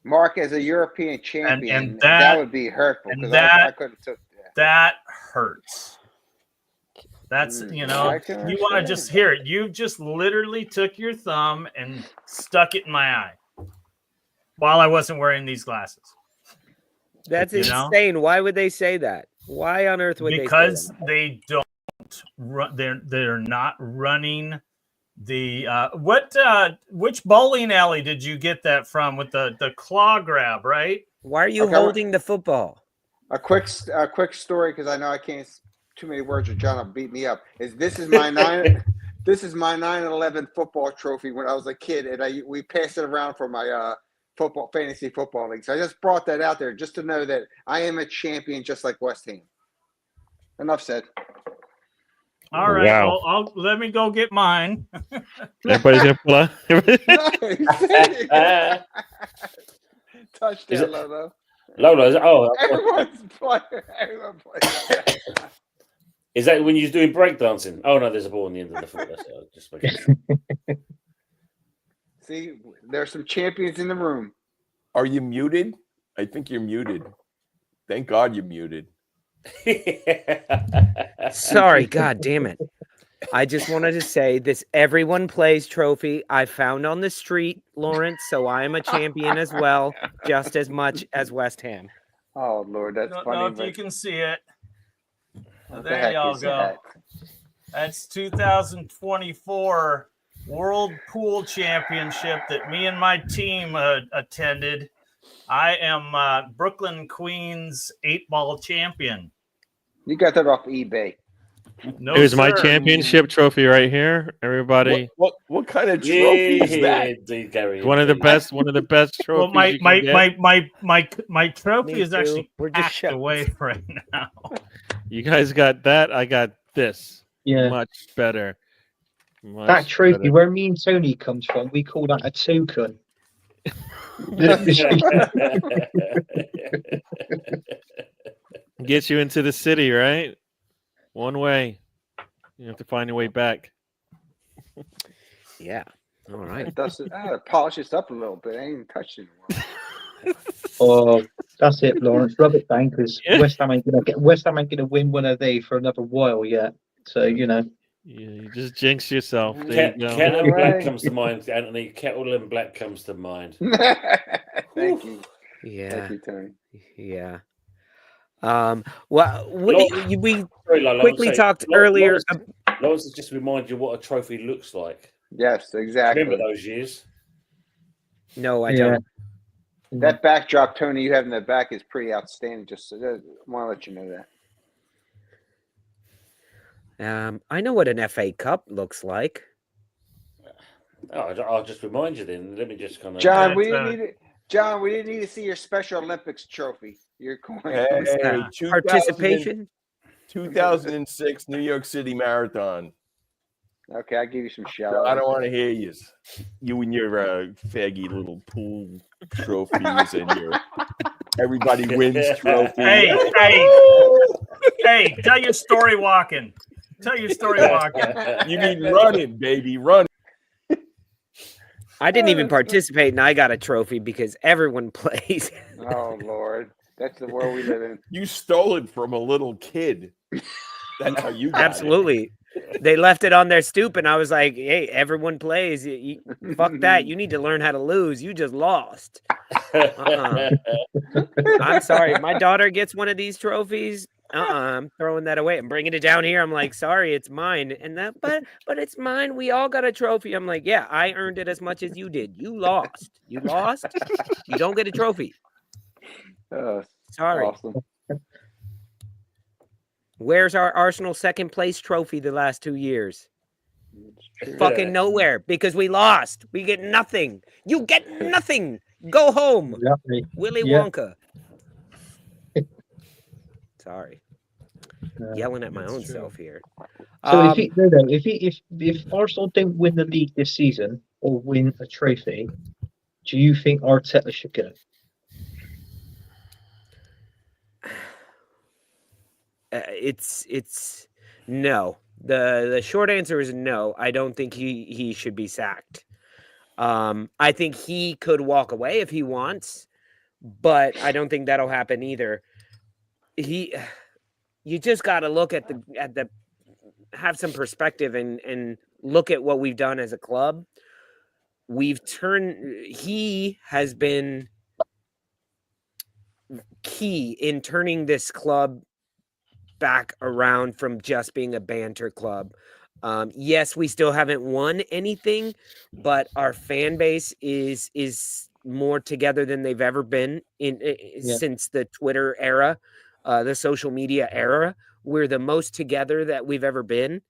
Speaker 7: Mark, as a European champion,
Speaker 1: and
Speaker 7: that would be hurtful.
Speaker 1: And
Speaker 7: I could have took that.
Speaker 1: That hurts. That's you want to just hear it. You just literally took your thumb and stuck it in my eye while I wasn't wearing these glasses.
Speaker 8: That's insane. Why would they say that? Why on earth would they say that?
Speaker 1: Because they don't run. They're not running which bowling alley did you get that from with the claw grab, right?
Speaker 8: Why are you holding the football?
Speaker 7: A quick story, because I know I can't too many words or John will beat me up. This is my 9/11 football trophy when I was a kid, and we passed it around for my fantasy football league. So I just brought that out there just to know that I am a champion, just like West Ham. Enough said.
Speaker 1: All right.
Speaker 3: Wow.
Speaker 1: Well, let me go get mine.
Speaker 3: Everybody's gonna pull out.
Speaker 7: Touchdown, Lolo.
Speaker 4: Lolo,
Speaker 7: Everyone plays.
Speaker 4: Is that when you're doing breakdancing? Oh no, there's a ball in the end of the foot. That's just making sure.
Speaker 7: See, there's some champions in the room.
Speaker 2: Are you muted? I think you're muted. Thank God you're muted.
Speaker 8: Sorry, God damn it. I just wanted to say this everyone plays trophy I found on the street, Lawrence, so I am a champion as well, just as much as West Ham.
Speaker 7: Oh, Lord, that's funny.
Speaker 1: No, if you can see it.
Speaker 7: What
Speaker 1: There
Speaker 7: the
Speaker 1: y'all
Speaker 7: heck is
Speaker 1: go.
Speaker 7: that?
Speaker 1: That's 2024 World Pool Championship that me and my team attended. I am Brooklyn Queens 8-ball champion.
Speaker 7: You got that off eBay.
Speaker 1: No,
Speaker 3: Here's my
Speaker 1: sir.
Speaker 3: championship trophy right here. Everybody.
Speaker 2: What kind of trophy is that?
Speaker 4: Indeed, Gary,
Speaker 3: One of the best trophies.
Speaker 1: Well, my trophy
Speaker 8: Me
Speaker 1: is
Speaker 8: too.
Speaker 1: actually
Speaker 8: We're just
Speaker 1: packed away right now.
Speaker 3: You guys got that. I got this.
Speaker 6: Yeah.
Speaker 3: Much better.
Speaker 6: That trophy, where me and Tony comes from, we call that a token.
Speaker 3: Gets you into the city, right? One way. You have to find your way back.
Speaker 8: Yeah. All right.
Speaker 7: Polish this up a little bit. I ain't even touched it in a while.
Speaker 6: Oh, that's it, Lawrence. Rub it down, because West Ham ain't gonna win one of these for another while yet. So
Speaker 3: you just jinx yourself. There you go.
Speaker 4: Kettle and Black comes to mind, Anthony. Kettle and Black comes to mind.
Speaker 7: Thank you.
Speaker 8: Yeah.
Speaker 7: Thank you, Tony.
Speaker 8: Yeah. Well, we quickly talked
Speaker 4: earlier.
Speaker 8: earlier.
Speaker 4: Lawrence has just remind you what a trophy looks like.
Speaker 7: Yes, exactly.
Speaker 4: Remember those years?
Speaker 8: No, I don't.
Speaker 7: That backdrop, Tony, you have in the back is pretty outstanding. Just want to let you know that.
Speaker 8: I know what an FA Cup looks like.
Speaker 4: Oh, I'll just remind you then. Let me just kind of.
Speaker 7: John, we didn't need to see your Special Olympics trophy. Your coin.
Speaker 2: Hey,
Speaker 8: Participation.
Speaker 2: 2006 New York City Marathon.
Speaker 7: Okay, I'll give you some shout out.
Speaker 2: I don't want to hear you. You and your faggy little pool trophies and your everybody wins trophy.
Speaker 1: Hey, tell your story walking. Tell your story walking.
Speaker 2: You mean running, baby, running.
Speaker 8: I didn't even participate, and I got a trophy because everyone plays.
Speaker 7: Oh, Lord. That's the world we live in.
Speaker 2: You stole it from a little kid. That's how you got
Speaker 8: Absolutely. They left it on their stoop, and I was like, hey, everyone plays. Fuck that. You need to learn how to lose. You just lost. I'm sorry. My daughter gets one of these trophies. I'm throwing that away. I'm bringing it down here. I'm like, sorry, it's mine. And that, but it's mine. We all got a trophy. I'm like, yeah, I earned it as much as you did. You lost. You lost. You don't get a trophy. Sorry.
Speaker 7: Awesome.
Speaker 8: Where's our Arsenal second place trophy the last 2 years? Fucking nowhere, because we lost. We get nothing. You get nothing. Go home.
Speaker 6: Exactly.
Speaker 8: Willy Wonka. Sorry. Yelling at my own self here.
Speaker 6: So if Arsenal don't win the league this season or win a trophy, do you think Arteta should go?
Speaker 8: It's no. The short answer is no. I don't think he should be sacked. I think he could walk away if he wants, but I don't think that'll happen either. You just got to look at the have some perspective and look at what we've done as a club. He has been key in turning this club back around from just being a banter club. Yes, we still haven't won anything, but our fan base is more together than they've ever been since the Twitter era, the social media era. We're the most together that we've ever been.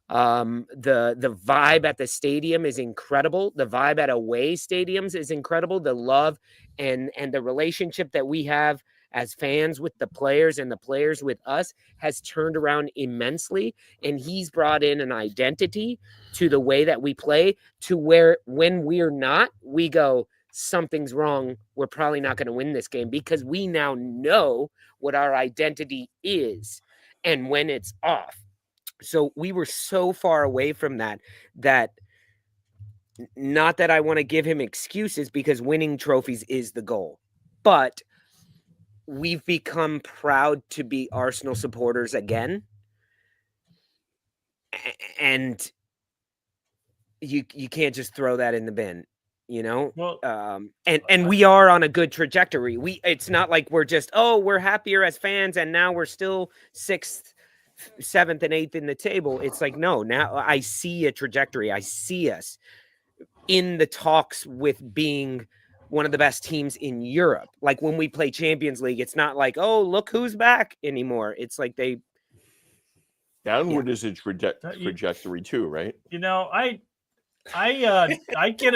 Speaker 8: The vibe at the stadium is incredible. The vibe at away stadiums is incredible. The love and the relationship that we have as fans with the players and the players with us has turned around immensely. And he's brought in an identity to the way that we play, to where when we're not, we go, something's wrong. We're probably not going to win this game, because we now know what our identity is and when it's off. So we were so far away from that not that I want to give him excuses, because winning trophies is the goal, but we've become proud to be Arsenal supporters again. And you can't just throw that in the bin, you know?
Speaker 1: Well,
Speaker 8: and we are on a good trajectory. It's not like we're just, we're happier as fans and now we're still 6th, 7th, and 8th in the table. It's like, no, now I see a trajectory. I see us in the talks with being one of the best teams in Europe. Like when we play Champions League, it's not like, look who's back anymore. It's like
Speaker 2: downward is a trajectory too, right?
Speaker 1: You know, I get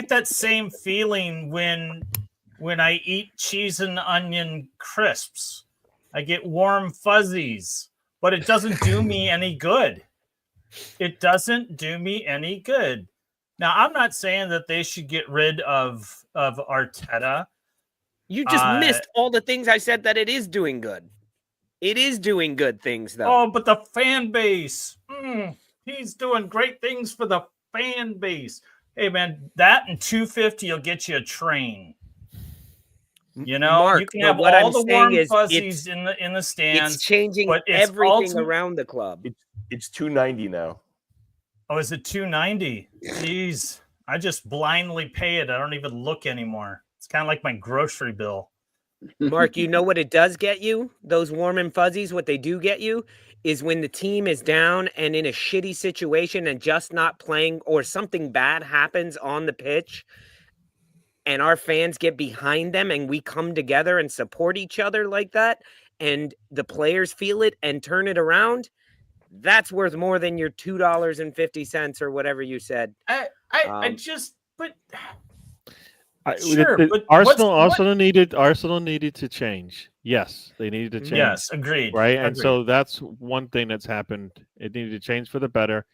Speaker 1: that same feeling when I eat cheese and onion crisps. I get warm fuzzies, but it doesn't do me any good. It doesn't do me any good. Now, I'm not saying that they should get rid of Arteta.
Speaker 8: You just missed all the things I said that it is doing good. It is doing good things, though.
Speaker 1: Oh, but the fan base. He's doing great things for the fan base. Hey, man, that and $250 will get you a train. You know,
Speaker 8: Mark,
Speaker 1: you can have
Speaker 8: what
Speaker 1: all
Speaker 8: I'm
Speaker 1: the
Speaker 8: saying
Speaker 1: warm
Speaker 8: is
Speaker 1: fuzzies in the stands.
Speaker 8: It's changing everything around the club.
Speaker 2: It's $290 now.
Speaker 1: Oh, is it $290? Jeez, I just blindly pay it. I don't even look anymore. It's kind of like my grocery bill.
Speaker 8: Mark, you know what it does get you? Those warm and fuzzies, what they do get you is when the team is down and in a shitty situation and just not playing, or something bad happens on the pitch, and our fans get behind them and we come together and support each other like that, and the players feel it and turn it around, that's worth more than your $2.50 or whatever you said.
Speaker 3: Arsenal needed to change. Yes, they needed to change.
Speaker 1: Yes, agreed.
Speaker 3: Right, and
Speaker 1: agreed.
Speaker 3: so that's one thing that's happened. It needed to change for the better.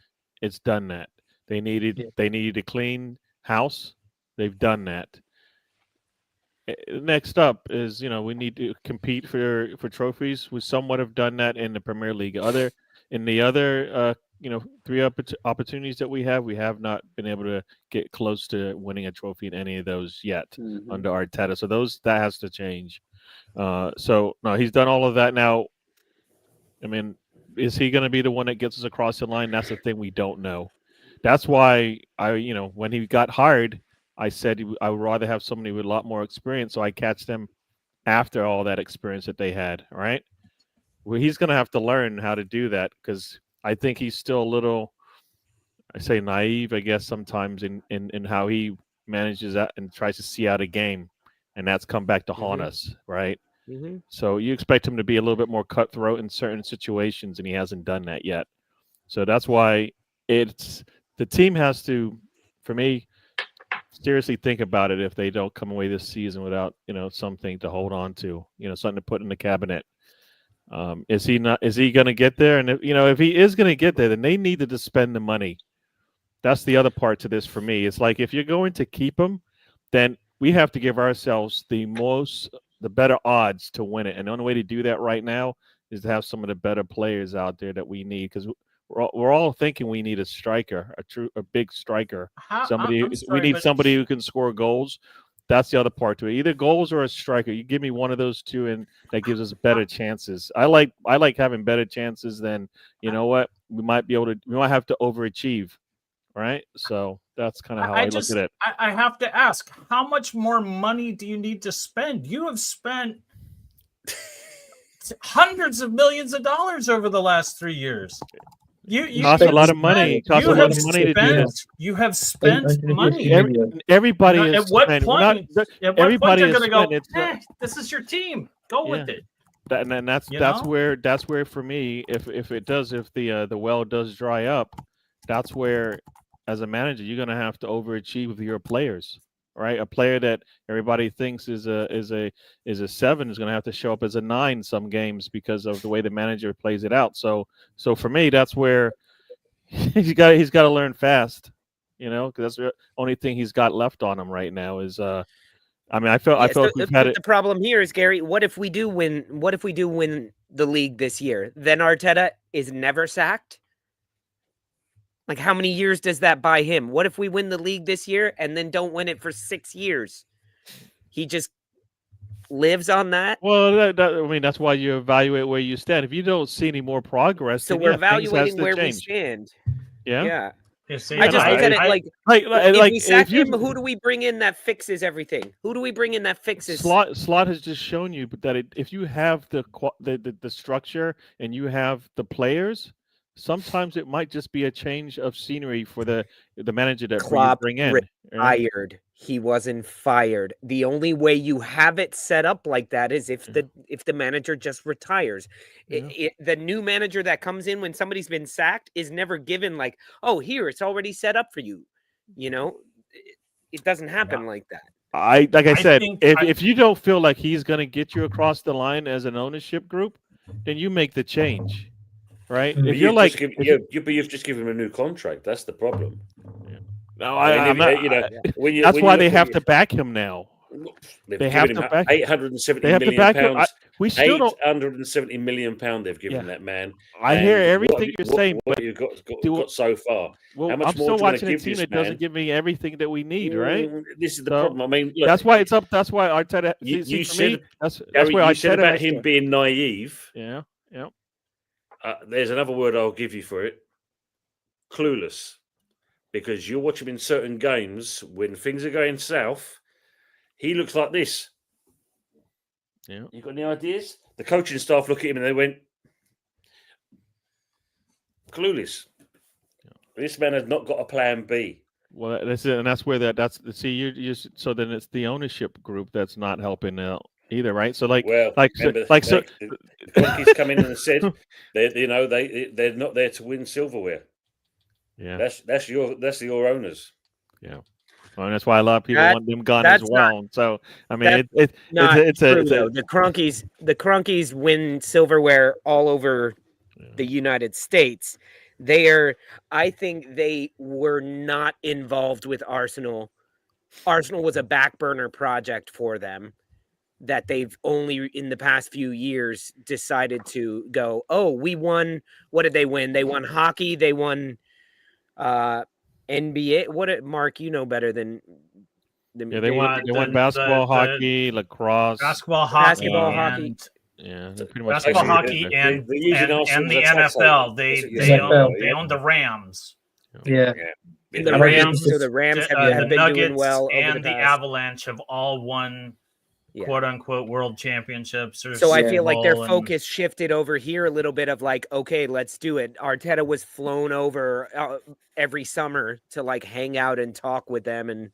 Speaker 3: It's done that. They needed a clean house. They've done that. Next up is, we need to compete for trophies. We somewhat have done that in the Premier League. In the other 3 opportunities that we have not been able to get close to winning a trophy in any of those yet under Arteta. So that has to change. So no, he's done all of that now. I mean, is he going to be the one that gets us across the line? That's the thing we don't know. That's why when he got hired, I said I would rather have somebody with a lot more experience, so I catch them after all that experience that they had. Right? Well, he's going to have to learn how to do that, because I think he's still a little, I say naive, I guess, sometimes in how he manages that and tries to see out a game, and that's come back to haunt us, right?
Speaker 8: Mm-hmm.
Speaker 3: So you expect him to be a little bit more cutthroat in certain situations, and he hasn't done that yet. So that's why the team has to, for me, seriously think about it if they don't come away this season without something to hold on to, something to put in the cabinet. Is he going to get there? And if he is going to get there, then they needed to spend the money. That's the other part to this for me. It's like, if you're going to keep him, then we have to give ourselves the better odds to win it. And the only way to do that right now is to have some of the better players out there that we need, because we're all thinking we need a striker, a big striker. Somebody who can score goals. That's the other part to it. Either goals or a striker. You give me one of those two, and that gives us better chances. I like having better chances than, we might have to overachieve, right? So that's kind of how I look at it.
Speaker 1: I have to ask, how much more money do you need to spend? You have spent hundreds of millions of dollars over the last 3 years. You
Speaker 3: costs a lot of money. Costs a lot of money to do this.
Speaker 1: You have spent money.
Speaker 3: Everybody
Speaker 1: Now,
Speaker 3: is
Speaker 1: at what
Speaker 3: spending.
Speaker 1: point? At what
Speaker 3: Everybody
Speaker 1: point
Speaker 3: is
Speaker 1: they're going to go?
Speaker 3: spending.
Speaker 1: This is your team. Go with it.
Speaker 3: And that's where for me, if the well does dry up, that's where, as a manager, you're going to have to overachieve with your players. Right, a player that everybody thinks is a 7 is going to have to show up as a 9 some games because of the way the manager plays it out. So for me, that's where he's got to learn fast, because that's the only thing he's got left on him right now is. I feel like we've had it.
Speaker 8: The problem here is, Gary, what if we do win the league this year? Then Arteta is never sacked. Like, how many years does that buy him? What if we win the league this year and then don't win it for 6 years? He just lives on that?
Speaker 3: Well, that's why you evaluate where you stand. If you don't see any more progress,
Speaker 8: so
Speaker 3: then,
Speaker 8: we're evaluating where
Speaker 3: change.
Speaker 8: we stand.
Speaker 3: Yeah.
Speaker 8: I just look at it like if we sack him, who do we bring in that fixes everything? Who do we bring in that fixes?
Speaker 3: Slot has just shown you that if you have the structure and you have the players, sometimes it might just be a change of scenery for the manager that you bring in.
Speaker 8: Fired. He wasn't fired. The only way you have it set up like that is if the manager just retires. The new manager that comes in when somebody's been sacked is never given like, oh, here, it's already set up for you. It doesn't happen like that.
Speaker 3: I said, if you don't feel like he's going to get you across the line as an ownership group, then you make the change. Right?
Speaker 4: But you've just given him a new contract. That's the problem.
Speaker 3: No, that's why they have to back him now. They have to back
Speaker 4: £870 million.
Speaker 3: Pounds. We still don't.
Speaker 4: £870 million they've given that man.
Speaker 3: I hear everything you're saying,
Speaker 4: but you've got so far.
Speaker 3: Well,
Speaker 4: how much
Speaker 3: I'm
Speaker 4: more
Speaker 3: still watching a
Speaker 4: give
Speaker 3: team
Speaker 4: this
Speaker 3: that
Speaker 4: man?
Speaker 3: doesn't give me everything that we need, right?
Speaker 4: This is the problem. I mean, look,
Speaker 3: that's why it's up. That's why Arteta.
Speaker 4: You said
Speaker 3: where I
Speaker 4: said about him being naive.
Speaker 3: Yeah.
Speaker 4: There's another word I'll give you for it. Clueless. Because you watch him in certain games when things are going south, he looks like this.
Speaker 3: Yeah.
Speaker 4: You got any ideas? The coaching staff look at him and they went, clueless. Yeah. This man has not got a plan B.
Speaker 3: Well, that's it, and that's where so then it's the ownership group that's not helping out either, right? So the
Speaker 4: Cronkies come in and said they're not there to win silverware.
Speaker 3: Yeah,
Speaker 4: that's your owners.
Speaker 3: Yeah, well, and that's why a lot of people want them gone as well. So I mean, it's
Speaker 8: the Cronkies win silverware all over the United States. I think they were not involved with Arsenal. Arsenal was a back burner project for them that they've only in the past few years decided to go, oh, we won. What did they win? They won hockey. They won NBA. Mark, you know better than
Speaker 3: me. Yeah, they won basketball, hockey, lacrosse.
Speaker 1: Basketball, hockey.
Speaker 3: Yeah,
Speaker 1: basketball, hockey, and the NFL. They own the Rams.
Speaker 6: Yeah.
Speaker 8: The Rams have been
Speaker 1: Nuggets
Speaker 8: doing well over
Speaker 1: and
Speaker 8: the
Speaker 1: Avalanche have all won quote unquote world championships.
Speaker 8: So I feel like their focus shifted over here a little bit of like, okay, let's do it. Arteta was flown over every summer to like hang out and talk with them.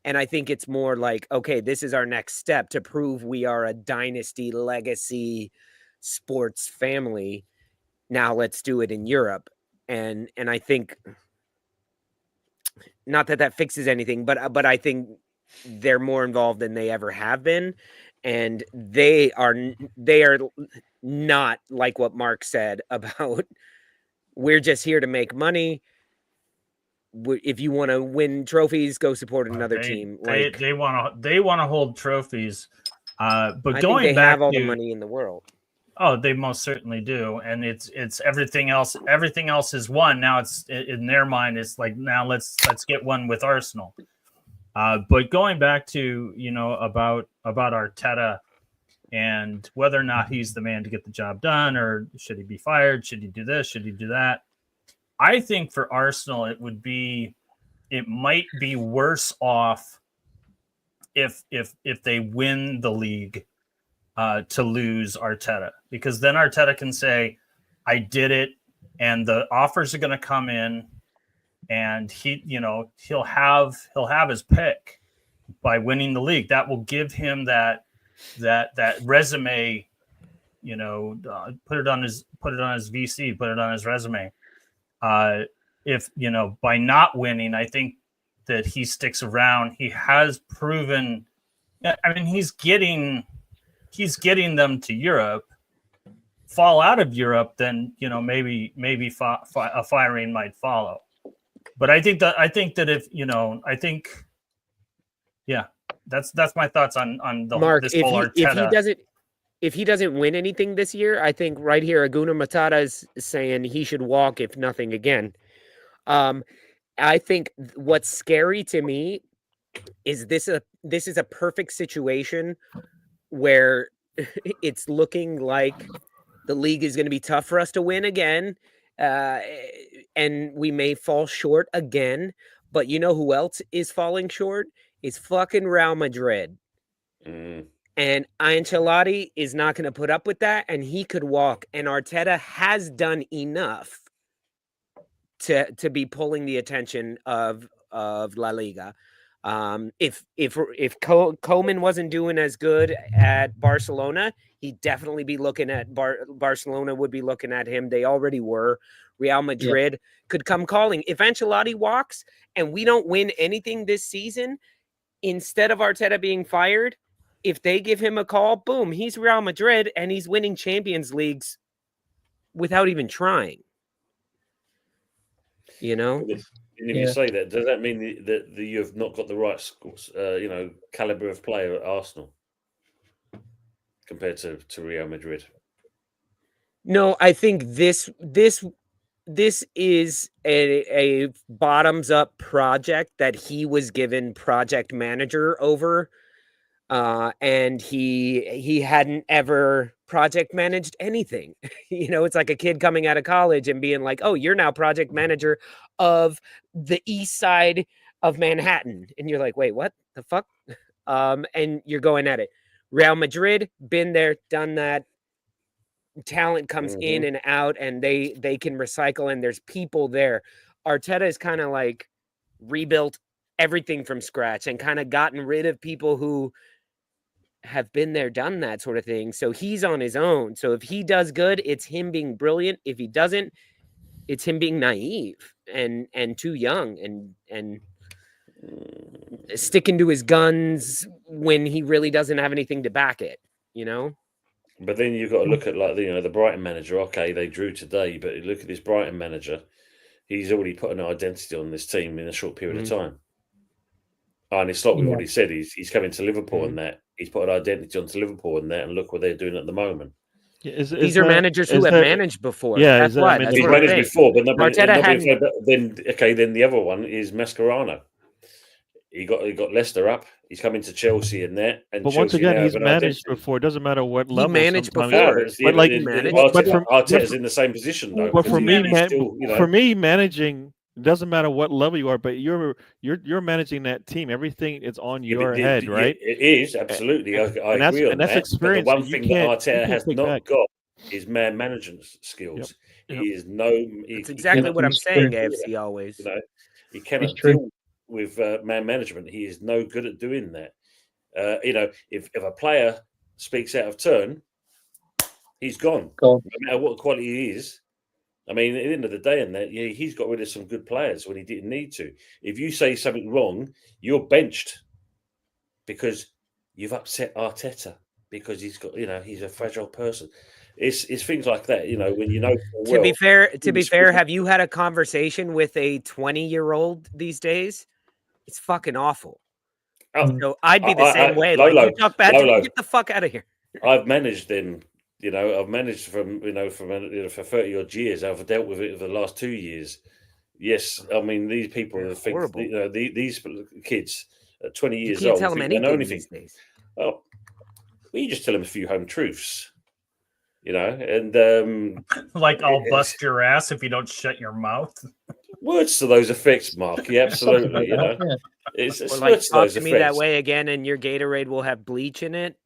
Speaker 8: And I think it's more like, okay, this is our next step to prove we are a dynasty legacy sports family. Now let's do it in Europe. And I think not that fixes anything, but I think they're more involved than they ever have been. And they are not like what Mark said about we're just here to make money. If you want to win trophies, go support another team.
Speaker 1: Like they want to hold trophies. But
Speaker 8: I
Speaker 1: going
Speaker 8: think they
Speaker 1: back
Speaker 8: have all
Speaker 1: to
Speaker 8: the money in the world.
Speaker 1: Oh, they most certainly do, and it's everything else. Everything else is one. Now it's in their mind. It's like now let's get one with Arsenal. But going back to about Arteta and whether or not he's the man to get the job done, or should he be fired? Should he do this? Should he do that? I think for Arsenal, it might be worse off if they win the league to lose Arteta, because then Arteta can say, I did it, and the offers are going to come in, and he'll have his pick by winning the league. That will give him that resume, put it on his VC, put it on his resume. If by not winning, I think that he sticks around. He has proven. I mean, he's getting them to Europe. Fall out of Europe, then maybe a firing might follow. But I think that if that's my thoughts on the
Speaker 12: Mark.
Speaker 1: this whole Arteta.
Speaker 12: If he doesn't win anything this year, I think right here Aguna Matata is saying he should walk if nothing again. I think what's scary to me is this is a perfect situation where it's looking like the league is going to be tough for us to win again, and we may fall short again. But you know who else is falling short? Is fucking Real Madrid. And Ancelotti is not going to put up with that, and he could walk. And Arteta has done enough to be pulling the attention of La Liga. If Koeman wasn't doing as good at Barcelona, he'd definitely be looking at Barcelona would be looking at him. They already were. Real Madrid could come calling. If Ancelotti walks and we don't win anything this season, instead of Arteta being fired, if they give him a call, boom, he's Real Madrid and he's winning Champions Leagues without even trying.
Speaker 4: And if you say that, does that mean that you've not got the right, caliber of player at Arsenal compared to Real Madrid?
Speaker 12: No, I think this is a bottoms up project that he was given project manager over. And he hadn't ever project managed anything. It's like a kid coming out of college and being like, oh, you're now project manager of the east side of Manhattan. And you're like, wait, what the fuck? And you're going at it. Real Madrid, been there, done that. Talent comes in and out, and they can recycle, and there's people there. Arteta is kind of like rebuilt everything from scratch and kind of gotten rid of people who have been there, done that sort of thing. So he's on his own. So if he does good, it's him being brilliant. If he doesn't, it's him being naive and too young and sticking to his guns when he really doesn't have anything to back it,
Speaker 4: But then you've got to look at the Brighton manager. Okay, they drew today, but look at this Brighton manager. He's already put an identity on this team in a short period of time. And it's like we've already said, he's coming to Liverpool and that. He's put an identity onto Liverpool and that, and look what they're doing at the moment.
Speaker 12: These are managers who have managed before.
Speaker 3: Yeah,
Speaker 12: that's why. That's
Speaker 4: he's managed before, but then the other one is Mascherano. He got Leicester up. He's coming to Chelsea and that. And
Speaker 3: but
Speaker 4: Chelsea
Speaker 3: once again, he's managed
Speaker 4: identity.
Speaker 3: Before. It doesn't matter what level.
Speaker 12: He managed before.
Speaker 4: Arteta's in the same position though.
Speaker 3: But for me, managing. It doesn't matter what level you are, but you're managing that team. Everything is on your head, right?
Speaker 4: It is absolutely. I agree on that.
Speaker 3: Experience.
Speaker 4: But the one thing that Arteta has not got is man management skills. Yep. He is
Speaker 12: That's exactly what I'm saying. AFC always.
Speaker 4: He cannot deal with man management. He is no good at doing that. If a player speaks out of turn, he's gone. No matter what quality he is. I mean, at the end of the day, and that he's got rid of some good players when he didn't need to. If you say something wrong, you're benched because you've upset Arteta because he's got, he's a fragile person. It's things like that, when
Speaker 12: to be fair, have you had a conversation with a 20-year-old these days? It's fucking awful. So I'd be the same way.
Speaker 4: Lolo,
Speaker 12: you talk bad to me, get the fuck out of here.
Speaker 4: I've managed them. I've managed from for 30 odd years. I've dealt with it for the last 2 years. Yes, I mean these people think these kids at 20 years
Speaker 12: you can't
Speaker 4: old
Speaker 12: tell them anything these days.
Speaker 4: Oh, well, you just tell them a few home truths, and
Speaker 1: like I'll bust your ass if you don't shut your mouth.
Speaker 4: Words to those effects, Mark. Yeah, absolutely. It's
Speaker 12: or like talk to me that way again, and your Gatorade will have bleach in it.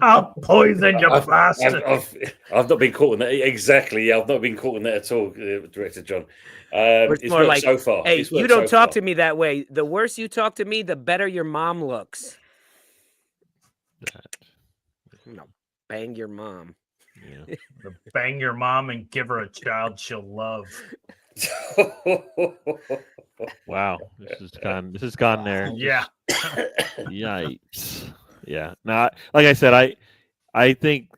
Speaker 1: I'll poison you, bastard.
Speaker 4: I've not been caught in that. Exactly. I've not been caught in that at all, Director John.
Speaker 12: It's
Speaker 4: It's
Speaker 12: more
Speaker 4: worked
Speaker 12: like,
Speaker 4: so far.
Speaker 12: hey,
Speaker 4: It's
Speaker 12: you
Speaker 4: worked
Speaker 12: don't
Speaker 4: so
Speaker 12: talk
Speaker 4: far.
Speaker 12: to me that way. The worse you talk to me, the better your mom looks. No, bang your mom.
Speaker 3: Yeah.
Speaker 1: Bang your mom and give her a child she'll love.
Speaker 3: Wow, this has gone there.
Speaker 1: Yeah.
Speaker 3: Yikes. Yeah. Now, like I said, I think,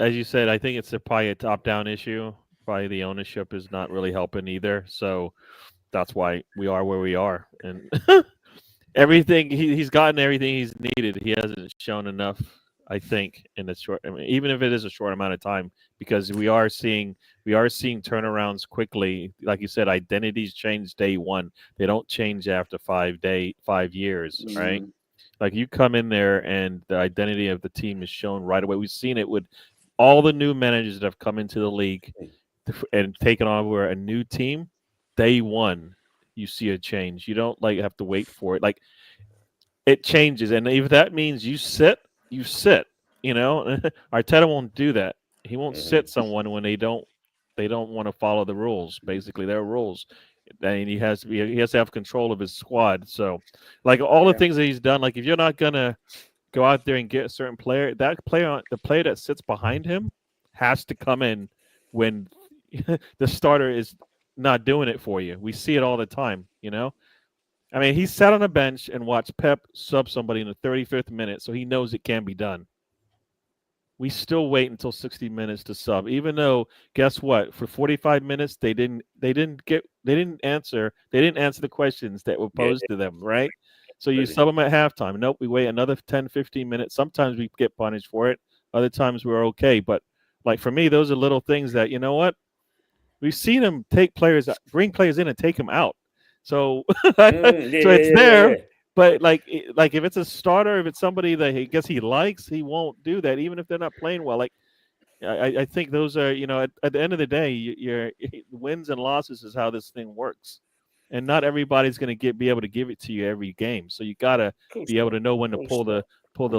Speaker 3: as you said, I think it's probably a top-down issue. Probably the ownership is not really helping either. So that's why we are where we are. And everything he's gotten everything he's needed. He hasn't shown enough, I think, in a short. I mean, even if it is a short amount of time, because we are seeing turnarounds quickly. Like you said, identities change day one. They don't change after 5 years, right? Like you come in there and the identity of the team is shown right away. We've seen it with all the new managers that have come into the league and taken over a new team. Day one, you see a change. You don't have to wait for it. Like it changes, and if that means you sit, you sit. You know, Arteta won't do that. He won't sit someone when they don't want to follow the rules. Basically, their rules, and he has to have control of his squad. So, like all the things that he's done, like if you're not gonna go out there and get a certain player, the player that sits behind him has to come in when the starter is not doing it for you. We see it all the time, you know. I mean, he sat on a bench and watched Pep sub somebody in the 35th minute, so he knows it can be done. We still wait until 60 minutes to sub, even though guess what? For 45 minutes, they didn't answer the questions that were posed to them, right? So you sub them at halftime. Nope, we wait another 10, 15 minutes. Sometimes we get punished for it. Other times we're okay. But like for me, those are little things that, you know what? We've seen him bring players in and take them out. So, so it's there.
Speaker 4: Yeah.
Speaker 3: But like if it's a starter, if it's somebody that he he likes, he won't do that, even if they're not playing well. Like I think those are, at the end of the day, your wins and losses is how this thing works, and not everybody's going to be able to give it to you every game. So you got to be able to know when to pull the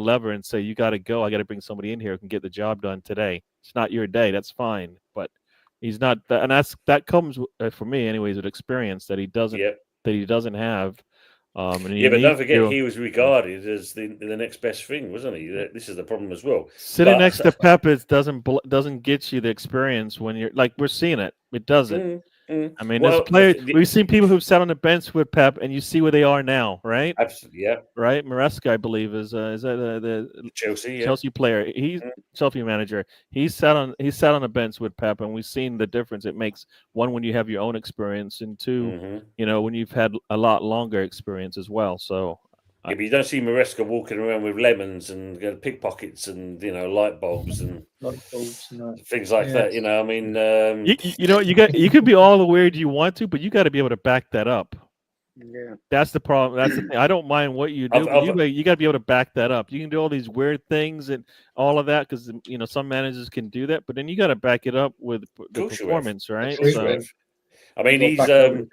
Speaker 3: lever and say, you got to go. I got to bring somebody in here who can get the job done today. It's not your day. That's fine, but he's not, and that comes for me, anyways, with experience that he doesn't have.
Speaker 4: But don't forget, he was regarded as the next best thing, wasn't he? This is the problem as well.
Speaker 3: Sitting next to Pep doesn't get you the experience when you're like we're seeing it. It doesn't. I mean, there's players. We've seen people who've sat on the bench with Pep, and you see where they are now, right?
Speaker 4: Absolutely, yeah.
Speaker 3: Right, Maresca, I believe, is that the Chelsea player? He's Chelsea manager. He sat on the bench with Pep, and we've seen the difference it makes. One, when you have your own experience, and two, when you've had a lot longer experience as well. So.
Speaker 4: Yeah, but you don't see Maresca walking around with lemons and pickpockets and light bulbs and things like that. I mean,
Speaker 3: you could be all the weird you want to, but you got to be able to back that up.
Speaker 7: Yeah,
Speaker 3: that's the problem. That's the thing. I don't mind what you do, but you got to be able to back that up. You can do all these weird things and all of that because some managers can do that, but then you got to back it up with the performance, right? So,
Speaker 4: I mean, he's how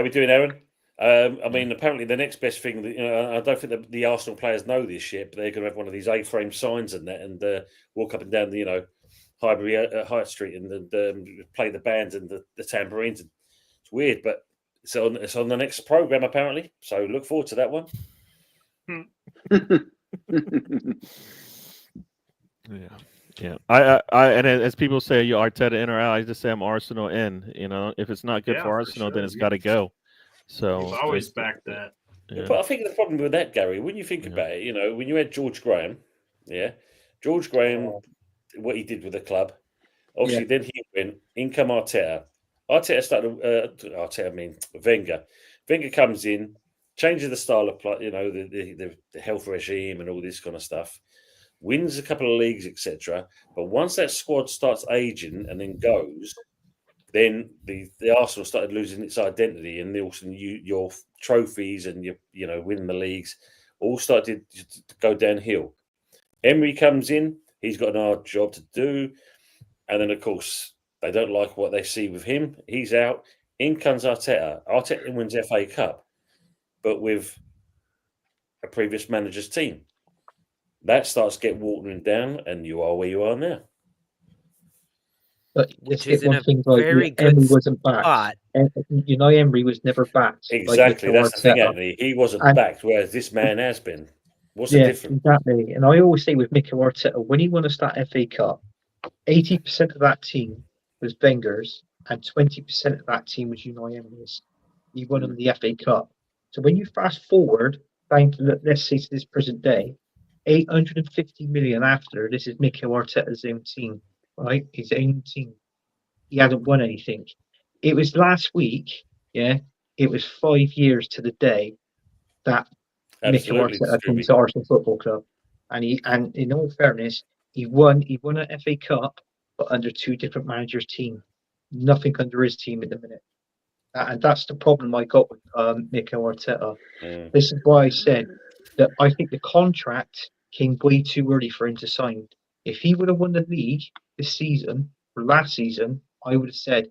Speaker 4: we doing, Aaron? I mean, apparently the next best thing that I don't think the Arsenal players know this yet, but they're going to have one of these A-frame signs and that, and walk up and down the Highbury High Street and play the bands and the tambourines. It's weird, but it's on the next program apparently. So look forward to that one.
Speaker 3: Yeah. I and as people say, you Arteta in or out, I just say I'm Arsenal in. If it's not good for Arsenal, then it's got to go. So
Speaker 1: I've always backed that.
Speaker 4: Yeah. But I think the problem with that, Gary, when you think about it, when you had George Graham, what he did with the club, obviously then he went, in come Arteta. Arteta started, Wenger. Wenger comes in, changes the style of play, the health regime and all this kind of stuff, wins a couple of leagues, etc. But once that squad starts aging and then goes, then the Arsenal started losing its identity, and also your trophies and your winning the leagues all started to go downhill. Emery comes in, he's got an hard job to do, and then of course they don't like what they see with him. He's out. In comes Arteta. Arteta wins FA Cup, but with a previous manager's team. that starts to get watering down, and you are where you are now.
Speaker 6: But
Speaker 8: Which
Speaker 6: let's
Speaker 8: is
Speaker 6: get
Speaker 8: in
Speaker 6: one
Speaker 8: a
Speaker 6: thing right.
Speaker 8: very good
Speaker 6: Emery wasn't backed.
Speaker 8: spot.
Speaker 6: Emery was never backed.
Speaker 4: Exactly.
Speaker 6: Like
Speaker 4: That's the thing,
Speaker 6: Arteta.
Speaker 4: Anthony. He wasn't
Speaker 6: And
Speaker 4: backed, whereas this man has been. What's the
Speaker 6: yeah,
Speaker 4: difference?
Speaker 6: exactly. And I always say with Mikel Arteta, when he won us that FA Cup, 80% of that team was Wenger's, and 20% of that team was Unai Emery's. He won them the FA Cup. So when you fast forward down to, let's say, to this present day, 850 million after, this is Mikel Arteta's own team, right? His own team. He hasn't won anything. It was last week, yeah. It was 5 years to the day that Mikel
Speaker 4: Absolutely,
Speaker 6: Arteta came
Speaker 4: Scooby.
Speaker 6: to Arsenal Football Club, and in all fairness, he won an FA Cup, but under two different managers' team. Nothing under his team at the minute, and that's the problem I got with Mikel Arteta. This is why I said that I think the contract came way too early for him to sign. If he would have won the league this season or last season, I would have said,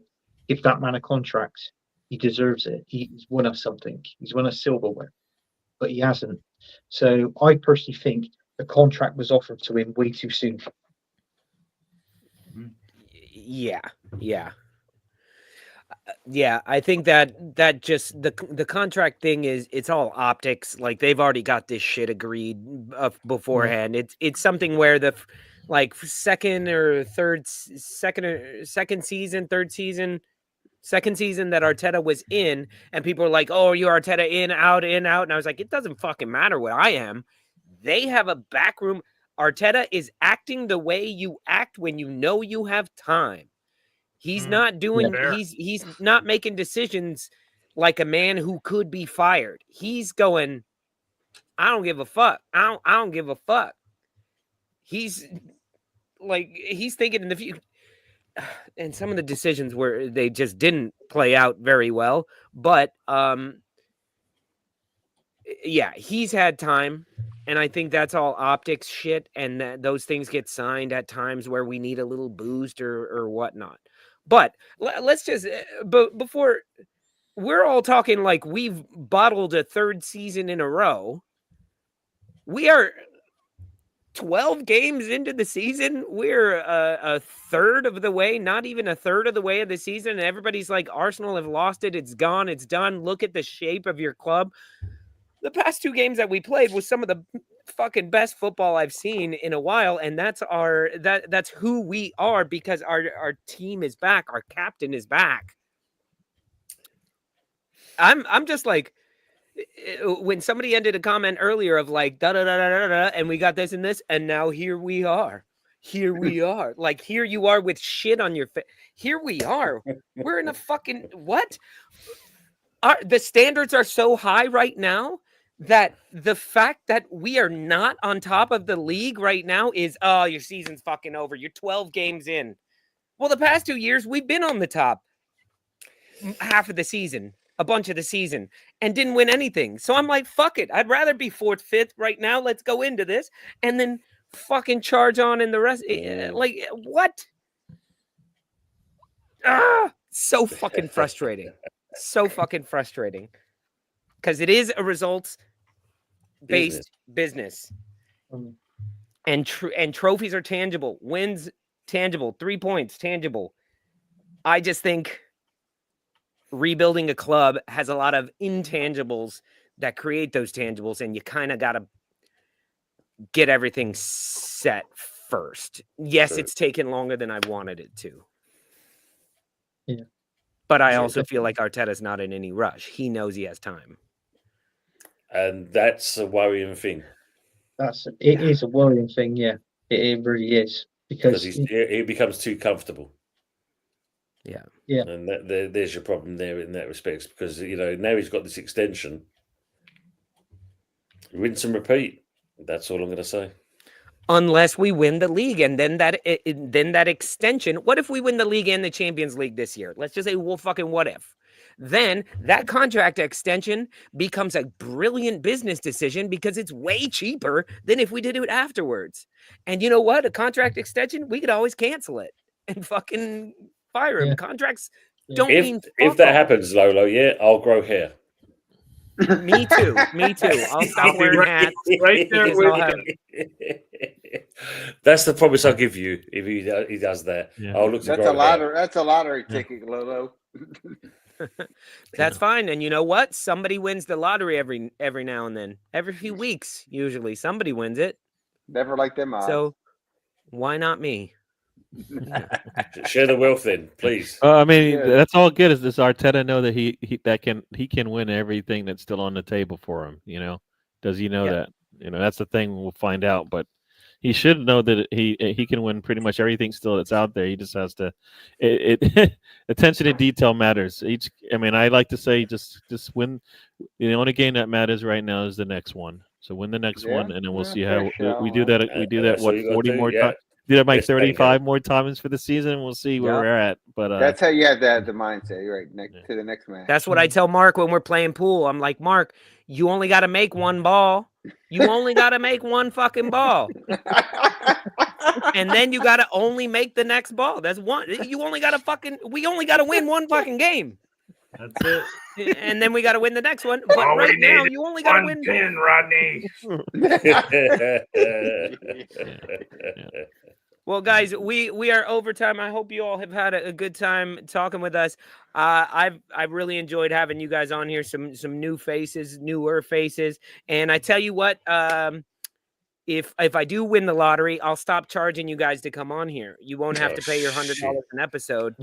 Speaker 6: give that man a contract. He deserves it. He's won us something. He's won us silverware, but he hasn't. So I personally think the contract was offered to him way too soon.
Speaker 8: Yeah. Yeah, I think that just the contract thing is, it's all optics. Like, they've already got this shit agreed beforehand. It's something where the second season that Arteta was in, and people are like, "Oh, you Arteta in, out," and I was like, it doesn't fucking matter what I am. They have a back room. Arteta is acting the way you act when you know you have time. He's not doing. He's not making decisions like a man who could be fired. He's going, I don't give a fuck. I don't give a fuck. He's thinking in the future. And some of the decisions where they just didn't play out very well. But yeah, he's had time. And I think that's all optics shit. And those things get signed at times where we need a little boost or whatnot. But let's just, before we're all talking like we've bottled a third season in a row, we are 12 games into the season. We're a third of the way, not even a third of the way of the season. And everybody's like, Arsenal have lost it. It's gone. It's done. Look at the shape of your club. The past two games that we played was some of the fucking best football I've seen in a while. And that's that's who we are, because our team is back. Our captain is back. I'm just like, when somebody ended a comment earlier of like, da da da da da da, and we got this and this, and now here we are. Here we are. Like, here you are with shit on your face. Here we are. We're in a fucking what? The standards are so high right now that the fact that we are not on top of the league right now is, oh, your season's fucking over. You're 12 games in. Well, the past 2 years, we've been on the top half of the season, a bunch of the season, and didn't win anything. So I'm like, fuck it. I'd rather be 4th, 5th right now. Let's go into this and then fucking charge on in the rest. Like, what? So fucking frustrating. So fucking frustrating. Because it is a results-based business. And trophies are tangible. Wins tangible. 3 points tangible. I just think rebuilding a club has a lot of intangibles that create those tangibles, and you kind of got to get everything set first. Yes, it's taken longer than I wanted it to.
Speaker 6: Yeah.
Speaker 8: But I also feel like Arteta's not in any rush. He knows he has time.
Speaker 4: And that's a worrying thing.
Speaker 6: It is a worrying thing, yeah. It really is. Because
Speaker 4: he becomes too comfortable.
Speaker 6: Yeah.
Speaker 4: And there's your problem there in that respect, because, now he's got this extension. Rinse and repeat. That's all I'm going to say.
Speaker 8: Unless we win the league, and then that extension. What if we win the league and the Champions League this year? Let's just say, well, fucking what if? Then that contract extension becomes a brilliant business decision because it's way cheaper than if we did it afterwards. And you know what? A contract extension, we could always cancel it and fucking fire him. Contracts don't mean
Speaker 4: if that happens, Lolo, I'll grow hair.
Speaker 8: Me too. I'll stop wearing hats.
Speaker 1: Right there with
Speaker 4: That's the promise I'll give you if he does that.
Speaker 3: Yeah.
Speaker 4: I'll look to
Speaker 7: That's
Speaker 4: grow
Speaker 7: a
Speaker 4: the hair.
Speaker 7: lottery. That's a lottery ticket, Lolo.
Speaker 8: That's fine. And you know what? Somebody wins the lottery every now and then. Every few weeks, usually somebody wins it.
Speaker 7: Never like them odds.
Speaker 8: So why not me?
Speaker 4: Share the wealth then, please.
Speaker 3: I mean,
Speaker 7: Yeah.
Speaker 3: that's all good. Is this Arteta know that he can win everything that's still on the table for him? You know, does he know
Speaker 8: Yeah.
Speaker 3: that? You know, that's the thing. We'll find out, but he should know that he can win pretty much everything still that's out there. He just has to. Attention to detail matters. I mean, I like to say just win. The only game that matters right now is the next one. So win the next one, and then we'll see how we do that. We do that.
Speaker 4: That's
Speaker 3: What
Speaker 4: what you gotta
Speaker 3: 40
Speaker 4: do,
Speaker 3: more
Speaker 4: yeah.
Speaker 3: times? Do that like
Speaker 4: Yes, thank
Speaker 3: 35 more times for the season. We'll see where
Speaker 8: Yeah.
Speaker 3: we're at. But
Speaker 7: That's how you have the mindset. You're right. To the next match.
Speaker 8: That's what I tell Mark when we're playing pool. I'm like, Mark, you only got to make one ball. You only got to make one fucking ball. And then you got to only make the next ball. That's one. You only got to we only got to win one fucking game.
Speaker 1: That's it.
Speaker 8: And then we got to win the next one. But
Speaker 1: All we
Speaker 8: right now,
Speaker 1: need
Speaker 8: you only got to
Speaker 1: one
Speaker 8: win.
Speaker 1: pin, Rodney.
Speaker 8: Well, guys, we are overtime. I hope you all have had a good time talking with us. I've really enjoyed having you guys on here. Some new faces, newer faces, and I tell you what, if I do win the lottery, I'll stop charging you guys to come on here. You won't have to pay your $100 an episode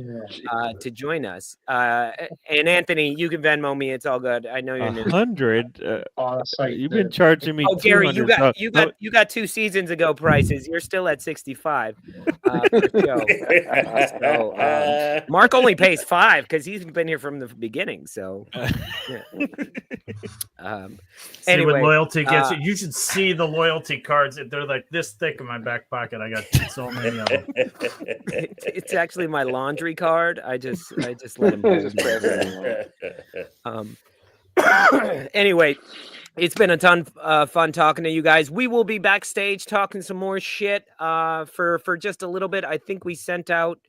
Speaker 8: to join us. And Anthony, you can Venmo me. It's all good. I know you're new.
Speaker 3: 100. You've been charging me.
Speaker 8: Oh, Gary,
Speaker 3: 200,
Speaker 8: you got 2 seasons ago prices. You're still at 65 per show. So, Mark only pays 5 because he's been here from the beginning. So, yeah.
Speaker 1: See
Speaker 8: Anyway,
Speaker 1: what loyalty gets you. You should see the loyalty cards. They're like this thick in my back pocket. I got so many of them.
Speaker 8: It's actually my laundry card. I just let him hold it. Anyway, it's been a ton fun talking to you guys. We will be backstage talking some more shit for just a little bit. I think we sent out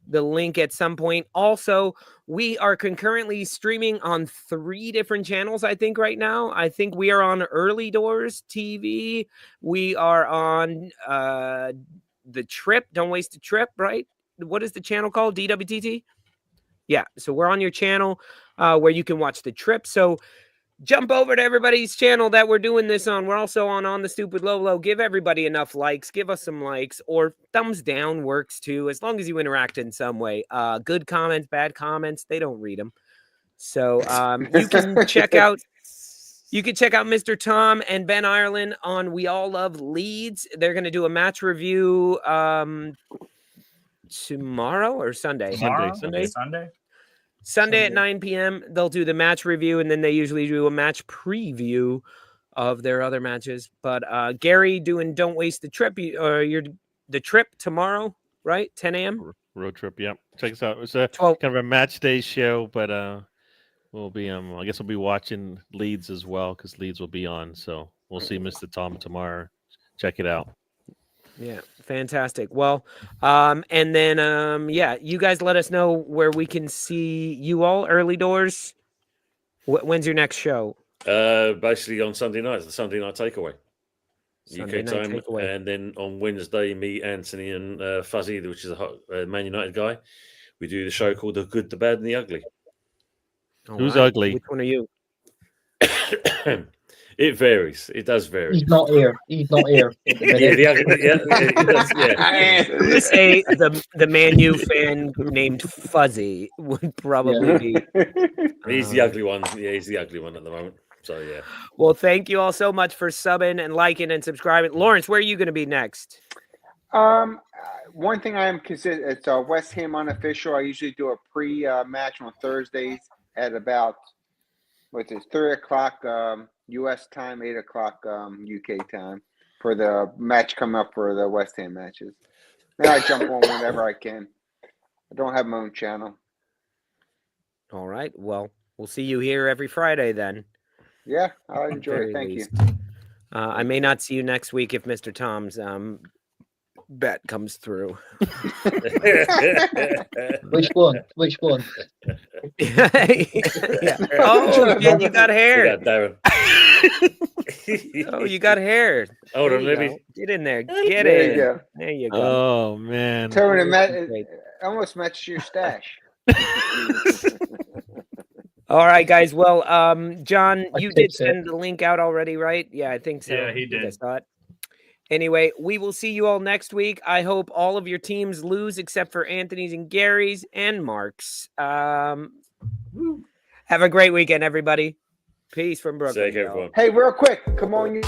Speaker 8: the link at some point. Also, we are concurrently streaming on 3 different channels, I think, right now. I think we are on Early Doors TV. We are on The Trip. Don't Waste a Trip, right? What is the channel called? DWTT? Yeah, so we're on your channel where you can watch The Trip. So jump over to everybody's channel that we're doing this on. We're also on the Stoop with Lolo. Give everybody enough likes. Give us some likes, or thumbs down works too, as long as you interact in some way. Good comments, bad comments, they don't read them. So you can check out Mr. Tom and Ben Ireland on We All Love Leeds. They're going to do a match review tomorrow or Sunday. Sunday at 9 p.m. They'll do the match review, and then they usually do a match preview of their other matches. But Gary doing Don't Waste the Trip, or the Trip tomorrow, right? 10 a.m.
Speaker 3: Road trip. Yep. Check us out. It's a
Speaker 8: 12.
Speaker 3: kind of a match day show, but we'll be I guess we'll be watching Leeds as well because Leeds will be on. So we'll see Mr. Tom tomorrow. Check it out.
Speaker 8: Yeah, fantastic. Well, and then you guys let us know where we can see you all. Early Doors. When's your next show?
Speaker 4: Basically on Sunday nights, the Sunday night takeaway.
Speaker 8: Sunday
Speaker 4: UK
Speaker 8: night
Speaker 4: time,
Speaker 8: takeaway.
Speaker 4: and then on Wednesday, me, Anthony, and Fuzzy, which is a Man United guy, we do the show called The Good, the Bad, and the Ugly.
Speaker 8: All
Speaker 3: Who's
Speaker 8: right.
Speaker 3: ugly?
Speaker 8: Which one are you?
Speaker 4: It varies. It does vary.
Speaker 6: He's not here. He's not here. At the
Speaker 4: Yeah,
Speaker 6: minute.
Speaker 4: the ugly, it does, yeah.
Speaker 8: I'm gonna say the Man U fan named Fuzzy would probably be.
Speaker 4: He's the ugly one. Yeah, he's the ugly one at the moment. So yeah.
Speaker 8: Well, thank you all so much for subbing and liking and subscribing. Lawrence, where are you going to be next?
Speaker 7: One thing I am consider it's West Ham unofficial. I usually do a pre-match on Thursdays at about 3 o'clock U.S. time, 8 o'clock UK time for the match coming up for the West Ham matches. Then I jump on whenever I can. I don't have my own channel.
Speaker 8: All right. Well, we'll see you here every Friday then.
Speaker 7: Yeah, I'll enjoy
Speaker 8: Very
Speaker 7: it. Thank
Speaker 8: least.
Speaker 7: you.
Speaker 8: I may not see you next week if Mr. Tom's
Speaker 12: bet comes through.
Speaker 6: Which one? Which one?
Speaker 12: Yeah. Oh, man, you got hair.
Speaker 4: Darren.
Speaker 12: Oh, you got hair.
Speaker 4: Hold
Speaker 12: There
Speaker 4: on,
Speaker 12: you
Speaker 4: let me.
Speaker 12: go. Get in there. Get
Speaker 7: There
Speaker 12: in.
Speaker 7: you go.
Speaker 12: There you go.
Speaker 3: Oh man.
Speaker 7: Tony,
Speaker 12: Great.
Speaker 7: almost matches your stash.
Speaker 12: All right, guys. Well, John,
Speaker 6: I
Speaker 12: you
Speaker 6: think
Speaker 12: did
Speaker 6: so.
Speaker 12: send the link out already, right? Yeah, I think so.
Speaker 1: Yeah, he
Speaker 12: I think I
Speaker 1: did.
Speaker 12: saw it. Anyway, we will see you all next week. I hope all of your teams lose except for Anthony's and Gary's and Mark's. Have a great weekend, everybody. Peace from Brooklyn.
Speaker 4: Take care, everyone.
Speaker 7: Hey, real quick, come on.